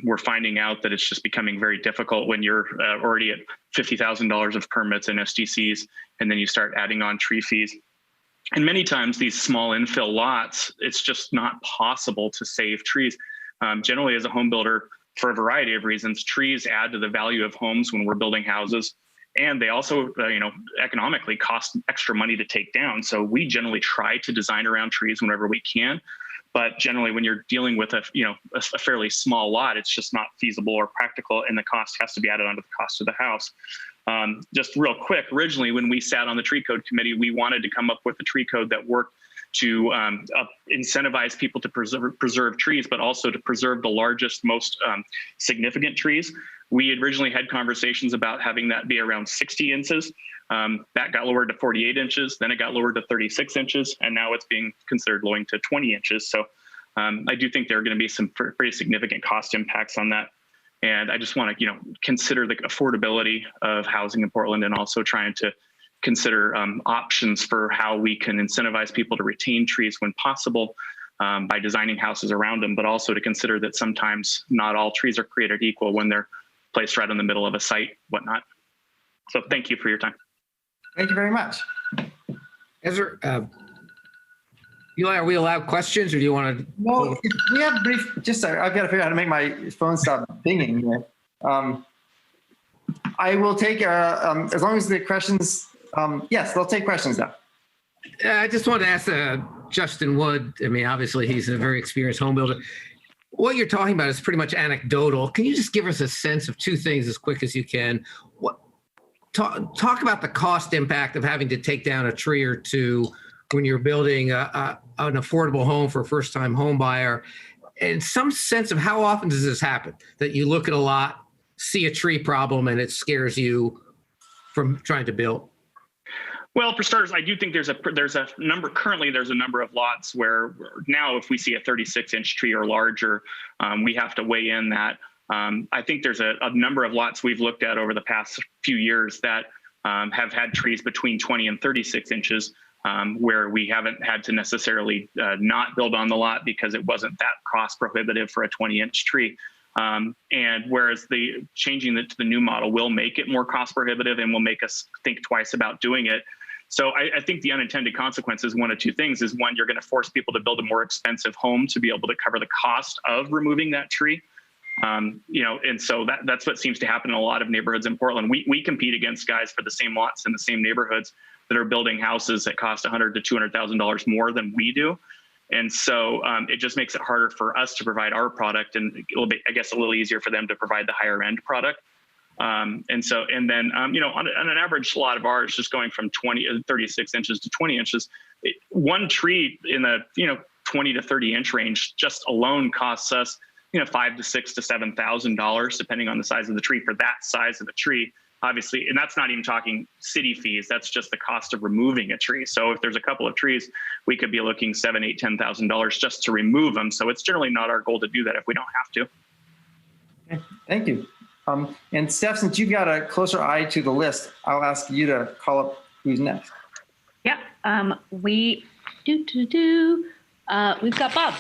We're finding out that it's just becoming very difficult when you're already at $50,000 of permits and SDCs, and then you start adding on tree fees. And many times these small infill lots, it's just not possible to save trees. Generally, as a home builder, for a variety of reasons, trees add to the value of homes when we're building houses. And they also, economically cost extra money to take down. So we generally try to design around trees whenever we can. But generally, when you're dealing with a fairly small lot, it's just not feasible or practical, and the cost has to be added onto the cost of the house. Just real quick, originally when we sat on the tree code committee, we wanted to come up with a tree code that worked to incentivize people to preserve trees, but also to preserve the largest, most significant trees. We originally had conversations about having that be around 60 inches. That got lowered to 48 inches, then it got lowered to 36 inches, and now it's being considered lowering to 20 inches. So I do think there are going to be some pretty significant cost impacts on that. And I just want to, consider the affordability of housing in Portland, and also trying to consider options for how we can incentivize people to retain trees when possible by designing houses around them, but also to consider that sometimes not all trees are created equal when they're placed right in the middle of a site, whatnot. So thank you for your time. Thank you very much. Ezra, Eli, are we allowed questions, or do you want to? No, if we have brief, I've got to figure out how to make my phone stop dinging here. I will take, as long as the questions, yes, they'll take questions now. I just wanted to ask Justin Wood. I mean, obviously he's a very experienced home builder. What you're talking about is pretty much anecdotal. Can you just give us a sense of two things as quick as you can? Talk about the cost impact of having to take down a tree or two when you're building an affordable home for a first-time home buyer, and some sense of how often does this happen, that you look at a lot, see a tree problem, and it scares you from trying to build? Well, for starters, I do think there's a number. Currently, there's a number of lots where now, if we see a 36-inch tree or larger, we have to weigh in that. I think there's a number of lots we've looked at over the past few years that have had trees between 20 and 36 inches, where we haven't had to necessarily not build on the lot because it wasn't that cost prohibitive for a 20-inch tree. And whereas changing it to the new model will make it more cost prohibitive and will make us think twice about doing it. So I think the unintended consequence is one of two things. Is one, you're going to force people to build a more expensive home to be able to cover the cost of removing that tree. And so that's what seems to happen in a lot of neighborhoods in Portland. We compete against guys for the same lots in the same neighborhoods that are building houses that cost $100,000 to $200,000 more than we do. And so it just makes it harder for us to provide our product, and it'll be, I guess, a little easier for them to provide the higher end product. And then, on an average lot of ours, just going from 36 inches to 20 inches, one tree in the, 20 to 30 inch range just alone costs us, $5,000 to $6,000 to $7,000, depending on the size of the tree for that size of a tree. Obviously, and that's not even talking city fees. That's just the cost of removing a tree. So if there's a couple of trees, we could be looking $7,000, $8,000, $10,000 just to remove them. So it's generally not our goal to do that if we don't have to. Okay, thank you. And Steph, since you've got a closer eye to the list, I'll ask you to call up who's next. Yeah, we've got Bob.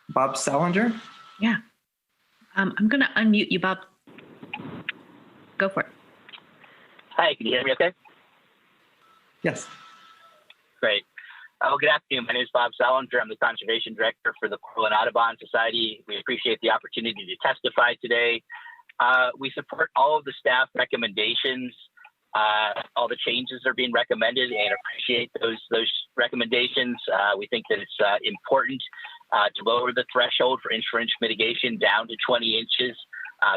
Bob Salinger? Yeah. I'm going to unmute you, Bob. Go for it. Hi, can you hear me okay? Yes. Great. Well, good afternoon. My name is Bob Salinger. I'm the Conservation Director for the Portland Audubon Society. We appreciate the opportunity to testify today. We support all of the staff recommendations. All the changes are being recommended and appreciate those recommendations. We think that it's important to lower the threshold for inch-for-inch mitigation down to 20 inches.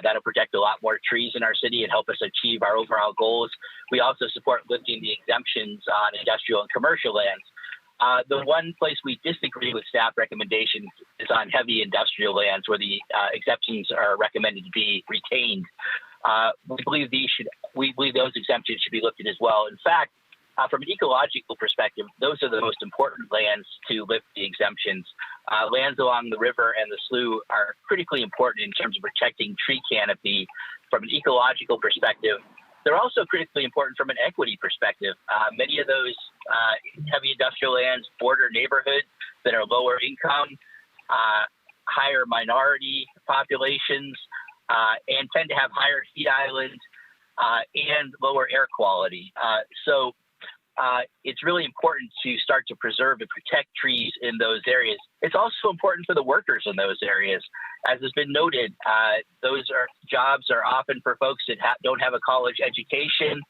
That'll protect a lot more trees in our city and help us achieve our overall goals. We also support lifting the exemptions on industrial and commercial lands. The one place we disagree with staff recommendations is on heavy industrial lands where the exemptions are recommended to be retained. We believe those exemptions should be lifted as well. In fact, from an ecological perspective, those are the most important lands to lift the exemptions. Lands along the river and the slough are critically important in terms of protecting tree canopy from an ecological perspective. They're also critically important from an equity perspective. Many of those heavy industrial lands border neighborhoods that are lower income, higher minority populations, and tend to have higher heat islands and lower air quality. So it's really important to start to preserve and protect trees in those areas. It's also important for the workers in those areas. As has been noted, those jobs are often for folks that don't have a college education.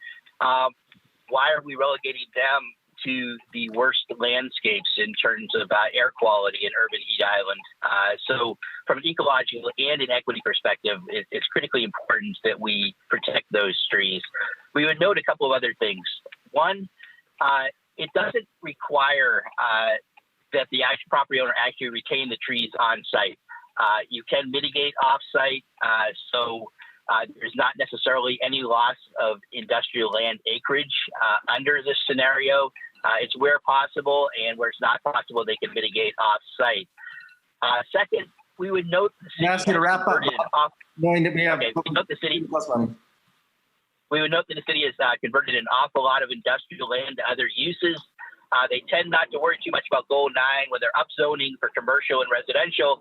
Why are we relegating them to the worst landscapes in terms of air quality in urban heat island? So from an ecological and an equity perspective, it's critically important that we protect those trees. We would note a couple of other things. One, it doesn't require that the property owner actually retain the trees on site. You can mitigate off-site, so there's not necessarily any loss of industrial land acreage under this scenario. It's where possible, and where it's not possible, they can mitigate off-site. Second, we would note the city. Ask you to wrap up, knowing that we have. Okay, we note the city. We would note that the city has converted an awful lot of industrial land to other uses. They tend not to worry too much about Goal 9 when they're upzoning for commercial and residential,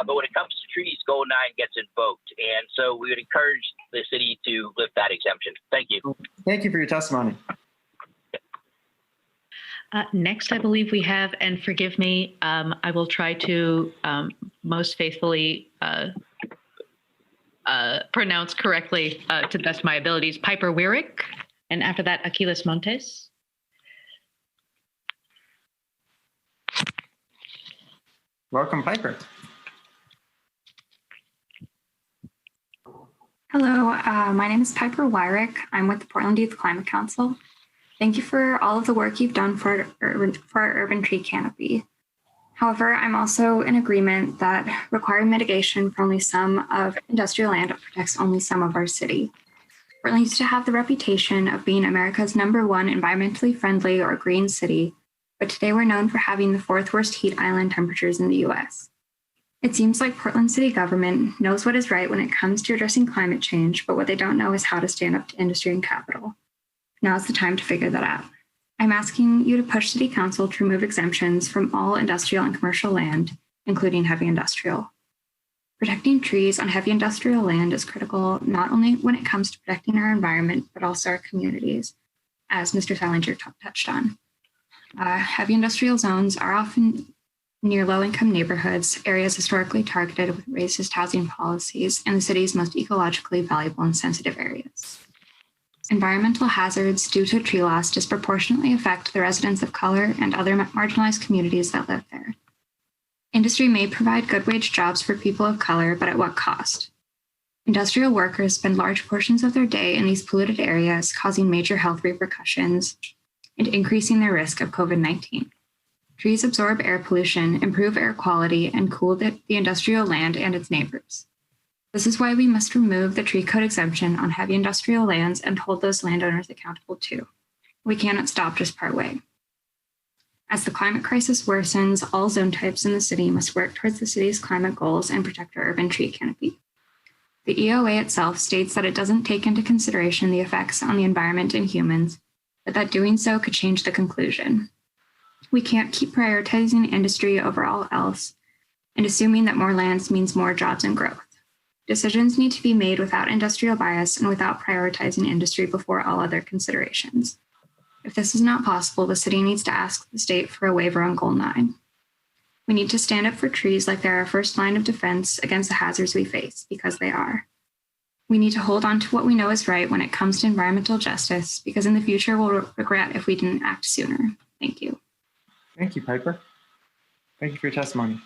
but when it comes to trees, Goal 9 gets invoked. And so we would encourage the city to lift that exemption. Thank you. Thank you for your testimony. Next, I believe we have, and forgive me, I will try to most faithfully pronounce correctly to the best of my abilities, Piper Wyrick, and after that, Aquiles Montes. Welcome, Piper. Hello, my name is Piper Wyrick. I'm with the Portland Youth Climate Council. Thank you for all of the work you've done for our urban tree canopy. However, I'm also in agreement that requiring mitigation for only some of industrial land protects only some of our city. Portland used to have the reputation of being America's #1 environmentally friendly or green city, but today we're known for having the 4th worst heat island temperatures in the US. It seems like Portland city government knows what is right when it comes to addressing climate change, but what they don't know is how to stand up to industry and capital. Now's the time to figure that out. I'm asking you to push City Council to remove exemptions from all industrial and commercial land, including heavy industrial. Protecting trees on heavy industrial land is critical not only when it comes to protecting our environment, but also our communities, as Mr. Salinger touched on. Heavy industrial zones are often near low-income neighborhoods, areas historically targeted with racist housing policies, and the city's most ecologically valuable and sensitive areas. Environmental hazards due to tree loss disproportionately affect the residents of color and other marginalized communities that live there. Industry may provide good wage jobs for people of color, but at what cost? Industrial workers spend large portions of their day in these polluted areas, causing major health repercussions and increasing their risk of COVID-19. Trees absorb air pollution, improve air quality, and cool the industrial land and its neighbors. This is why we must remove the tree code exemption on heavy industrial lands and hold those landowners accountable too. We cannot stop just partway. As the climate crisis worsens, all zone types in the city must work towards the city's climate goals and protect our urban tree canopy. The EOA itself states that it doesn't take into consideration the effects on the environment and humans, but that doing so could change the conclusion. We can't keep prioritizing industry over all else and assuming that more lands means more jobs and growth. Decisions need to be made without industrial bias and without prioritizing industry before all other considerations. If this is not possible, the city needs to ask the state for a waiver on Goal 9. We need to stand up for trees like they're our first line of defense against the hazards we face, because they are. We need to hold on to what we know is right when it comes to environmental justice, because in the future we'll regret if we didn't act sooner. Thank you. Thank you, Piper. Thank you for your testimony.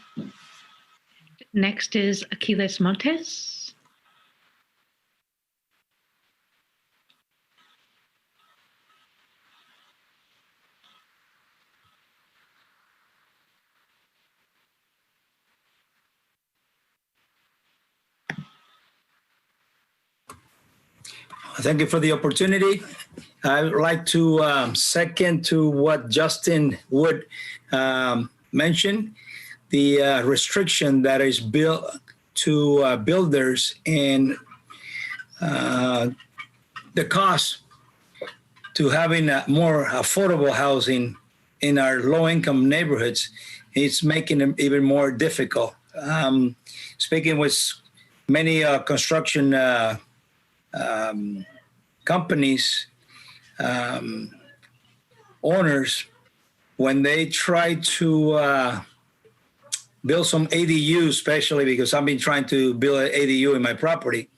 Next is Aquiles Montes. Thank you for the opportunity. I would like to second to what Justin Wood mentioned, the restriction that is built to builders and the cost to having more affordable housing in our low-income neighborhoods. It's making them even more difficult. Speaking with many construction companies, owners, when they try to build some ADU, especially because I've been trying to build an ADU in my property,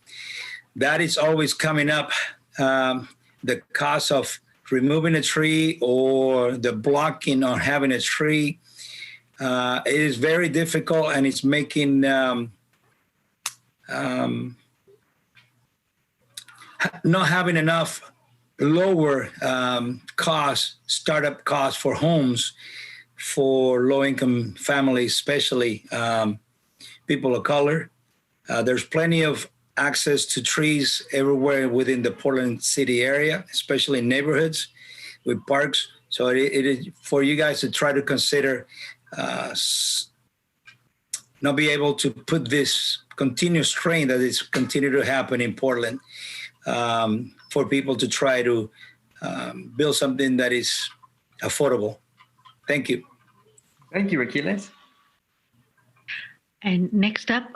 that is always coming up. The cost of removing a tree or the blocking on having a tree, it is very difficult, and it's making not having enough lower startup costs for homes for low-income families, especially people of color. There's plenty of access to trees everywhere within the Portland city area, especially in neighborhoods with parks. So it is for you guys to try to consider not be able to put this continuous strain that is continue to happen in Portland for people to try to build something that is affordable. Thank you. Thank you, Aquiles. And next up,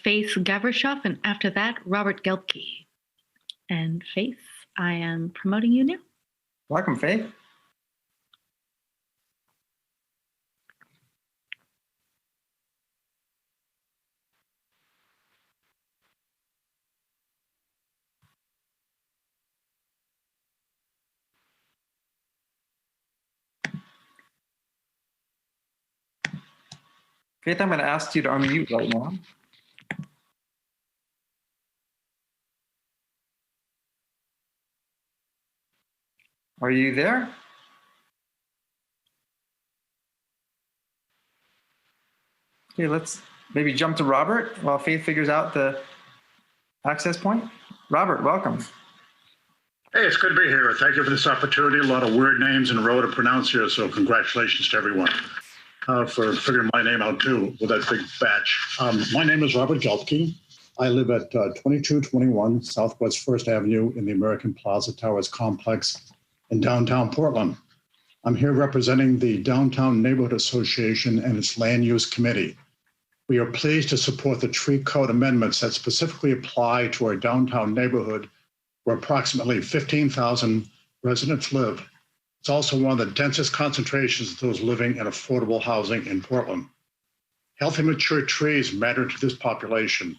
Faith Gavrishoff, and after that, Robert Gelbke. And Faith, I am promoting you now. Welcome, Faith. Faith, I'm going to ask you to unmute right now. Are you there? Okay, let's maybe jump to Robert while Faith figures out the access point. Robert, welcome. Hey, it's good to be here. Thank you for this opportunity. A lot of weird names in a row to pronounce here, so congratulations to everyone for figuring my name out too with that big batch. My name is Robert Gelbke. I live at 2221 Southwest 1st Avenue in the American Plaza Towers complex in downtown Portland. I'm here representing the Downtown Neighborhood Association and its Land Use Committee. We are pleased to support the tree code amendments that specifically apply to our downtown neighborhood, where approximately 15,000 residents live. It's also one of the densest concentrations of those living in affordable housing in Portland. Healthy, mature trees matter to this population.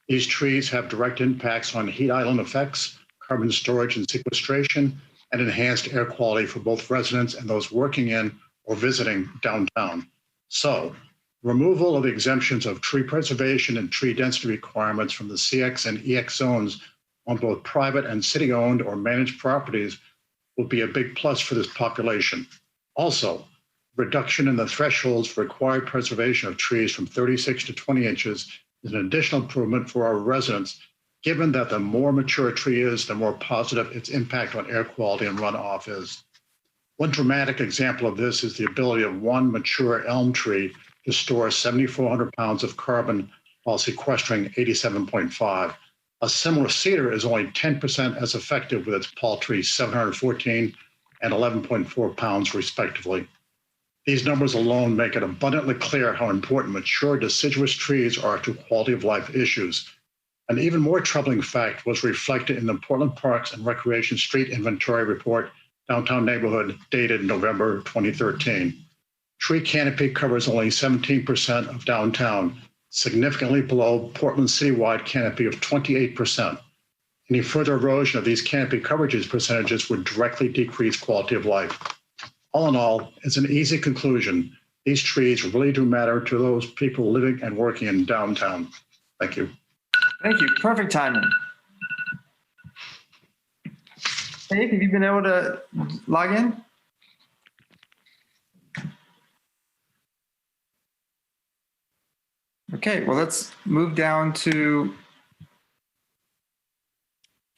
These trees have direct impacts on heat island effects, carbon storage and sequestration, and enhanced air quality for both residents and those working in or visiting downtown. So, removal of the exemptions of tree preservation and tree density requirements from the CX and EX zones on both private and city-owned or managed properties will be a big plus for this population. Also, reduction in the thresholds for required preservation of trees from 36 to 20 inches is an additional improvement for our residents, given that the more mature a tree is, the more positive its impact on air quality and runoff is. One dramatic example of this is the ability of one mature elm tree to store 7,400 pounds of carbon while sequestering 87.5. A similar cedar is only 10% as effective with its paltry 714 and 11.4 pounds respectively. These numbers alone make it abundantly clear how important mature deciduous trees are to quality of life issues. An even more troubling fact was reflected in the Portland Parks and Recreation Street Inventory Report, Downtown Neighborhood, dated November 2013. Tree canopy covers only 17% of downtown, significantly below Portland's citywide canopy of 28%. Any further erosion of these canopy coverages percentages would directly decrease quality of life. All in all, it's an easy conclusion. These trees really do matter to those people living and working in downtown. Thank you. Thank you. Perfect timing. Dave, have you been able to log in? Okay, well, let's move down to.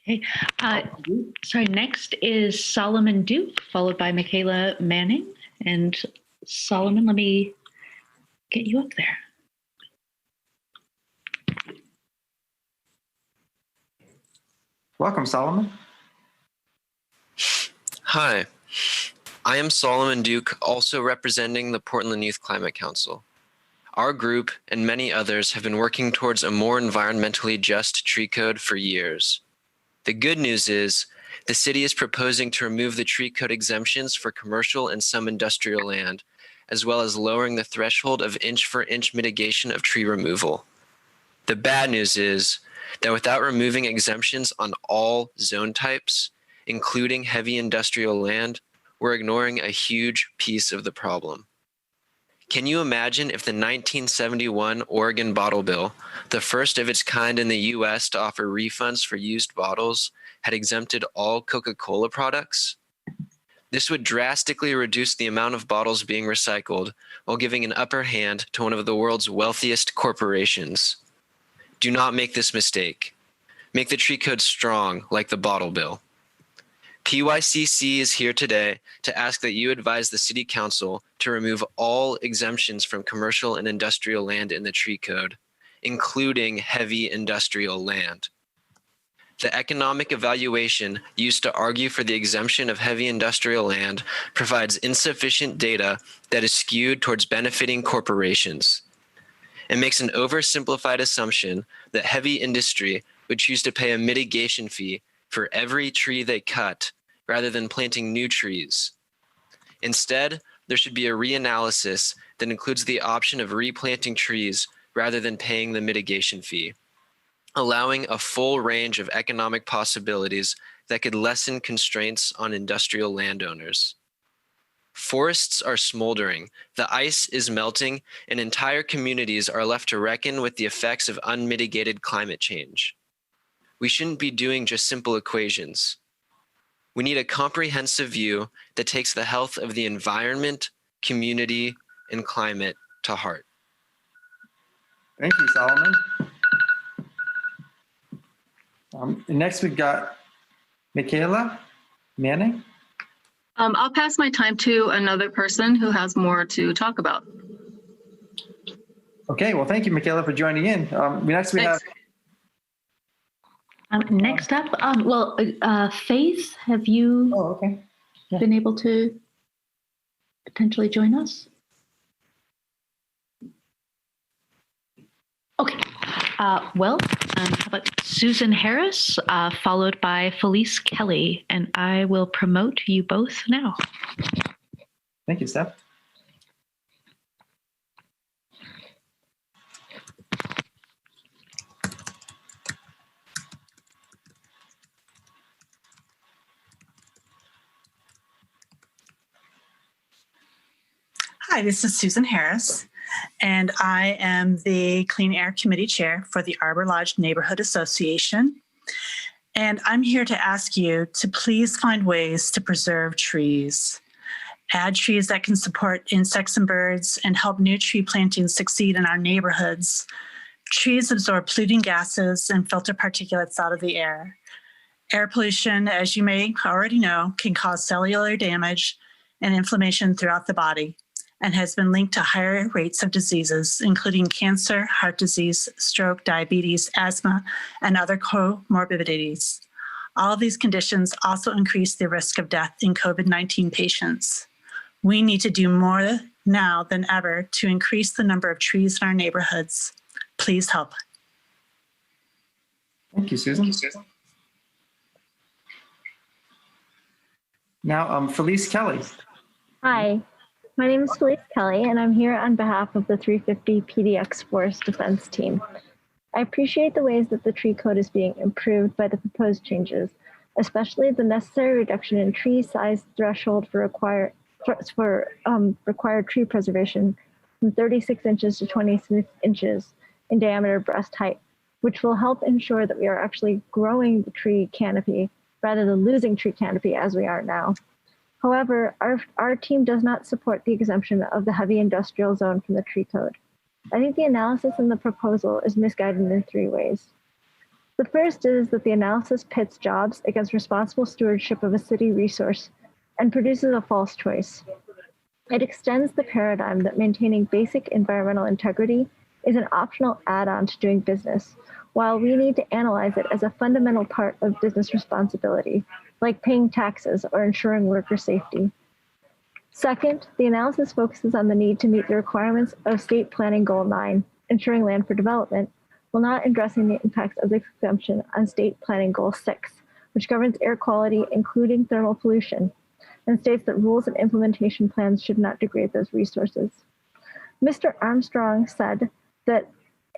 Okay. Sorry, next is Solomon Duke, followed by Michaela Manning. And Solomon, let me get you up there. Welcome, Solomon. Hi, I am Solomon Duke, also representing the Portland Youth Climate Council. Our group and many others have been working towards a more environmentally just tree code for years. The good news is the city is proposing to remove the tree code exemptions for commercial and some industrial land, as well as lowering the threshold of inch-for-inch mitigation of tree removal. The bad news is that without removing exemptions on all zone types, including heavy industrial land, we're ignoring a huge piece of the problem. Can you imagine if the 1971 Oregon Bottle Bill, the first of its kind in the US to offer refunds for used bottles, had exempted all Coca-Cola products? This would drastically reduce the amount of bottles being recycled while giving an upper hand to one of the world's wealthiest corporations. Do not make this mistake. Make the tree code strong like the Bottle Bill. PYCC is here today to ask that you advise the City Council to remove all exemptions from commercial and industrial land in the tree code, including heavy industrial land. The economic evaluation used to argue for the exemption of heavy industrial land provides insufficient data that is skewed towards benefiting corporations. It makes an oversimplified assumption that heavy industry would choose to pay a mitigation fee for every tree they cut, rather than planting new trees. Instead, there should be a reanalysis that includes the option of replanting trees rather than paying the mitigation fee, allowing a full range of economic possibilities that could lessen constraints on industrial landowners. Forests are smoldering, the ice is melting, and entire communities are left to reckon with the effects of unmitigated climate change. We shouldn't be doing just simple equations. We need a comprehensive view that takes the health of the environment, community, and climate to heart. Thank you, Solomon. Next, we've got Michaela Manning. I'll pass my time to another person who has more to talk about. Okay, well, thank you, Michaela, for joining in. Next, we have. Next up, Faith, have you been able to potentially join us? Okay. How about Susan Harris, followed by Felice Kelly, and I will promote you both now. Thank you, Steph. Hi, this is Susan Harris, and I am the Clean Air Committee Chair for the Arbor Lodge Neighborhood Association. And I'm here to ask you to please find ways to preserve trees. add trees that can support insects and birds, and help new tree plantings succeed in our neighborhoods. Trees absorb polluting gases and filter particulates out of the air. Air pollution, as you may already know, can cause cellular damage and inflammation throughout the body and has been linked to higher rates of diseases, including cancer, heart disease, stroke, diabetes, asthma, and other comorbidities. All of these conditions also increase the risk of death in COVID-19 patients. We need to do more now than ever to increase the number of trees in our neighborhoods. Please help. Thank you, Susan. Now, Felice Kelly. Hi, my name is Felice Kelly, and I'm here on behalf of the 350 PDX Forest Defense Team. I appreciate the ways that the tree code is being improved by the proposed changes, especially the necessary reduction in tree size threshold for required tree preservation from 36 inches to 26 inches in diameter breast height, which will help ensure that we are actually growing the tree canopy rather than losing tree canopy as we are now. However, our team does not support the exemption of the heavy industrial zone from the tree code. I think the analysis in the proposal is misguided in 3 ways. The first is that the analysis pits jobs against responsible stewardship of a city resource and produces a false choice. It extends the paradigm that maintaining basic environmental integrity is an optional add-on to doing business, while we need to analyze it as a fundamental part of business responsibility, like paying taxes or ensuring worker safety. Second, the analysis focuses on the need to meet the requirements of State Planning Goal 9, ensuring land for development, while not addressing the impacts of the exemption on State Planning Goal 6, which governs air quality, including thermal pollution, and states that rules and implementation plans should not degrade those resources. Mr. Armstrong said that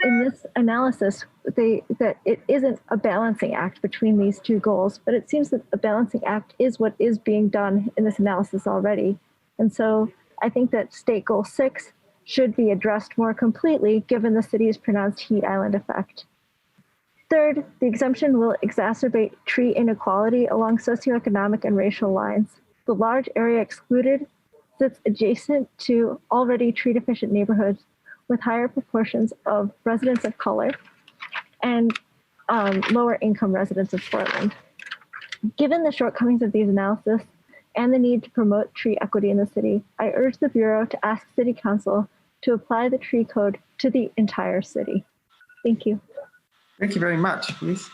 in this analysis, that it isn't a balancing act between these 2 goals, but it seems that a balancing act is what is being done in this analysis already. And so I think that State Goal 6 should be addressed more completely given the city's pronounced heat island effect. Third, the exemption will exacerbate tree inequality along socioeconomic and racial lines. The large area excluded sits adjacent to already tree deficient neighborhoods with higher proportions of residents of color and lower income residents of Portland. Given the shortcomings of these analysis and the need to promote tree equity in the city, I urge the Bureau to ask City Council to apply the tree code to the entire city. Thank you. Thank you very much, please.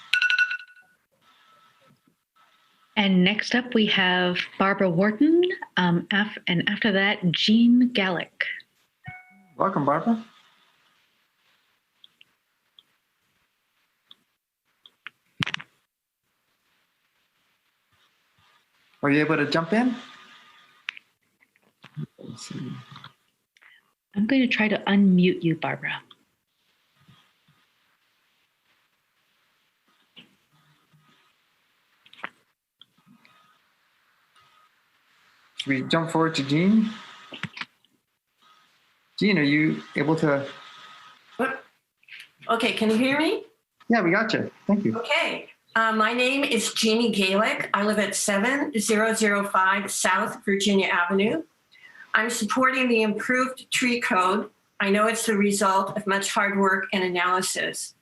And next up, we have Barbara Wharton, and after that, Jean Gallick. Welcome, Barbara. Are you able to jump in? Let's see. I'm going to try to unmute you, Barbara. Should we jump forward to Jean? Jean, are you able to? Okay, can you hear me? Yeah, we got you. Thank you. Okay. My name is Jeannie Galick. I live at 7005 South Virginia Avenue. I'm supporting the improved tree code. I know it's the result of much hard work and analysis.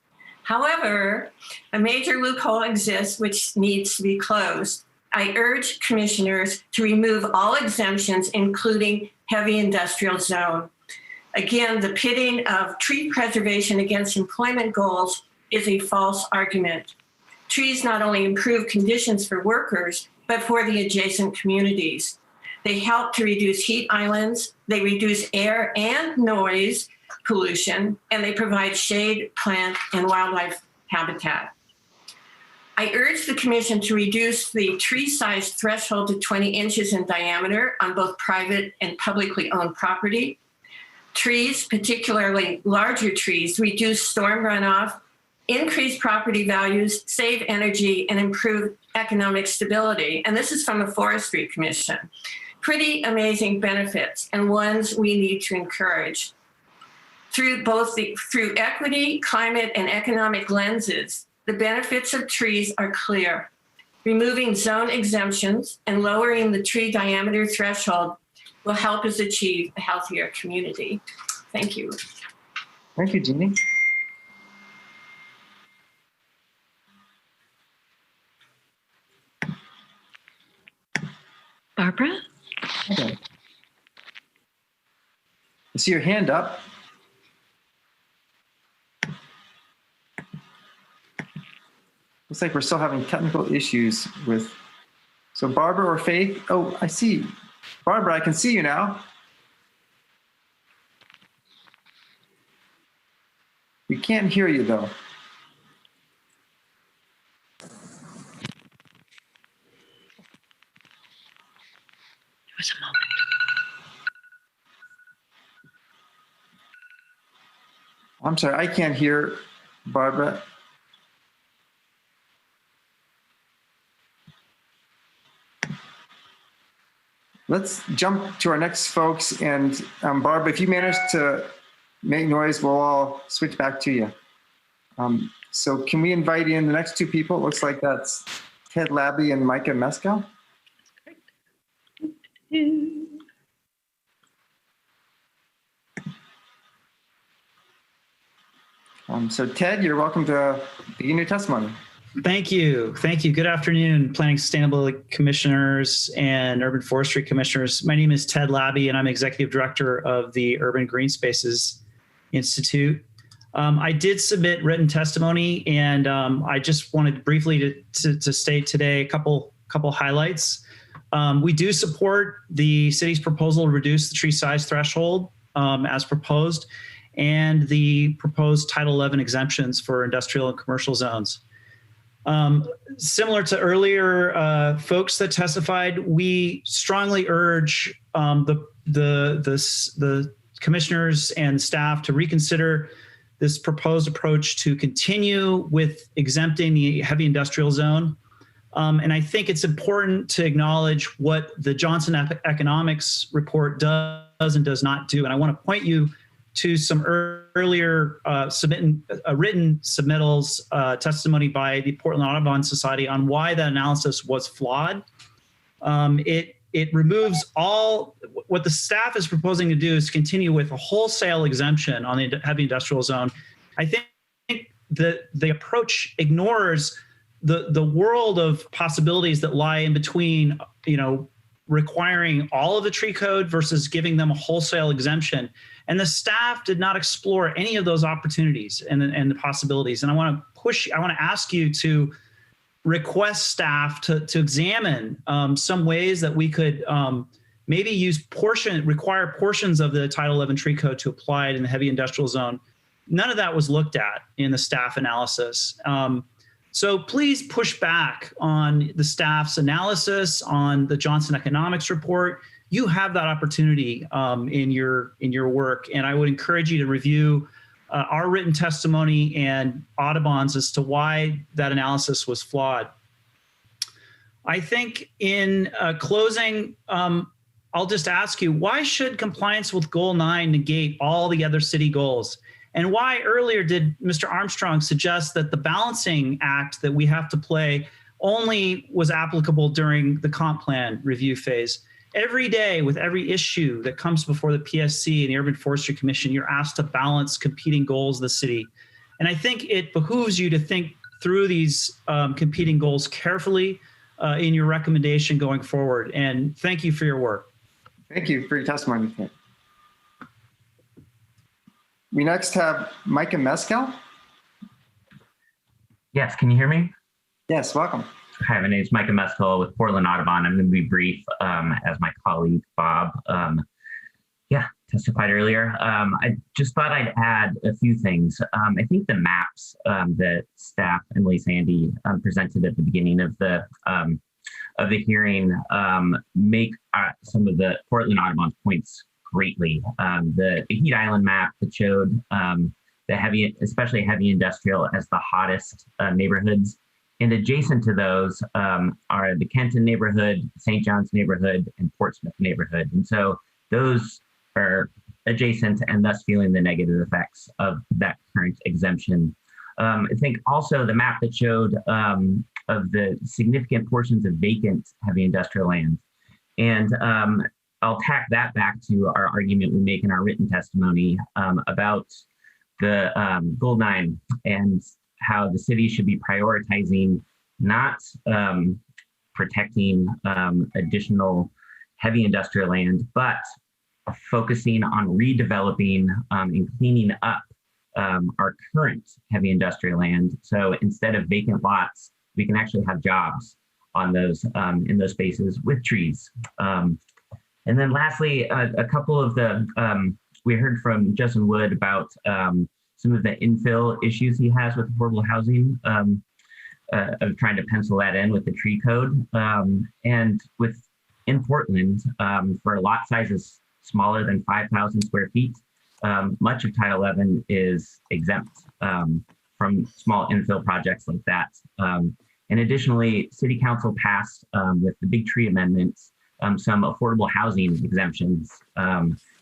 However, a major loophole exists which needs to be closed. I urge commissioners to remove all exemptions, including heavy industrial zone. Again, the pitting of tree preservation against employment goals is a false argument. Trees not only improve conditions for workers, but for the adjacent communities. They help to reduce heat islands, they reduce air and noise pollution, and they provide shade, plant, and wildlife habitat. I urge the Commission to reduce the tree size threshold to 20 inches in diameter on both private and publicly owned property. Trees, particularly larger trees, reduce storm runoff, increase property values, save energy, and improve economic stability. And this is from the Forestry Commission. Pretty amazing benefits and ones we need to encourage. Through equity, climate, and economic lenses, the benefits of trees are clear. Removing zone exemptions and lowering the tree diameter threshold will help us achieve a healthier community. Thank you. Thank you, Jeannie. Barbara? Okay. I see your hand up. Looks like we're still having technical issues with, so Barbara or Faith? Oh, I see. Barbara, I can see you now. We can't hear you though. It was a moment. I'm sorry, I can't hear Barbara. Let's jump to our next folks. And Barbara, if you manage to make noise, we'll all switch back to you. So can we invite in the next two people? It looks like that's Ted Labby and Micah Mescal. So Ted, you're welcome to begin your testimony. Thank you. Thank you. Good afternoon, Planning Sustainability Commissioners and Urban Forestry Commissioners. My name is Ted Labby, and I'm Executive Director of the Urban Green Spaces Institute. I did submit written testimony, and I just wanted briefly to state today a couple highlights. We do support the city's proposal to reduce the tree size threshold as proposed, and the proposed Title 11 exemptions for industrial and commercial zones. Similar to earlier folks that testified, we strongly urge the commissioners and staff to reconsider this proposed approach to continue with exempting the heavy industrial zone. And I think it's important to acknowledge what the Johnson Economics report does and does not do. And I want to point you to some earlier written submittals, testimony by the Portland Audubon Society on why that analysis was flawed. It removes all, what the staff is proposing to do is continue with a wholesale exemption on the heavy industrial zone. I think that the approach ignores the world of possibilities that lie in between, requiring all of the tree code versus giving them a wholesale exemption. And the staff did not explore any of those opportunities and the possibilities. And I want to ask you to request staff to examine some ways that we could maybe require portions of the Title 11 tree code to apply it in the heavy industrial zone. None of that was looked at in the staff analysis. So please push back on the staff's analysis, on the Johnson Economics report. You have that opportunity in your work, and I would encourage you to review our written testimony and Audubon's as to why that analysis was flawed. I think in closing, I'll just ask you, why should compliance with Goal 9 negate all the other city goals? And why earlier did Mr. Armstrong suggest that the balancing act that we have to play only was applicable during the comp plan review phase? Every day with every issue that comes before the PSC and the Urban Forestry Commission, you're asked to balance competing goals of the city. And I think it behooves you to think through these competing goals carefully in your recommendation going forward. And thank you for your work. Thank you for your testimony. We next have Micah Mescal. Yes, can you hear me? Yes, welcome. Hi, my name is Micah Mescal with Portland Audubon. I'm going to be brief as my colleague Bob testified earlier. I just thought I'd add a few things. I think the maps that staff Emily Sandy presented at the beginning of the hearing make some of the Portland Audubon's points greatly. The Heat Island map that showed the especially heavy industrial as the hottest neighborhoods. And adjacent to those are the Kenton neighborhood, St. John's neighborhood, and Portsmouth neighborhood. And so those are adjacent and thus feeling the negative effects of that current exemption. I think also the map that showed of the significant portions of vacant heavy industrial land. And I'll tack that back to our argument we make in our written testimony about the Goal 9 and how the city should be prioritizing not protecting additional heavy industrial land, but focusing on redeveloping and cleaning up our current heavy industrial land. So instead of vacant lots, we can actually have jobs on those in those spaces with trees. And then lastly, a couple of the, we heard from Justin Wood about some of the infill issues he has with affordable housing, of trying to pencil that in with the tree code. And in Portland, for lot sizes smaller than 5,000 square feet, much of Title 11 is exempt from small infill projects like that. And additionally, City Council passed with the big tree amendments, some affordable housing exemptions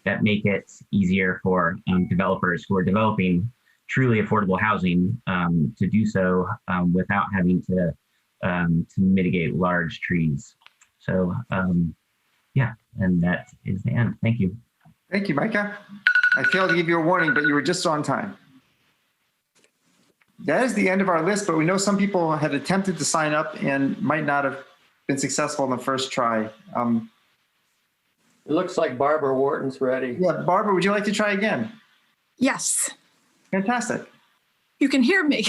that make it easier for developers who are developing truly affordable housing to do so without having to mitigate large trees. So yeah, and that is the end. Thank you. Thank you, Micah. I failed to give you a warning, but you were just on time. That is the end of our list, but we know some people had attempted to sign up and might not have been successful in the first try. It looks like Barbara Wharton's ready. Yeah, Barbara, would you like to try again? Yes. Fantastic. You can hear me.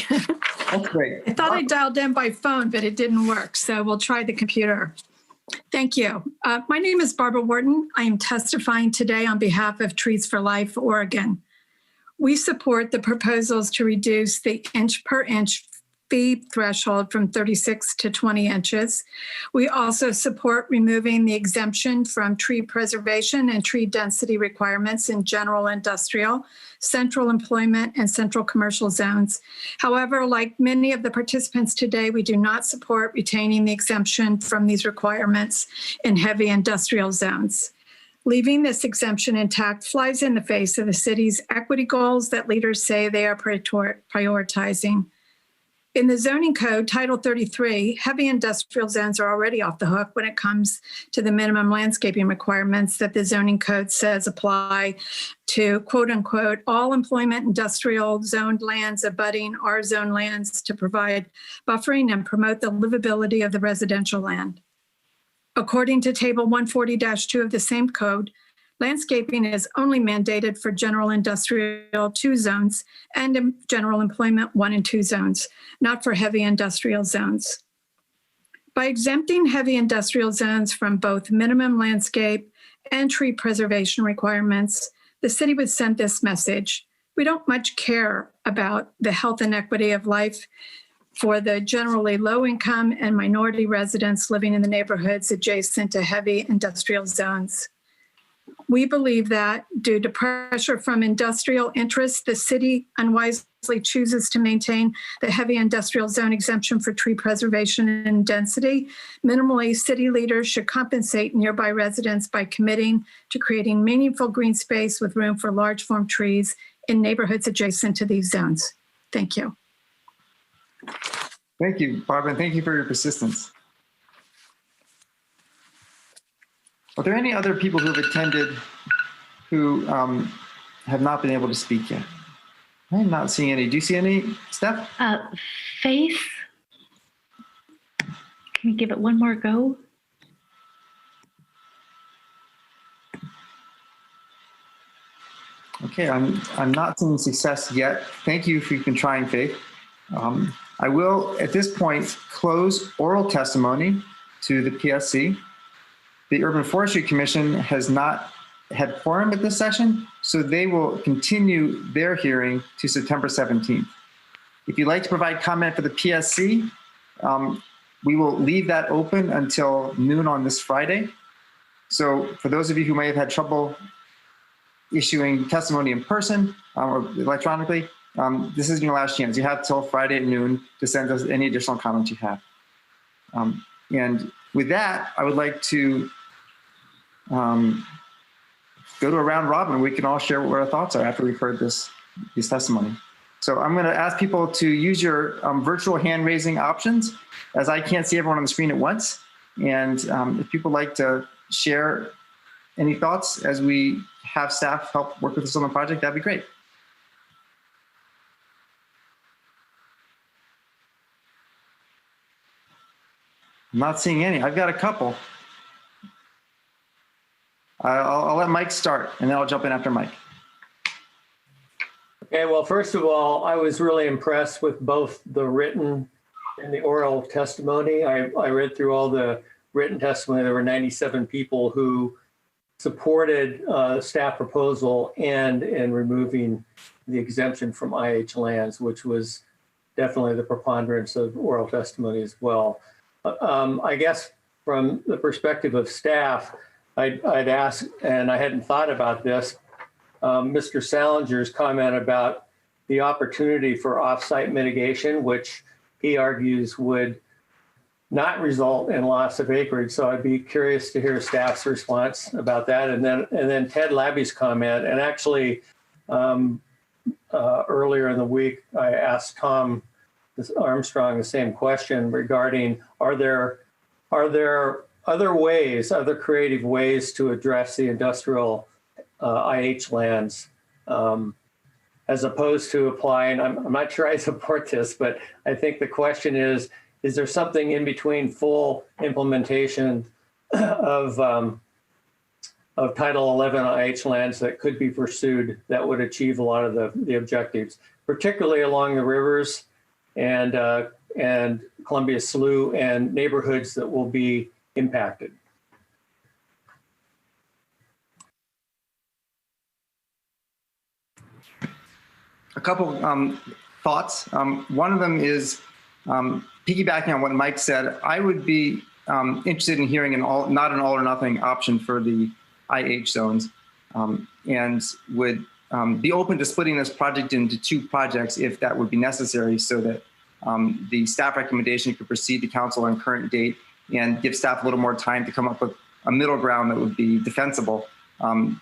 That's great. I thought I dialed in by phone, but it didn't work. So we'll try the computer. Thank you. My name is Barbara Wharton. I am testifying today on behalf of Trees for Life, Oregon. We support the proposals to reduce the inch per inch fee threshold from 36 to 20 inches. We also support removing the exemption from tree preservation and tree density requirements in general industrial, central employment, and central commercial zones. However, like many of the participants today, we do not support retaining the exemption from these requirements in heavy industrial zones. Leaving this exemption intact flies in the face of the city's equity goals that leaders say they are prioritizing. In the zoning code, Title 33, heavy industrial zones are already off the hook when it comes to the minimum landscaping requirements that the zoning code says apply to, quote unquote, all employment industrial zoned lands abutting R zone lands to provide buffering and promote the livability of the residential land. According to Table 140-2 of the same code, landscaping is only mandated for general industrial 2 zones and general employment 1 and 2 zones, not for heavy industrial zones. By exempting heavy industrial zones from both minimum landscape and tree preservation requirements, the city would send this message: we don't much care about the health and equity of life for the generally low income and minority residents living in the neighborhoods adjacent to heavy industrial zones. We believe that due to pressure from industrial interests, the city unwisely chooses to maintain the heavy industrial zone exemption for tree preservation and density. Minimally, city leaders should compensate nearby residents by committing to creating meaningful green space with room for large form trees in neighborhoods adjacent to these zones. Thank you. Thank you, Barbara, and thank you for your persistence. Are there any other people who have attended who have not been able to speak yet? I'm not seeing any. Do you see any, Steph? Faith, can we give it one more go? Okay, I'm not seeing success yet. Thank you if you've been trying, Faith. I will, at this point, close oral testimony to the PSC. The Urban Forestry Commission has not had quorum at this session, so they will continue their hearing to September 17th. If you'd like to provide comment for the PSC, we will leave that open until noon on this Friday. So for those of you who may have had trouble issuing testimony in person or electronically, this is your last chance. You have till Friday at noon to send us any additional comments you have. And with that, I would like to go to a round robin. We can all share what our thoughts are after we've heard this testimony. So I'm going to ask people to use your virtual hand raising options, as I can't see everyone on the screen at once. And if people like to share any thoughts as we have staff help work with us on the project? That'd be great. I'm not seeing any. I've got a couple. I'll let Mike start, and then I'll jump in after Mike. Okay, well, first of all, I was really impressed with both the written and the oral testimony. I read through all the written testimony. There were 97 people who supported staff proposal and in removing the exemption from IH lands, which was definitely the preponderance of oral testimony as well. I guess from the perspective of staff, I'd ask, and I hadn't thought about this, Mr. Salinger's comment about the opportunity for offsite mitigation, which he argues would not result in loss of acreage. So I'd be curious to hear staff's response about that. And then Ted Labby's comment. And actually, earlier in the week, I asked Tom Armstrong the same question regarding are there other ways, other creative ways to address the industrial IH lands, as opposed to applying, I'm not sure I support this, but I think the question is there something in between full implementation of Title 11 IH lands that could be pursued that would achieve a lot of the objectives, particularly along the rivers and Columbia Slough and neighborhoods that will be impacted? A couple thoughts. One of them is piggybacking on what Mike said. I would be interested in hearing not an all or nothing option for the IH zones, and would be open to splitting this project into 2 projects if that would be necessary, so that the staff recommendation could proceed to council on current date and give staff a little more time to come up with a middle ground that would be defensible,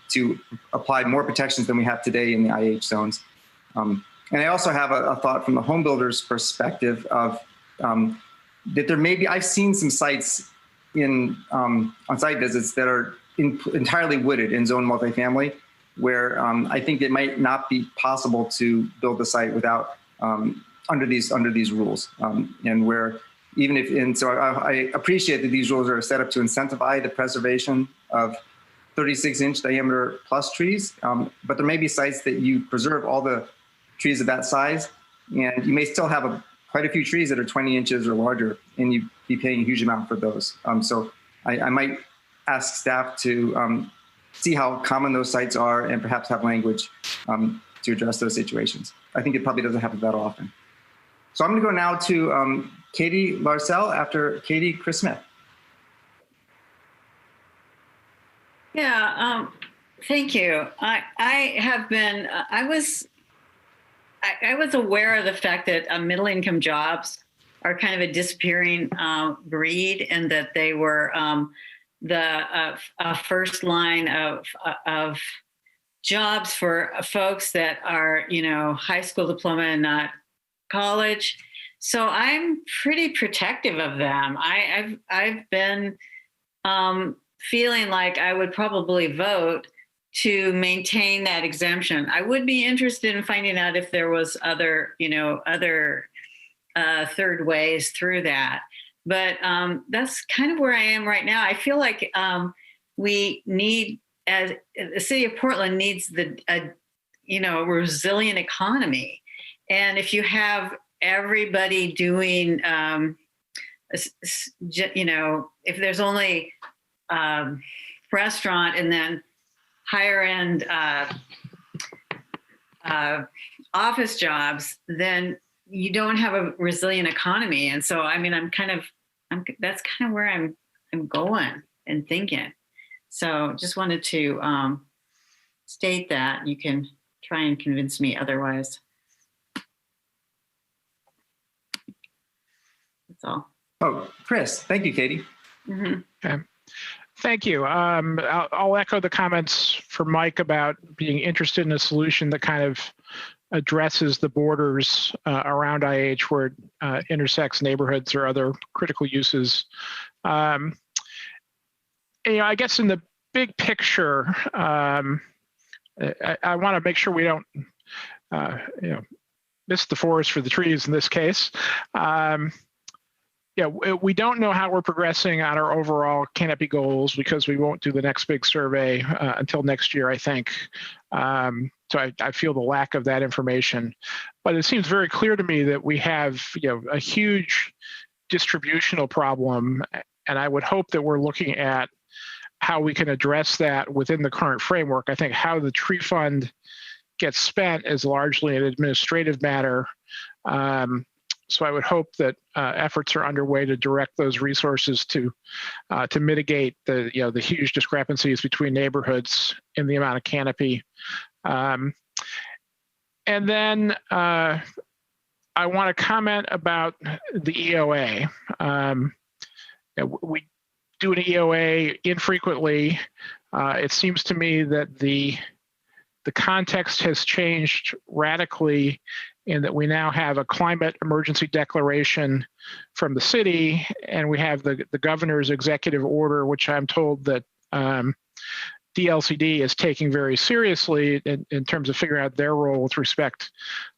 to apply more protections than we have today in the IH zones. And I also have a thought from the home builder's perspective of that there may be, I've seen some sites on site visits that are entirely wooded in zone multifamily, where I think it might not be possible to build the site without under these rules, and where even if, and so I appreciate that these rules are set up to incentivize the preservation of 36-inch diameter plus trees, but there may be sites that you preserve all the trees of that size, and you may still have quite a few trees that are 20 inches or larger, and you'd be paying a huge amount for those. So I might ask staff to see how common those sites are and perhaps have language to address those situations. I think it probably doesn't happen that often. So I'm going to go now to Katie Larcell. After Katie, Chris Smith. Yeah, thank you. I was aware of the fact that middle-income jobs are kind of a disappearing breed, and that they were the first line of jobs for folks that are, high school diploma and not college. So I'm pretty protective of them. I've been feeling like I would probably vote to maintain that exemption. I would be interested in finding out if there was other third ways through that. But that's kind of where I am right now. I feel like we need, as the city of Portland needs a resilient economy. And if you have everybody doing, if there's only restaurant and then higher end office jobs, then you don't have a resilient economy. And so, I mean, that's kind of where I'm going and thinking. So just wanted to state that. You can try and convince me otherwise. That's all. Oh, Chris, thank you, Katie. Mm-hmm. Okay. Thank you. I'll echo the comments for Mike about being interested in a solution that kind of addresses the borders around IH where it intersects neighborhoods or other critical uses. I guess in the big picture, I want to make sure we don't, miss the forest for the trees in this case. We don't know how we're progressing on our overall canopy goals because we won't do the next big survey until next year, I think. So I feel the lack of that information. But it seems very clear to me that we have a huge distributional problem, and I would hope that we're looking at how we can address that within the current framework. I think how the tree fund gets spent is largely an administrative matter. So I would hope that efforts are underway to direct those resources to mitigate the huge discrepancies between neighborhoods in the amount of canopy. And then I want to comment about the EOA. We do an EOA infrequently. It seems to me that the context has changed radically in that we now have a climate emergency declaration from the city, and we have the governor's executive order, which I'm told that DLCD is taking very seriously in terms of figuring out their role with respect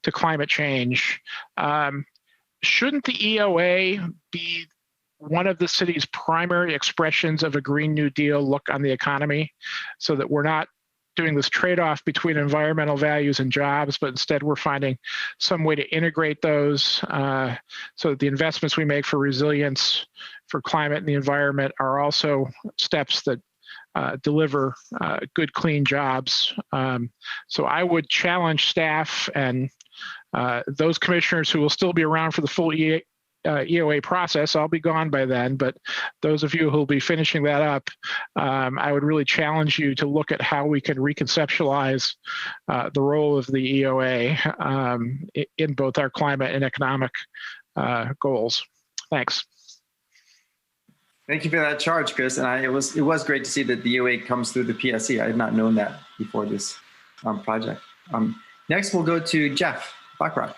to climate change. Shouldn't the EOA be one of the city's primary expressions of a Green New Deal look on the economy, so that we're not doing this trade-off between environmental values and jobs, but instead we're finding some way to integrate those so that the investments we make for resilience, for climate and the environment are also steps that deliver good, clean jobs. So I would challenge staff and those commissioners who will still be around for the full EOA process. I'll be gone by then, but those of you who will be finishing that up, I would really challenge you to look at how we can reconceptualize the role of the EOA in both our climate and economic goals. Thanks. Thank you for that charge, Chris. And it was great to see that the EOA comes through the PSE. I had not known that before this project. Next, we'll go to Jeff Blackrock.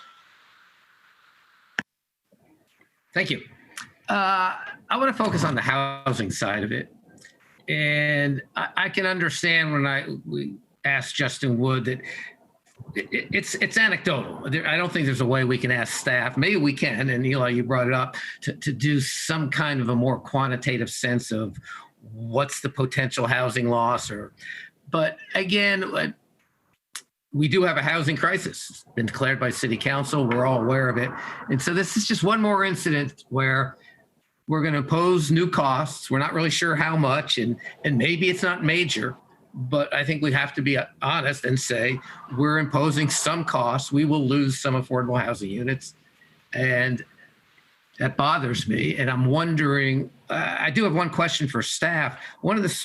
Thank you. I want to focus on the housing side of it. And I can understand when we asked Justin Wood that it's anecdotal. I don't think there's a way we can ask staff, maybe we can, and Eli, you brought it up, to do some kind of a more quantitative sense of what's the potential housing loss. But again, we do have a housing crisis. It's been declared by City Council. We're all aware of it. And so this is just one more incident where we're going to impose new costs. We're not really sure how much, and maybe it's not major, but I think we have to be honest and say we're imposing some costs. We will lose some affordable housing units, and that bothers me. And I'm wondering, I do have one question for staff. One of the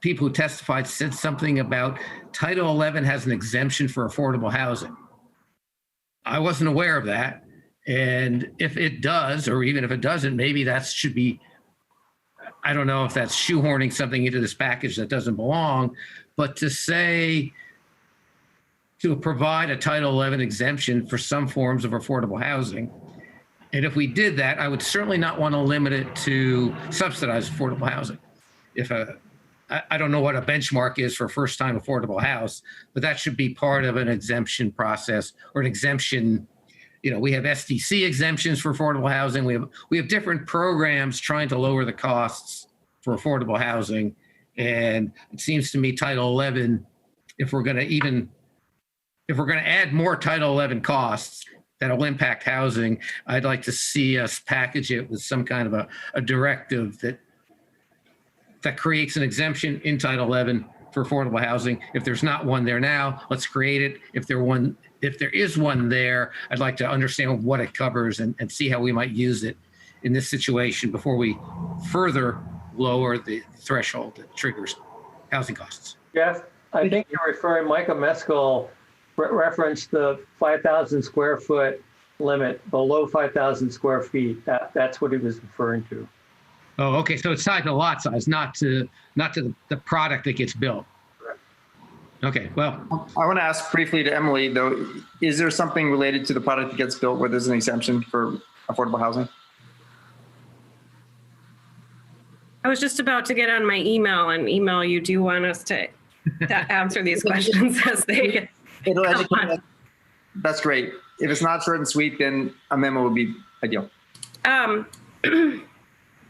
people who testified said something about Title 11 has an exemption for affordable housing. I wasn't aware of that. And if it does, or even if it doesn't, maybe that should be, I don't know if that's shoehorning something into this package that doesn't belong, but to say, to provide a Title 11 exemption for some forms of affordable housing. And if we did that, I would certainly not want to limit it to subsidized affordable housing. I don't know what a benchmark is for a first-time affordable house, but that should be part of an exemption process or an exemption. We have SDC exemptions for affordable housing. We have different programs trying to lower the costs for affordable housing. And it seems to me Title 11, if we're going to add more Title 11 costs that'll impact housing, I'd like to see us package it with some kind of a directive that creates an exemption in Title 11 for affordable housing. If there's not one there now, let's create it. If there is one there, I'd like to understand what it covers and see how we might use it in this situation before we further lower the threshold that triggers housing costs. Jeff, I think you're referring, Micah Meskel referenced the 5,000 square foot limit below 5,000 square feet. That's what he was referring to. Oh, okay. So it's tied to lot size, not to the product that gets built. Correct. Okay. Well, I want to ask briefly to Emily though, is there something related to the product that gets built where there's an exemption for affordable housing? I was just about to get on my email and email you. Do you want us to answer these questions as they It'll come educate on? us. That's great. If it's not short and sweet, then a memo would be ideal.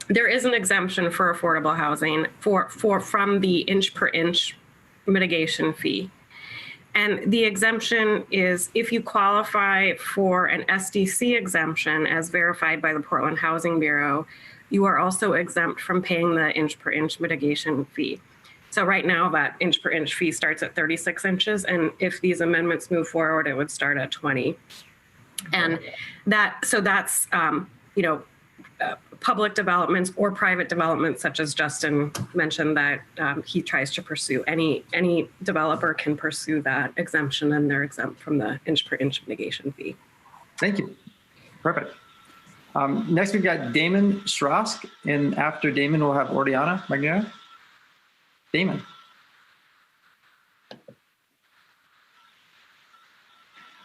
There is an exemption for affordable housing from the inch per inch mitigation fee. And the exemption is if you qualify for an SDC exemption as verified by the Portland Housing Bureau, you are also exempt from paying the inch per inch mitigation fee. So right now that inch per inch fee starts at 36 inches. And if these amendments move forward, it would start at 20. And that's, public developments or private developments, such as Justin mentioned that he tries to pursue. Any developer can pursue that exemption, and they're exempt from the inch per inch mitigation fee. Thank you. Perfect. Next, we've got Damon Schrosk, and after Damon, we'll have Oriana Magnier. Damon.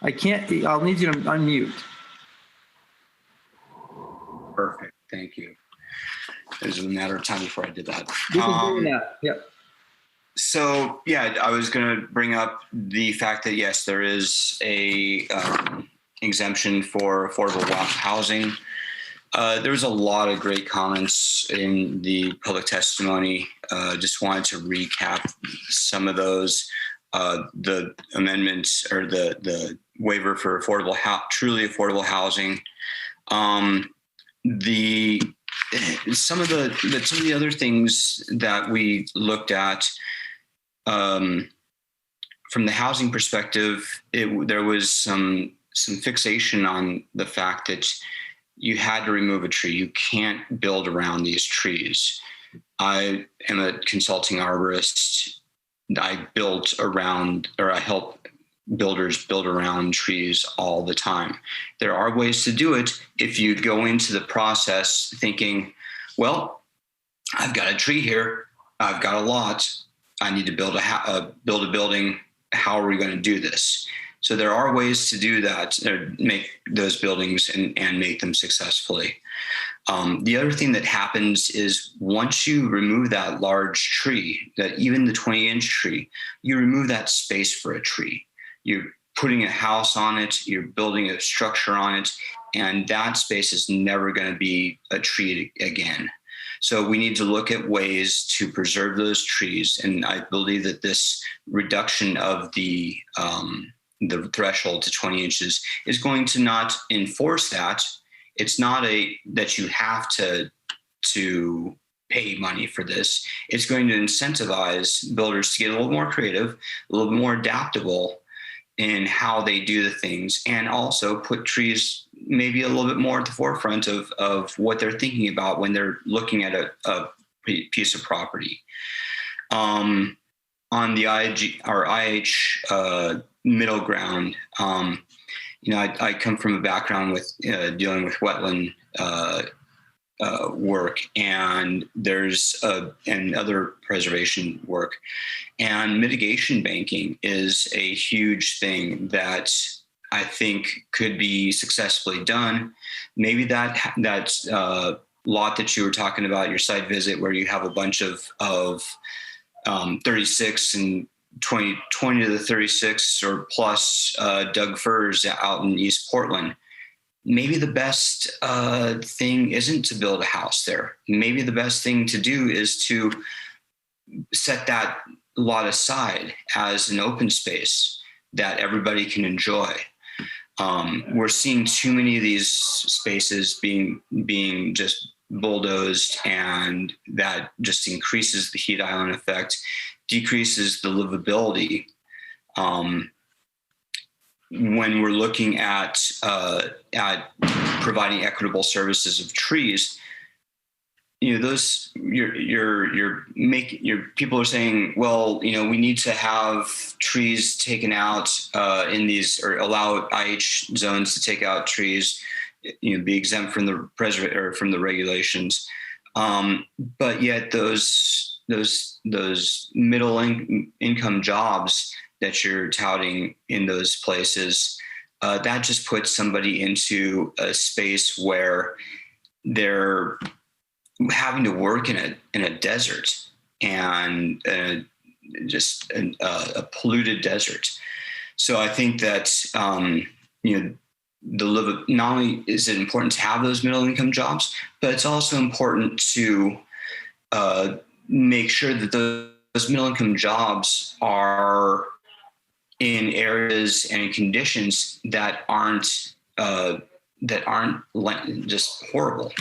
I'll need you to unmute. Perfect. Thank you. It was a matter of time before I did that. Yep. So yeah, I was going to bring up the fact that yes, there is a exemption for affordable housing. There was a lot of great comments in the public testimony. Just wanted to recap some of those. The amendments or the waiver for truly affordable housing. Some of the other things that we looked at from the housing perspective, there was some fixation on the fact that you had to remove a tree. You can't build around these trees. I am a consulting arborist. I help builders build around trees all the time. There are ways to do it if you go into the process thinking, well, I've got a tree here, I've got a lot, I need to build a building. How are we going to do this? So there are ways to do that, or make those buildings and make them successfully. The other thing that happens is once you remove that large tree, that even the 20-inch tree, you remove that space for a tree. You're putting a house on it, you're building a structure on it, and that space is never going to be a tree again. So we need to look at ways to preserve those trees. And I believe that this reduction of the threshold to 20 inches is going to not enforce that. It's not that you have to pay money for this. It's going to incentivize builders to get a little more creative, a little bit more adaptable in how they do the things, and also put trees maybe a little bit more at the forefront of what they're thinking about when they're looking at a piece of property. On the IH middle ground, I come from a background with dealing with wetland work, and and other preservation work, and mitigation banking is a huge thing that I think could be successfully done. Maybe that lot that you were talking about, your site visit, where you have a bunch of 36 and 20 to the 36 or plus Doug firs out in East Portland. Maybe the best thing isn't to build a house there. Maybe the best thing to do is to set that lot aside as an open space that everybody can enjoy. We're seeing too many of these spaces being just bulldozed, and that just increases the heat island effect, decreases the livability. When we're looking at providing equitable services of trees, those people are saying, well, we need to have trees taken out in these, or allow IH zones to take out trees, be exempt from the regulations. But yet those middle income jobs that you're touting in those places, that just puts somebody into a space where they're having to work in a desert and just a polluted desert. So I think that not only is it important to have those middle income jobs, but it's also important to make sure that those middle income jobs are in areas and in conditions that aren't just horrible.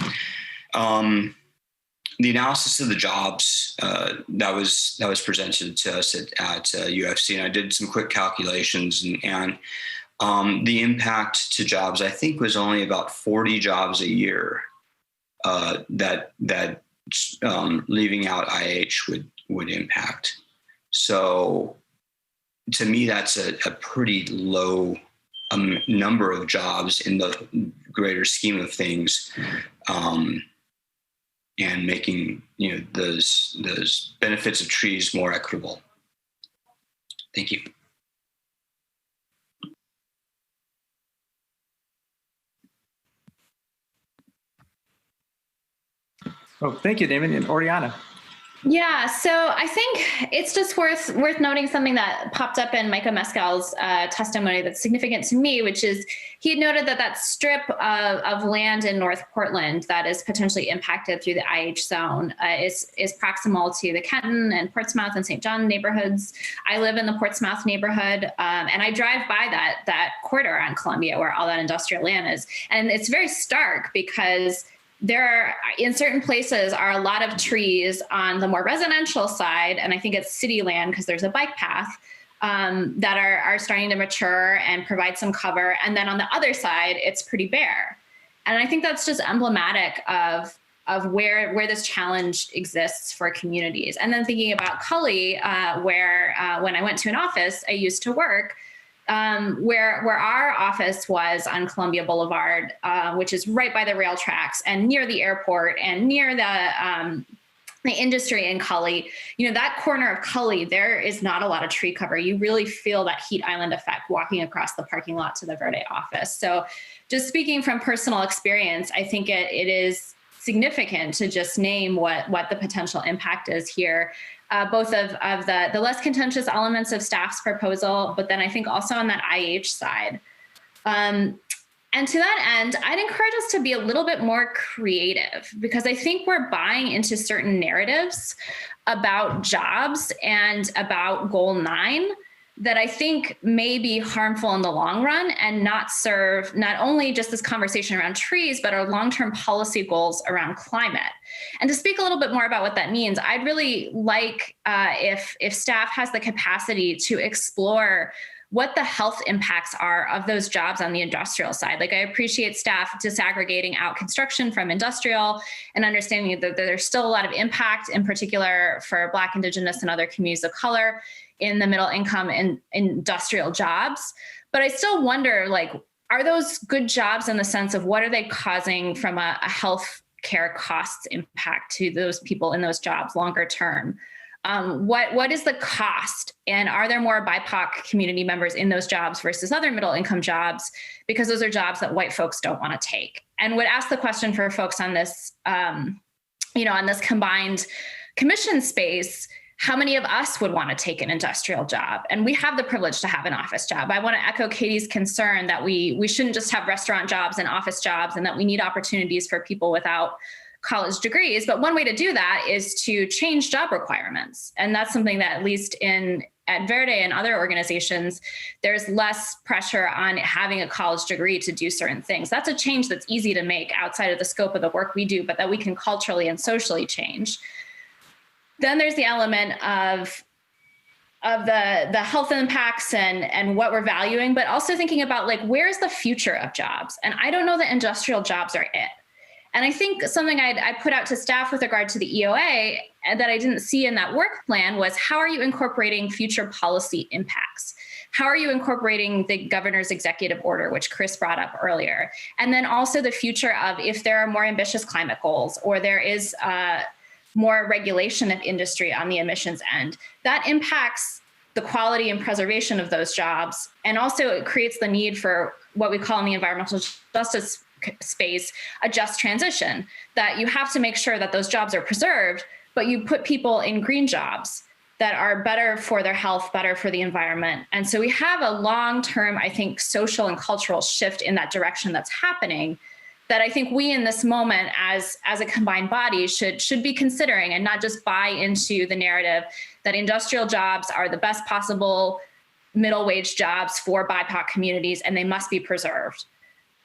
The analysis of the jobs that was presented to us at UFC, and I did some quick calculations, and the impact to jobs, I think, was only about 40 jobs a year that leaving out IH would impact. So to me, that's a pretty low number of jobs in the greater scheme of things, and making those benefits of trees more equitable. Thank you. Oh, thank you, Damon. And Oriana. Yeah, so I think it's just worth noting something that popped up in Micah Mescal's testimony that's significant to me, which is he had noted that strip of land in North Portland that is potentially impacted through the IH zone is proximal to the Kenton and Portsmouth and St. John neighborhoods. I live in the Portsmouth neighborhood, and I drive by that corridor on Columbia where all that industrial land is. And it's very stark because there are, in certain places, are a lot of trees on the more residential side, and I think it's city land because there's a bike path that are starting to mature and provide some cover. And then on the other side, it's pretty bare. And I think that's just emblematic of where this challenge exists for communities. And then thinking about Cully, where when I went to an office I used to work, where our office was on Columbia Boulevard, which is right by the rail tracks and near the airport and near the industry in Cully. That corner of Cully, there is not a lot of tree cover. You really feel that heat island effect walking across the parking lot to the Verde office. So just speaking from personal experience, I think it is significant to just name what the potential impact is here. Both of the less contentious elements of staff's proposal, but then I think also on that IH side. And to that end, I'd encourage us to be a little bit more creative, because I think we're buying into certain narratives about jobs and about Goal 9 that I think may be harmful in the long run and not serve not only just this conversation around trees, but our long-term policy goals around climate. And to speak a little bit more about what that means, I'd really like if staff has the capacity to explore what the health impacts are of those jobs on the industrial side. Like, I appreciate staff disaggregating out construction from industrial and understanding that there's still a lot of impact, in particular for Black, Indigenous, and other communities of color in the middle income and industrial jobs. But I still wonder, are those good jobs in the sense of what are they causing from a health care costs impact to those people in those jobs longer term? What is the cost? And are there more BIPOC community members in those jobs versus other middle income jobs? Because those are jobs that white folks don't want to take. And would ask the question for folks on this, on this combined commission space, how many of us would want to take an industrial job? And we have the privilege to have an office job. I want to echo Katie's concern that we shouldn't just have restaurant jobs and office jobs, and that we need opportunities for people without college degrees. But one way to do that is to change job requirements. And that's something that, at least at Verde and other organizations, there's less pressure on having a college degree to do certain things. That's a change that's easy to make outside of the scope of the work we do, but that we can culturally and socially change. Then there's the element of the health impacts and what we're valuing, but also thinking about where's the future of jobs? And I don't know that industrial jobs are it. And I think something I put out to staff with regard to the EOA that I didn't see in that work plan was, how are you incorporating future policy impacts? How are you incorporating the governor's executive order, which Chris brought up earlier? And then also the future of, if there are more ambitious climate goals, or there is more regulation of industry on the emissions end, that impacts the quality and preservation of those jobs. And also it creates the need for what we call in the environmental justice space a just transition, that you have to make sure that those jobs are preserved, but you put people in green jobs that are better for their health, better for the environment. And so we have a long-term, I think, social and cultural shift in that direction that's happening that I think we in this moment as a combined body should be considering, and not just buy into the narrative that industrial jobs are the best possible middle wage jobs for BIPOC communities and they must be preserved.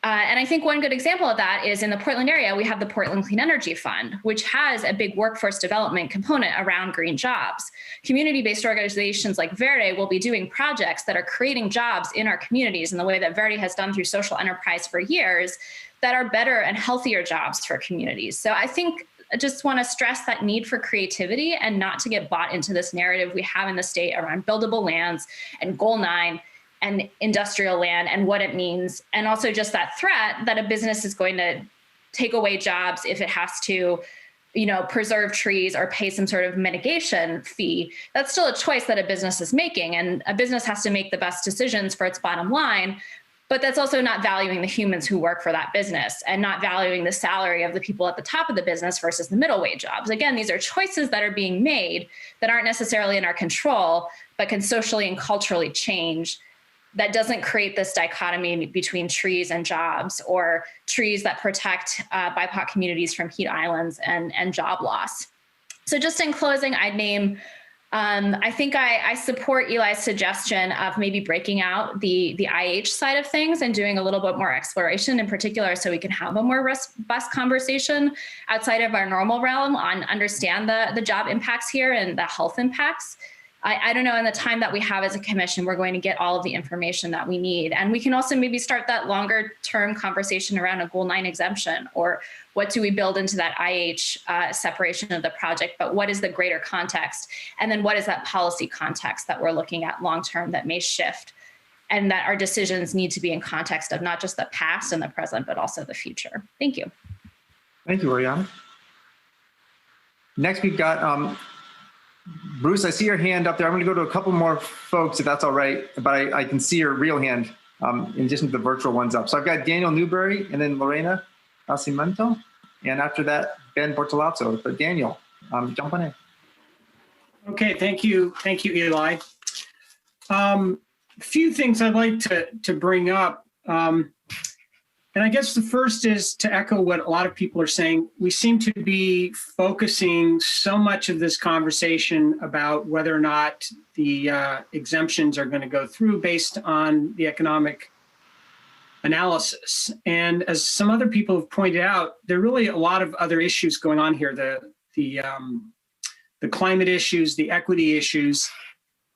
And I think one good example of that is in the Portland area, we have the Portland Clean Energy Fund, which has a big workforce development component around green jobs. Community-based organizations like Verde will be doing projects that are creating jobs in our communities in the way that Verde has done through social enterprise for years that are better and healthier jobs for communities. So I think I just want to stress that need for creativity and not to get bought into this narrative we have in the state around buildable lands and Goal 9 and industrial land and what it means. And also just that threat that a business is going to take away jobs if it has to, preserve trees or pay some sort of mitigation fee. That's still a choice that a business is making. And a business has to make the best decisions for its bottom line, but that's also not valuing the humans who work for that business and not valuing the salary of the people at the top of the business versus the middle wage jobs. Again, these are choices that are being made that aren't necessarily in our control, but can socially and culturally change. That doesn't create this dichotomy between trees and jobs, or trees that protect BIPOC communities from heat islands and job loss. So just in closing, I'd name, I think I support Eli's suggestion of maybe breaking out the IH side of things and doing a little bit more exploration in particular so we can have a more robust conversation outside of our normal realm on understand the job impacts here and the health impacts. I don't know, in the time that we have as a commission, we're going to get all of the information that we need. And we can also maybe start that longer term conversation around a Goal 9 exemption, or what do we build into that IH separation of the project, but what is the greater context? And then what is that policy context that we're looking at long term that may shift, and that our decisions need to be in context of not just the past and the present, but also the future. Thank you. Thank you, Oriana. Next, we've got Bruce, I see your hand up there. I'm going to go to a couple more folks, if that's all right, but I can see your real hand in addition to the virtual ones up. So I've got Daniel Newberry and then Lorena Nascimento, and after that, Ben Bortolazzo. But Daniel, jump on in. Okay, thank you. Thank you, Eli. A few things I'd like to bring up. And I guess the first is to echo what a lot of people are saying. We seem to be focusing so much of this conversation about whether or not the exemptions are going to go through based on the economic analysis. And as some other people have pointed out, there are really a lot of other issues going on here. The climate issues, the equity issues.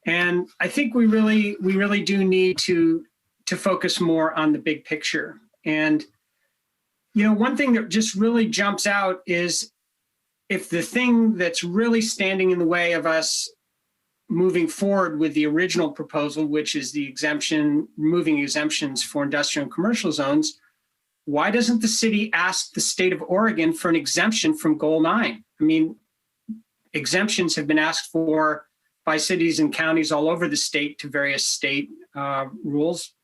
And I think we really do need to focus more on the big picture. And, one thing that just really jumps out is if the thing that's really standing in the way of us moving forward with the original proposal, which is the removing exemptions for industrial and commercial zones, why doesn't the city ask the state of Oregon for an exemption from Goal 9? I mean, exemptions have been asked for by cities and counties all over the state to various state rules.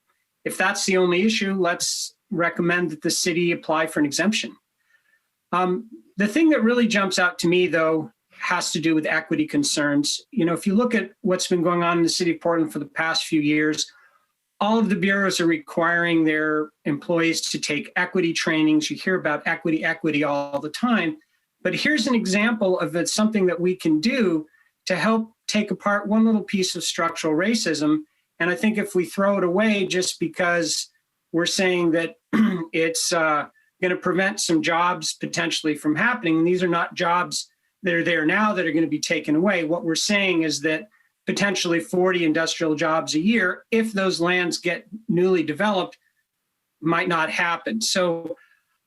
If that's the only issue, let's recommend that the city apply for an exemption. The thing that really jumps out to me, though, has to do with equity concerns. If you look at what's been going on in the city of Portland for the past few years, all of the bureaus are requiring their employees to take equity trainings. You hear about equity all the time. But here's an example of something that we can do to help take apart one little piece of structural racism. And I think if we throw it away just because we're saying that it's going to prevent some jobs potentially from happening, and these are not jobs that are there now that are going to be taken away. What we're saying is that potentially 40 industrial jobs a year, if those lands get newly developed, might not happen. So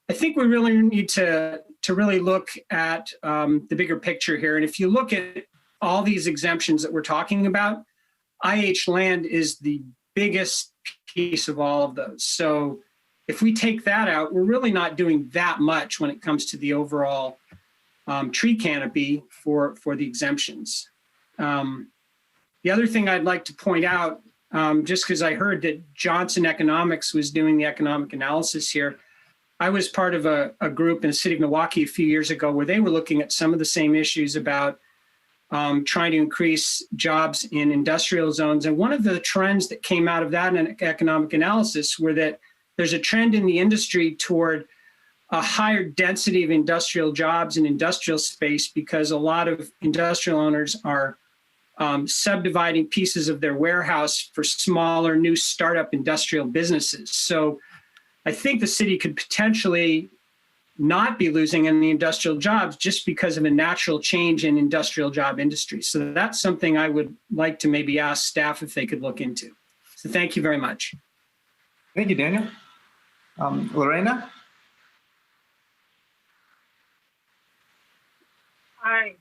I think we really need to really look at the bigger picture here. And if you look at all these exemptions that we're talking about, IH land is the biggest piece of all of those. So if we take that out, we're really not doing that much when it comes to the overall tree canopy for the exemptions. The other thing I'd like to point out, just because I heard that Johnson Economics was doing the economic analysis here, I was part of a group in the city of Milwaukee a few years ago where they were looking at some of the same issues about trying to increase jobs in industrial zones. And one of the trends that came out of that economic analysis were that there's a trend in the industry toward a higher density of industrial jobs in industrial space because a lot of industrial owners are subdividing pieces of their warehouse for smaller new startup industrial businesses. So I think the city could potentially not be losing any industrial jobs just because of a natural change in industrial job industry. So that's something I would like to maybe ask staff if they could look into. So thank you very much. Thank you, Daniel. Lorena? Hi.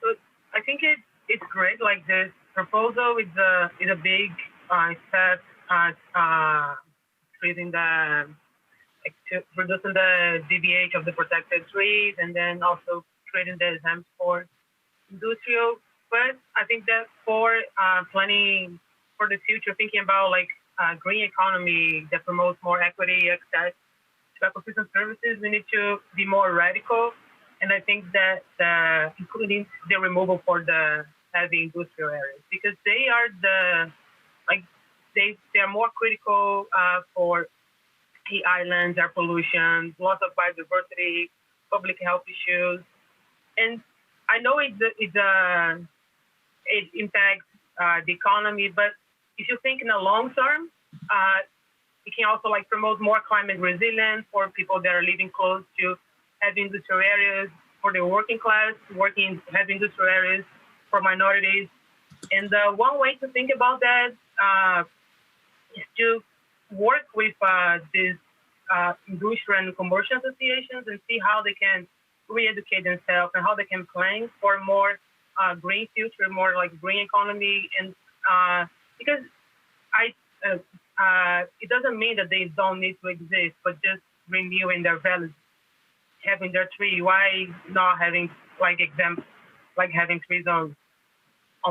So I think it's great. Like this proposal is a big step increasing reducing the DBH of the protected trees, and then also creating the exempt for industrial. But I think that for planning for the future, thinking about like green economy that promotes more equity, access to ecosystem services, we need to be more radical. And I think that including the removal for the heavy industrial areas, because they are they are more critical for key islands, air pollution, loss of biodiversity, public health issues. And I know it impacts the economy, but if you think in the long term, it can also like promote more climate resilience for people that are living close to heavy industrial areas, for the working class, working in heavy industrial areas, for minorities. And one way to think about that is to work with these industrial and commercial associations and see how they can re-educate themselves and how they can plan for more green future, more like green economy. And because it doesn't mean that they don't need to exist, but just renewing their values, having their tree. Why not having like exempt, like having trees on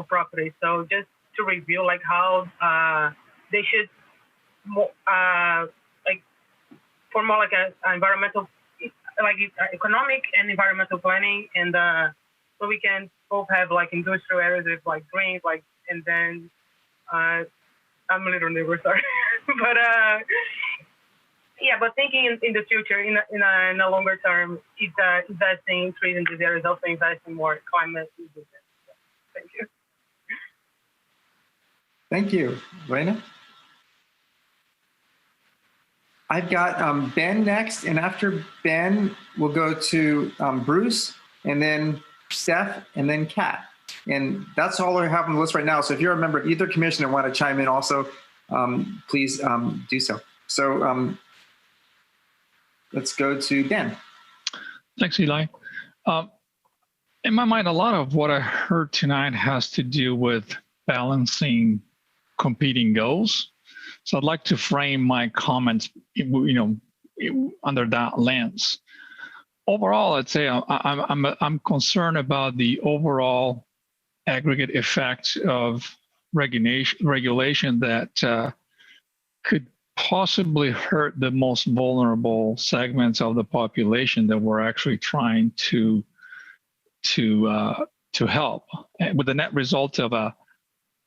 property? So just to review like how they should more like for more like a environmental, like economic and environmental planning, and so we can both have like industrial areas with like green, like, and then I'm a little nervous, sorry, but yeah, but thinking in the future, in a longer term, investing in trees in these areas, also investing more climate resistance. Thank you. Thank you. Lorena? I've got Ben next, and after Ben, we'll go to Bruce, and then Steph, and then Kat. And that's all I have on the list right now. So if you're a member of either commission and want to chime in also, please do so. So let's go to Ben. Thanks, Eli. In my mind, a lot of what I heard tonight has to do with balancing competing goals. So I'd like to frame my comments, under that lens. Overall, I'd say I'm concerned about the overall aggregate effect of regulation that could possibly hurt the most vulnerable segments of the population that we're actually trying to help, with the net result of a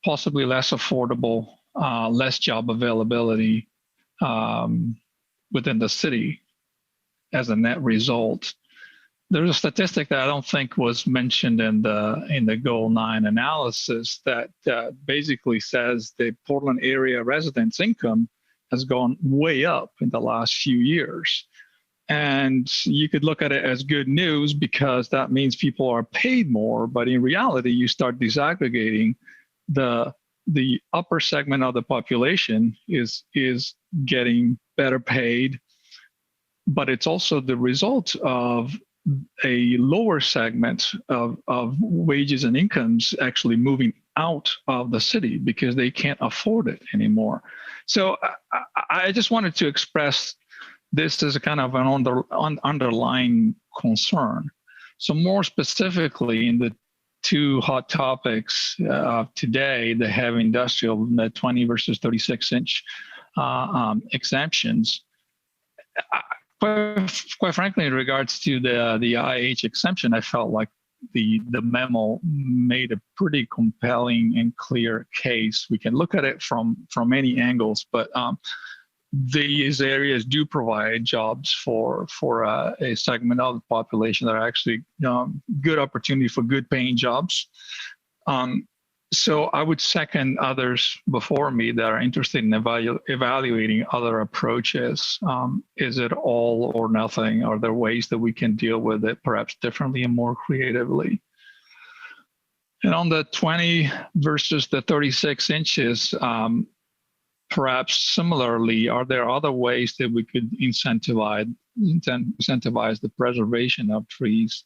possibly less affordable, less job availability within the city as a net result. There's a statistic that I don't think was mentioned in the Goal 9 analysis that basically says the Portland area residents' income has gone way up in the last few years. And you could look at it as good news because that means people are paid more, but in reality, you start disaggregating the upper segment of the population is getting better paid, but it's also the result of a lower segment of wages and incomes actually moving out of the city because they can't afford it anymore. So I just wanted to express this as a kind of an underlying concern. So more specifically, in the two hot topics of today, the heavy industrial, the 20 versus 36-inch exemptions, quite frankly, in regards to the IH exemption, I felt like the memo made a pretty compelling and clear case. We can look at it from many angles, but these areas do provide jobs for a segment of the population that are actually good opportunity for good paying jobs. So I would second others before me that are interested in evaluating other approaches. Is it all or nothing? Are there ways that we can deal with it perhaps differently and more creatively? And on the 20 versus the 36 inches, perhaps similarly, are there other ways that we could incentivize the preservation of trees?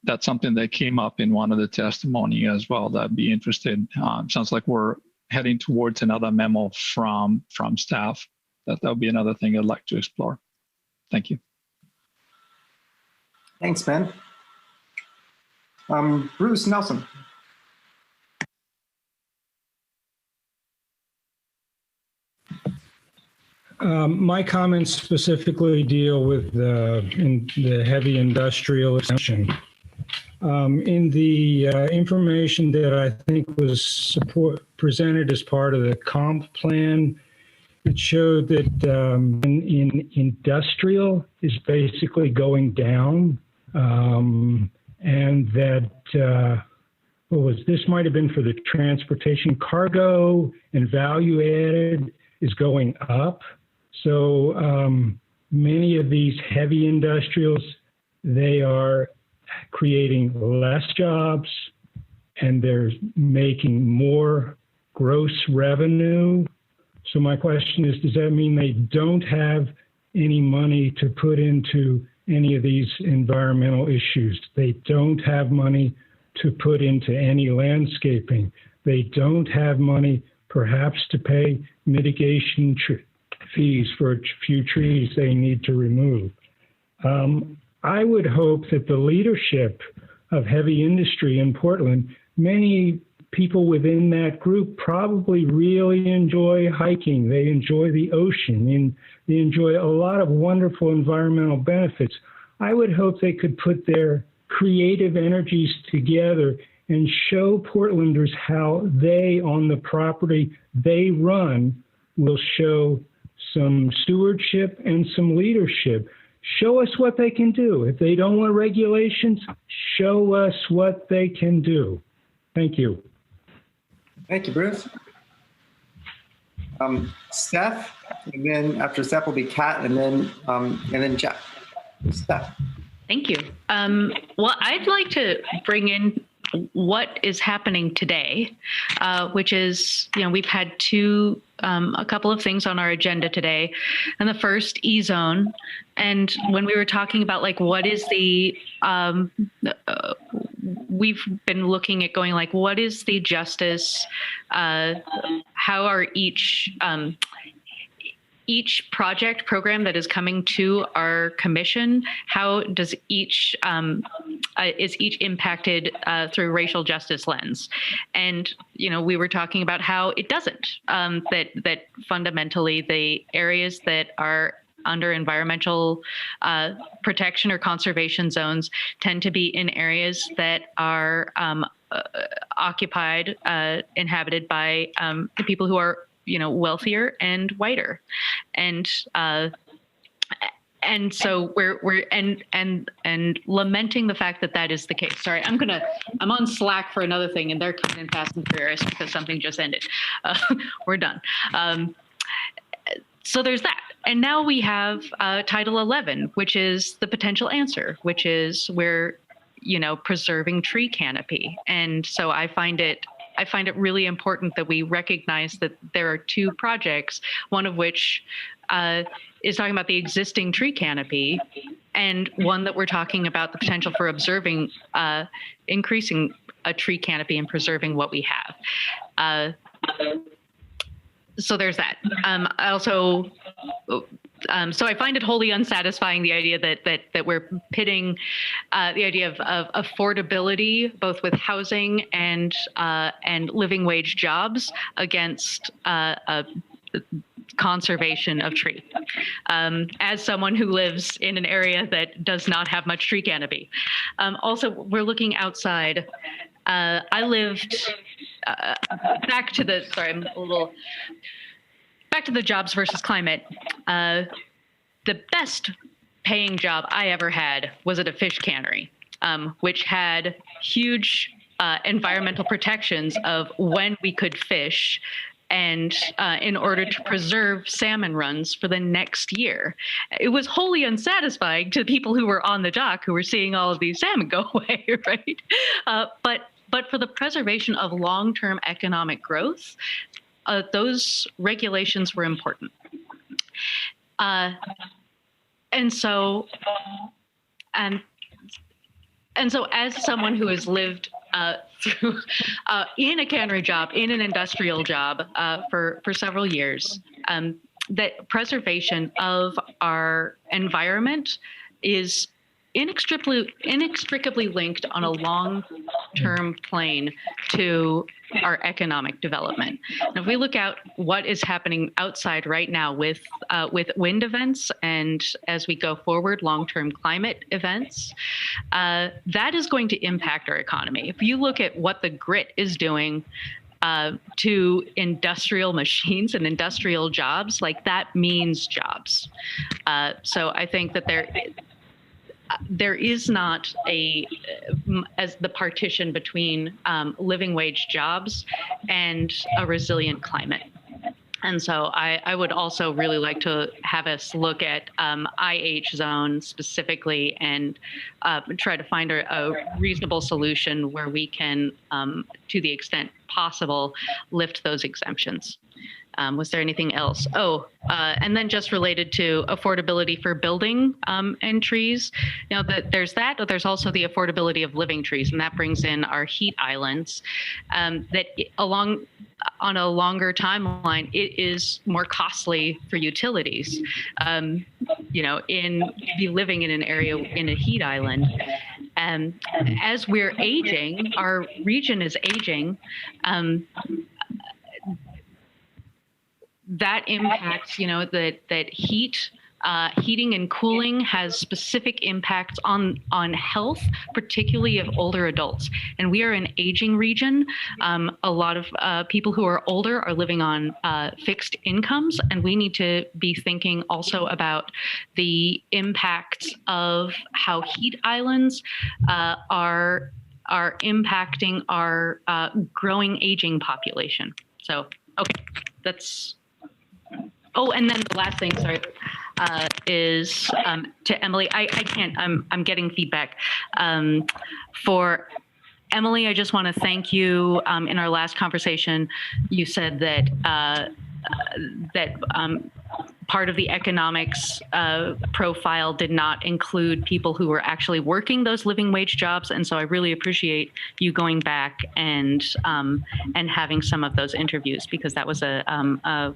That's something that came up in one of the testimony as well that I'd be interested. Sounds like we're heading towards another memo from staff. That would be another thing I'd like to explore. Thank you. Thanks, Ben. Bruce Nelson. My comments specifically deal with the heavy industrial exemption. In the information that I think was presented as part of the comp plan, it showed that in industrial is basically going down, and that this might have been for the transportation, cargo and value added is going up. So many of these heavy industrials, they are creating less jobs and they're making more gross revenue. So my question is, does that mean they don't have any money to put into any of these environmental issues? They don't have money to put into any landscaping. They don't have money perhaps to pay mitigation fees for a few trees they need to remove. I would hope that the leadership of heavy industry in Portland, many people within that group probably really enjoy hiking. They enjoy the ocean, and they enjoy a lot of wonderful environmental benefits. I would hope they could put their creative energies together and show Portlanders how they, on the property they run, will show some stewardship and some leadership. Show us what they can do. If they don't want regulations, show us what they can do. Thank you. Thank you, Bruce. Steph, and then after Steph will be Kat, and then Jeff. Steph. Thank you. Well, I'd like to bring in what is happening today, which is, we've had a couple of things on our agenda today. And the first, E-zone. And when we were talking about what is the, we've been looking at going what is the justice, how are each project program that is coming to our commission, how does is each impacted through racial justice lens? And, we were talking about how it doesn't, that fundamentally the areas that are under environmental protection or conservation zones tend to be in areas that are occupied, inhabited by the people who are wealthier and whiter, and so we're lamenting the fact that is the case. Sorry, I'm on Slack for another thing, and they're coming in fast and furious because something just ended. We're done. So there's that, and now we have Title 11, which is the potential answer, which is we're preserving tree canopy, and so I find it really important that we recognize that there are two projects, one of which is talking about the existing tree canopy, and one that we're talking about the potential for observing, increasing a tree canopy and preserving what we have. So there's that. I also, so I find it wholly unsatisfying, the idea that we're pitting the idea of affordability, both with housing and living wage jobs, against conservation of tree. As someone who lives in an area that does not have much tree canopy. Also, we're looking outside. I lived back to the, sorry, I'm a little, back to the jobs versus climate. The best paying job I ever had was at a fish cannery, which had huge environmental protections of when we could fish and in order to preserve salmon runs for the next year. It was wholly unsatisfying to the people who were on the dock who were seeing all of these salmon go away, right? But for the preservation of long-term economic growth, those regulations were important. And so as someone who has lived through in a cannery job, in an industrial job for several years, that preservation of our environment is inextricably linked on a long-term plane to our economic development. And if we look at what is happening outside right now with wind events and as we go forward, long-term climate events, that is going to impact our economy. If you look at what the grit is doing to industrial machines and industrial jobs, like that means jobs. So I think that there is not as the partition between living wage jobs and a resilient climate. And so I would also really like to have us look at IH zone specifically and try to find a reasonable solution where we can, to the extent possible, lift those exemptions. Was there anything else? And then just related to affordability for building and trees, there's that, but there's also the affordability of living trees, and that brings in our heat islands. That on a longer timeline, it is more costly for utilities. Be living in an area in a heat island. And as we're aging, our region is aging. That impacts, that heating and cooling has specific impacts on health, particularly of older adults. And we are an aging region. A lot of people who are older are living on fixed incomes, and we need to be thinking also about the impacts of how heat islands are impacting our growing aging population. So, okay, that's. Oh, and then the last thing, sorry, is to Emily. I can't. I'm getting feedback. For Emily, I just want to thank you. In our last conversation, you said that part of the economics profile did not include people who were actually working those living wage jobs, and so I really appreciate you going back and having some of those interviews, because that was a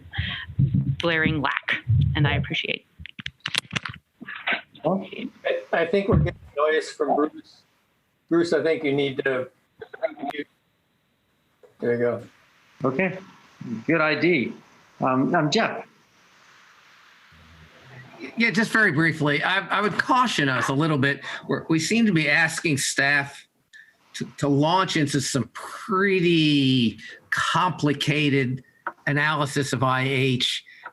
glaring lack, and I appreciate. I think we're getting noise from Bruce. Bruce, I think you need to. There you go. Okay, good ID. I'm Jeff. Yeah, just very briefly, I would caution us a little bit. We seem to be asking staff to launch into some pretty complicated analysis of IH.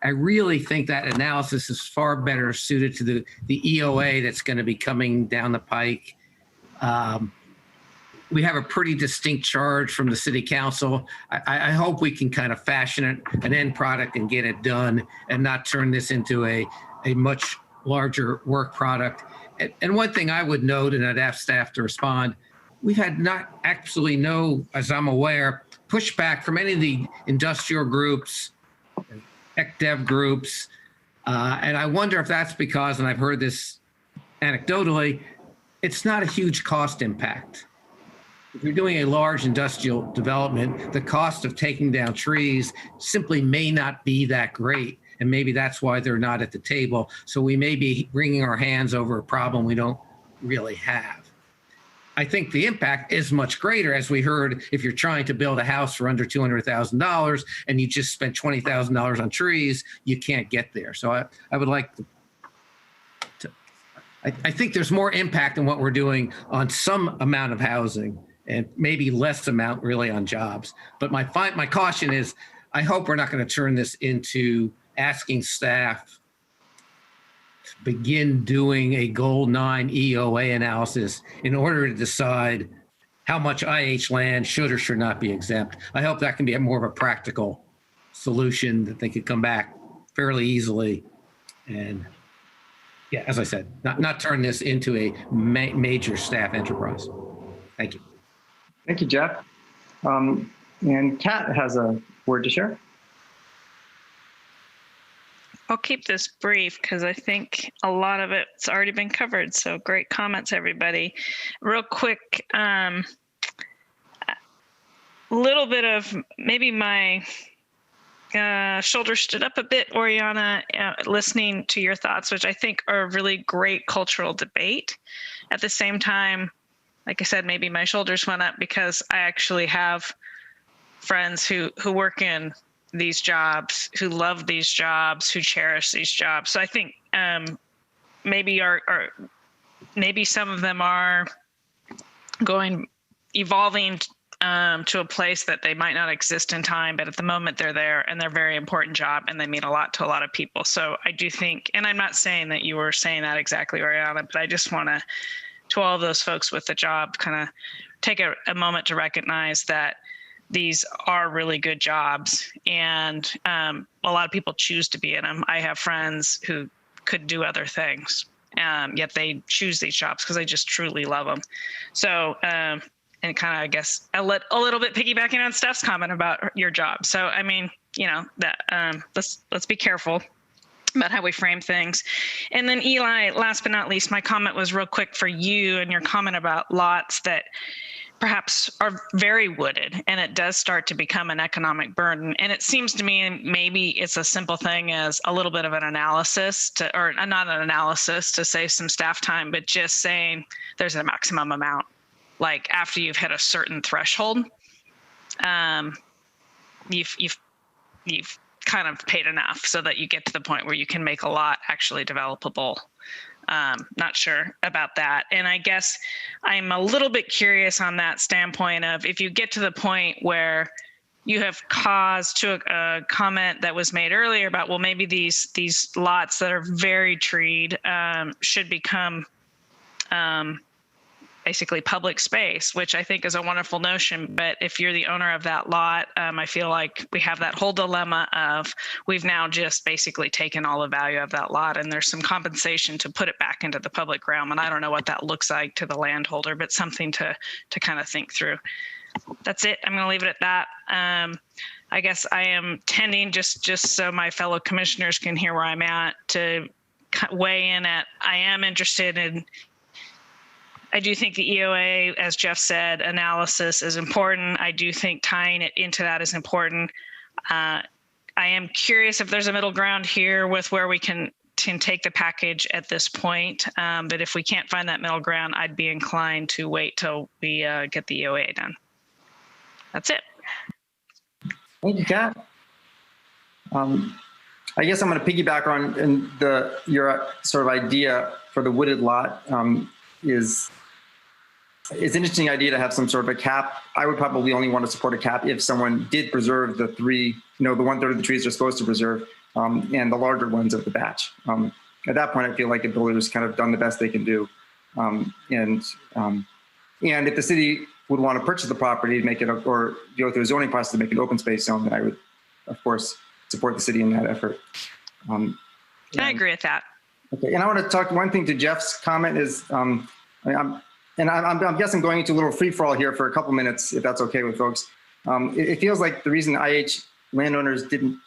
I really think that analysis is far better suited to the EOA that's going to be coming down the pike. We have a pretty distinct charge from the city council. I hope we can kind of fashion an end product and get it done and not turn this into a much larger work product. And one thing I would note, and I'd ask staff to respond, we've had not actually no, as I'm aware, pushback from any of the industrial groups, tech dev groups. And I wonder if that's because, and I've heard this anecdotally, it's not a huge cost impact. If you're doing a large industrial development, the cost of taking down trees simply may not be that great. And maybe that's why they're not at the table. So we may be wringing our hands over a problem we don't really have. I think the impact is much greater, as we heard. If you're trying to build a house for under $200,000 and you just spent $20,000 on trees, you can't get there. So I would like to I think there's more impact in what we're doing on some amount of housing and maybe less amount really on jobs. But my caution is, I hope we're not going to turn this into asking staff to begin doing a Goal 9 EOA analysis in order to decide how much IH land should or should not be exempt. I hope that can be more of a practical solution that they could come back fairly easily and, yeah, as I said, not turn this into a major staff enterprise. Thank you. Thank you, Jeff. And Kat has a word to share. I'll keep this brief because I think a lot of it's already been covered. So great comments, everybody. Real quick, little bit of maybe my shoulder stood up a bit, Oriana, listening to your thoughts, which I think are a really great cultural debate. At the same time, like I said, maybe my shoulders went up because I actually have friends who work in these jobs, who love these jobs, who cherish these jobs. So I think maybe maybe some of them are evolving to a place that they might not exist in time, but at the moment they're there and they're a very important job and they mean a lot to a lot of people. So I do think, and I'm not saying that you were saying that exactly, Oriana, but I just want to all of those folks with the job, kind of take a moment to recognize that these are really good jobs, and a lot of people choose to be in them. I have friends who could do other things, yet they choose these jobs because they just truly love them. So, and kind of, I guess, a little bit piggybacking on Steph's comment about your job. So, I mean, you know, that let's be careful about how we frame things. And then Eli, last but not least, my comment was real quick for you and your comment about lots that perhaps are very wooded, and it does start to become an economic burden. And it seems to me maybe it's a simple thing as a little bit of an analysis or not an analysis to save some staff time, but just saying there's a maximum amount. Like after you've hit a certain threshold, you've kind of paid enough so that you get to the point where you can make a lot actually developable. Not sure about that. And I guess I'm a little bit curious on that standpoint of if you get to the point where you have caused to a comment that was made earlier about, well, maybe these lots that are very treed should become basically public space, which I think is a wonderful notion. But if you're the owner of that lot, I feel like we have that whole dilemma of we've now just basically taken all the value of that lot, and there's some compensation to put it back into the public realm. And I don't know what that looks like to the landholder, but something to kind of think through. That's it. I'm going to leave it at that. I guess I am tending, just so my fellow commissioners can hear where I'm at, to weigh in at, I am interested in, I do think the EOA, as Jeff said, analysis is important. I do think tying it into that is important. I am curious if there's a middle ground here with where we can take the package at this point. But if we can't find that middle ground, I'd be inclined to wait till we get the EOA done. That's it. Thank you, Kat. I guess I'm going to piggyback on your sort of idea for the wooded lot. It's an interesting idea to have some sort of a cap. I would probably only want to support a cap if someone did preserve the the 1/3 of the trees they're supposed to preserve, and the larger ones of the batch. At that point, I feel like the builder's kind of done the best they can do. And if the city would want to purchase the property, make it, or go through a zoning process to make an open space zone, then I would, of course, support the city in that effort. I agree with that. Okay, and I want to talk, one thing to Jeff's comment is, I guess I'm going into a little free for all here for a couple minutes, if that's okay with folks. It feels like the reason IH landowners didn't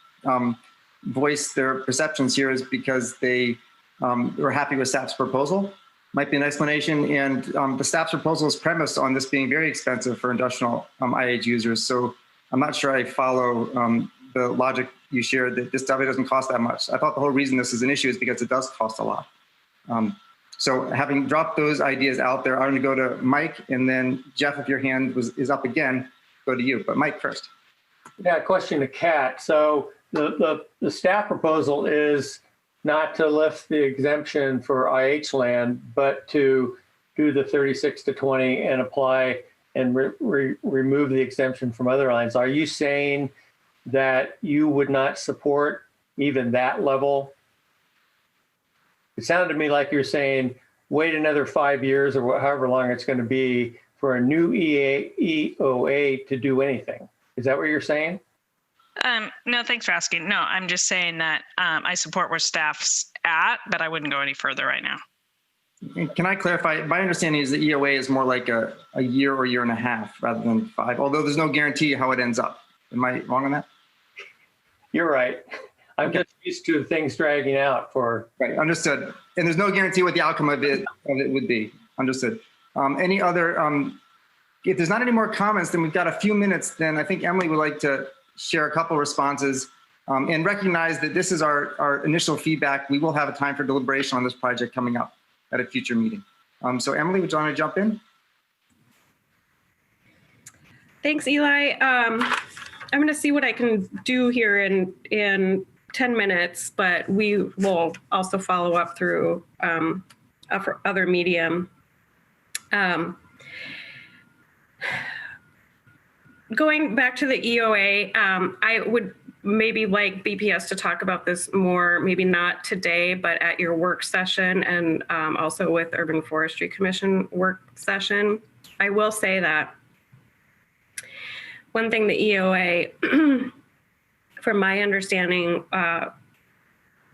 voice their perceptions here is because they were happy with staff's proposal. Might be an explanation. And the staff's proposal is premised on this being very expensive for industrial IH users. So I'm not sure I follow the logic you shared that this stuff doesn't cost that much. I thought the whole reason this is an issue is because it does cost a lot. So having dropped those ideas out there, I'm going to go to Mike, and then Jeff, if your hand is up again, go to you. But Mike first. Yeah, question to Kat. So the staff proposal is not to lift the exemption for IH land, but to do the 36 to 20 and apply and remove the exemption from other lines. Are you saying that you would not support even that level? It sounded to me like you're saying wait another 5 years or however long it's going to be for a new EOA to do anything. Is that what you're saying? No, thanks for asking. No, I'm just saying that I support where staff's at, but I wouldn't go any further right now. Can I clarify? My understanding is the EOA is more like a year or year and a half rather than 5, although there's no guarantee how it ends up. Am I wrong on that? You're right. I'm just used to things dragging out for. Right, understood. And there's no guarantee what the outcome of it would be. Understood. Any other, if there's not any more comments, then we've got a few minutes. Then I think Emily would like to share a couple responses and recognize that this is our initial feedback. We will have a time for deliberation on this project coming up at a future meeting. So Emily, would you want to jump in? Thanks, Eli. I'm going to see what I can do here in 10 minutes, but we will also follow up through other medium. Going back to the EOA, I would maybe like BPS to talk about this more, maybe not today, but at your work session and also with Urban Forestry Commission work session. I will say that one thing the EOA, from my understanding,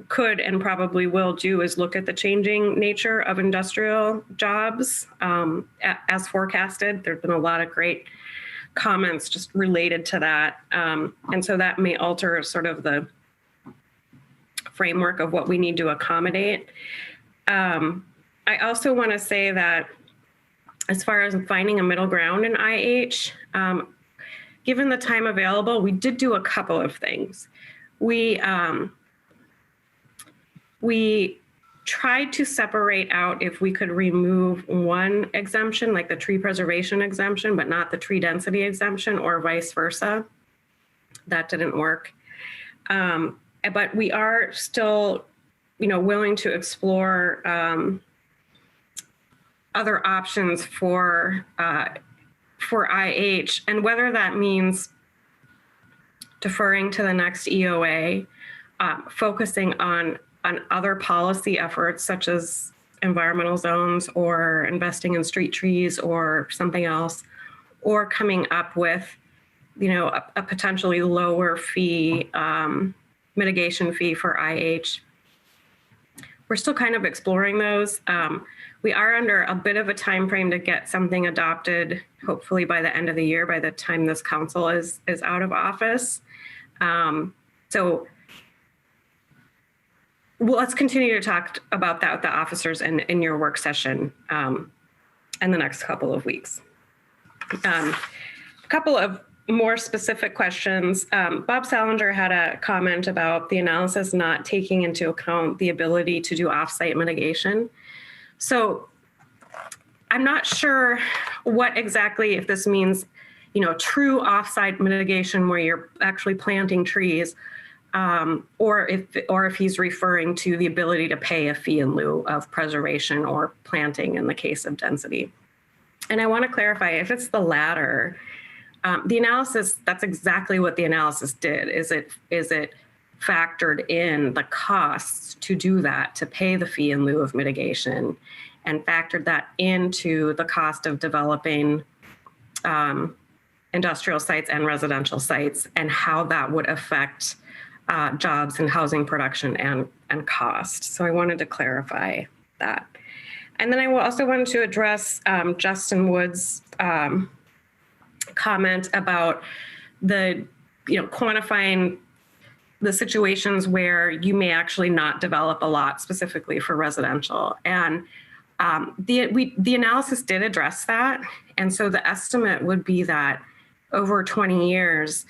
could and probably will do is look at the changing nature of industrial jobs as forecasted. There've been a lot of great comments just related to that. And so that may alter sort of the framework of what we need to accommodate. I also want to say that as far as finding a middle ground in IH, given the time available, we did do a couple of things. We tried to separate out if we could remove one exemption, like the tree preservation exemption, but not the tree density exemption, or vice versa. That didn't work. But we are still, willing to explore other options for IH, and whether that means deferring to the next EOA, focusing on other policy efforts such as environmental zones or investing in street trees or something else, or coming up with, a potentially lower fee, mitigation fee for IH. We're still kind of exploring those. We are under a bit of a time frame to get something adopted, hopefully by the end of the year, by the time this council is out of office. So well, let's continue to talk about that with the officers in your work session in the next couple of weeks. A couple of more specific questions. Bob Salinger had a comment about the analysis not taking into account the ability to do offsite mitigation. So I'm not sure what exactly, if this means, true offsite mitigation where you're actually planting trees, or if he's referring to the ability to pay a fee in lieu of preservation or planting in the case of density. And I want to clarify, if it's the latter, the analysis, that's exactly what the analysis did. Is it factored in the costs to do that, to pay the fee in lieu of mitigation, and factored that into the cost of developing industrial sites and residential sites, and how that would affect jobs and housing production and cost. So I wanted to clarify that. And then I also wanted to address Justin Wood's comment about the, quantifying the situations where you may actually not develop a lot specifically for residential. And the analysis did address that. And so the estimate would be that over 20 years,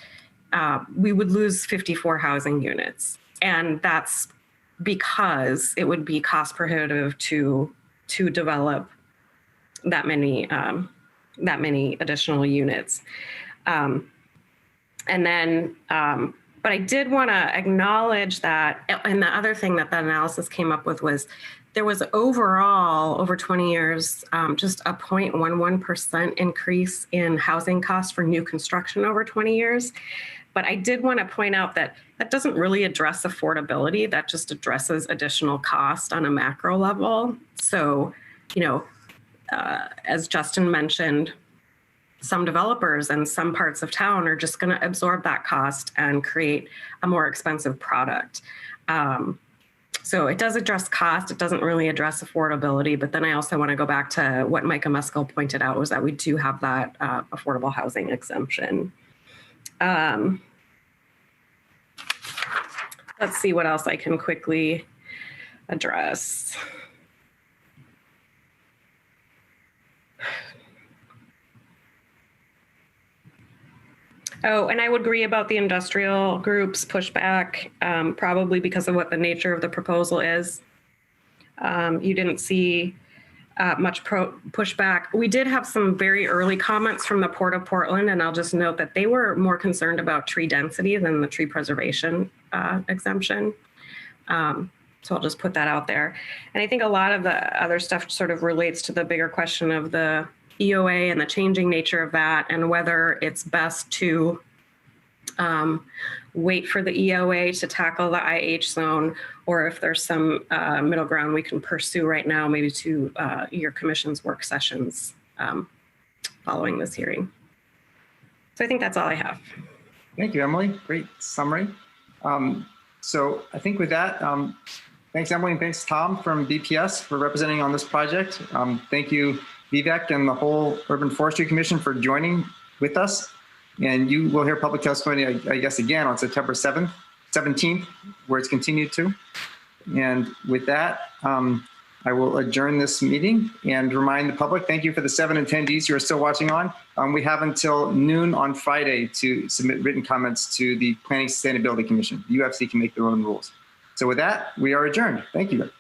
we would lose 54 housing units. And that's because it would be cost prohibitive to to develop that many additional units. But I did want to acknowledge that, and the other thing that that analysis came up with was there was overall, over 20 years, just a 0.11% increase in housing costs for new construction over 20 years. But I did want to point out that that doesn't really address affordability. That just addresses additional cost on a macro level. So, as Justin mentioned, some developers and some parts of town are just going to absorb that cost and create a more expensive product. So it does address cost. It doesn't really address affordability. But then I also want to go back to what Micah Mescal pointed out, was that we do have that affordable housing exemption. Let's see what else I can quickly address. Oh, and I would agree about the industrial groups pushback, probably because of what the nature of the proposal is. You didn't see much pushback. We did have some very early comments from the Port of Portland, and I'll just note that they were more concerned about tree density than the tree preservation exemption. So I'll just put that out there. And I think a lot of the other stuff sort of relates to the bigger question of the EOA and the changing nature of that, and whether it's best to wait for the EOA to tackle the IH zone, or if there's some middle ground we can pursue right now, maybe to your commission's work sessions following this hearing. So I think that's all I have. Thank you, Emily. Great summary. So I think with that, thanks, Emily, and thanks, Tom from BPS for representing on this project. Thank you, Vivek and the whole Urban Forestry Commission for joining with us. And you will hear public testimony, I guess, again on September 17th, where it's continued to. And with that, I will adjourn this meeting and remind the public, thank you for the 7 attendees who are still watching on. We have until noon on Friday to submit written comments to the Planning Sustainability Commission. The UFC can make their own rules. So with that, we are adjourned. Thank you.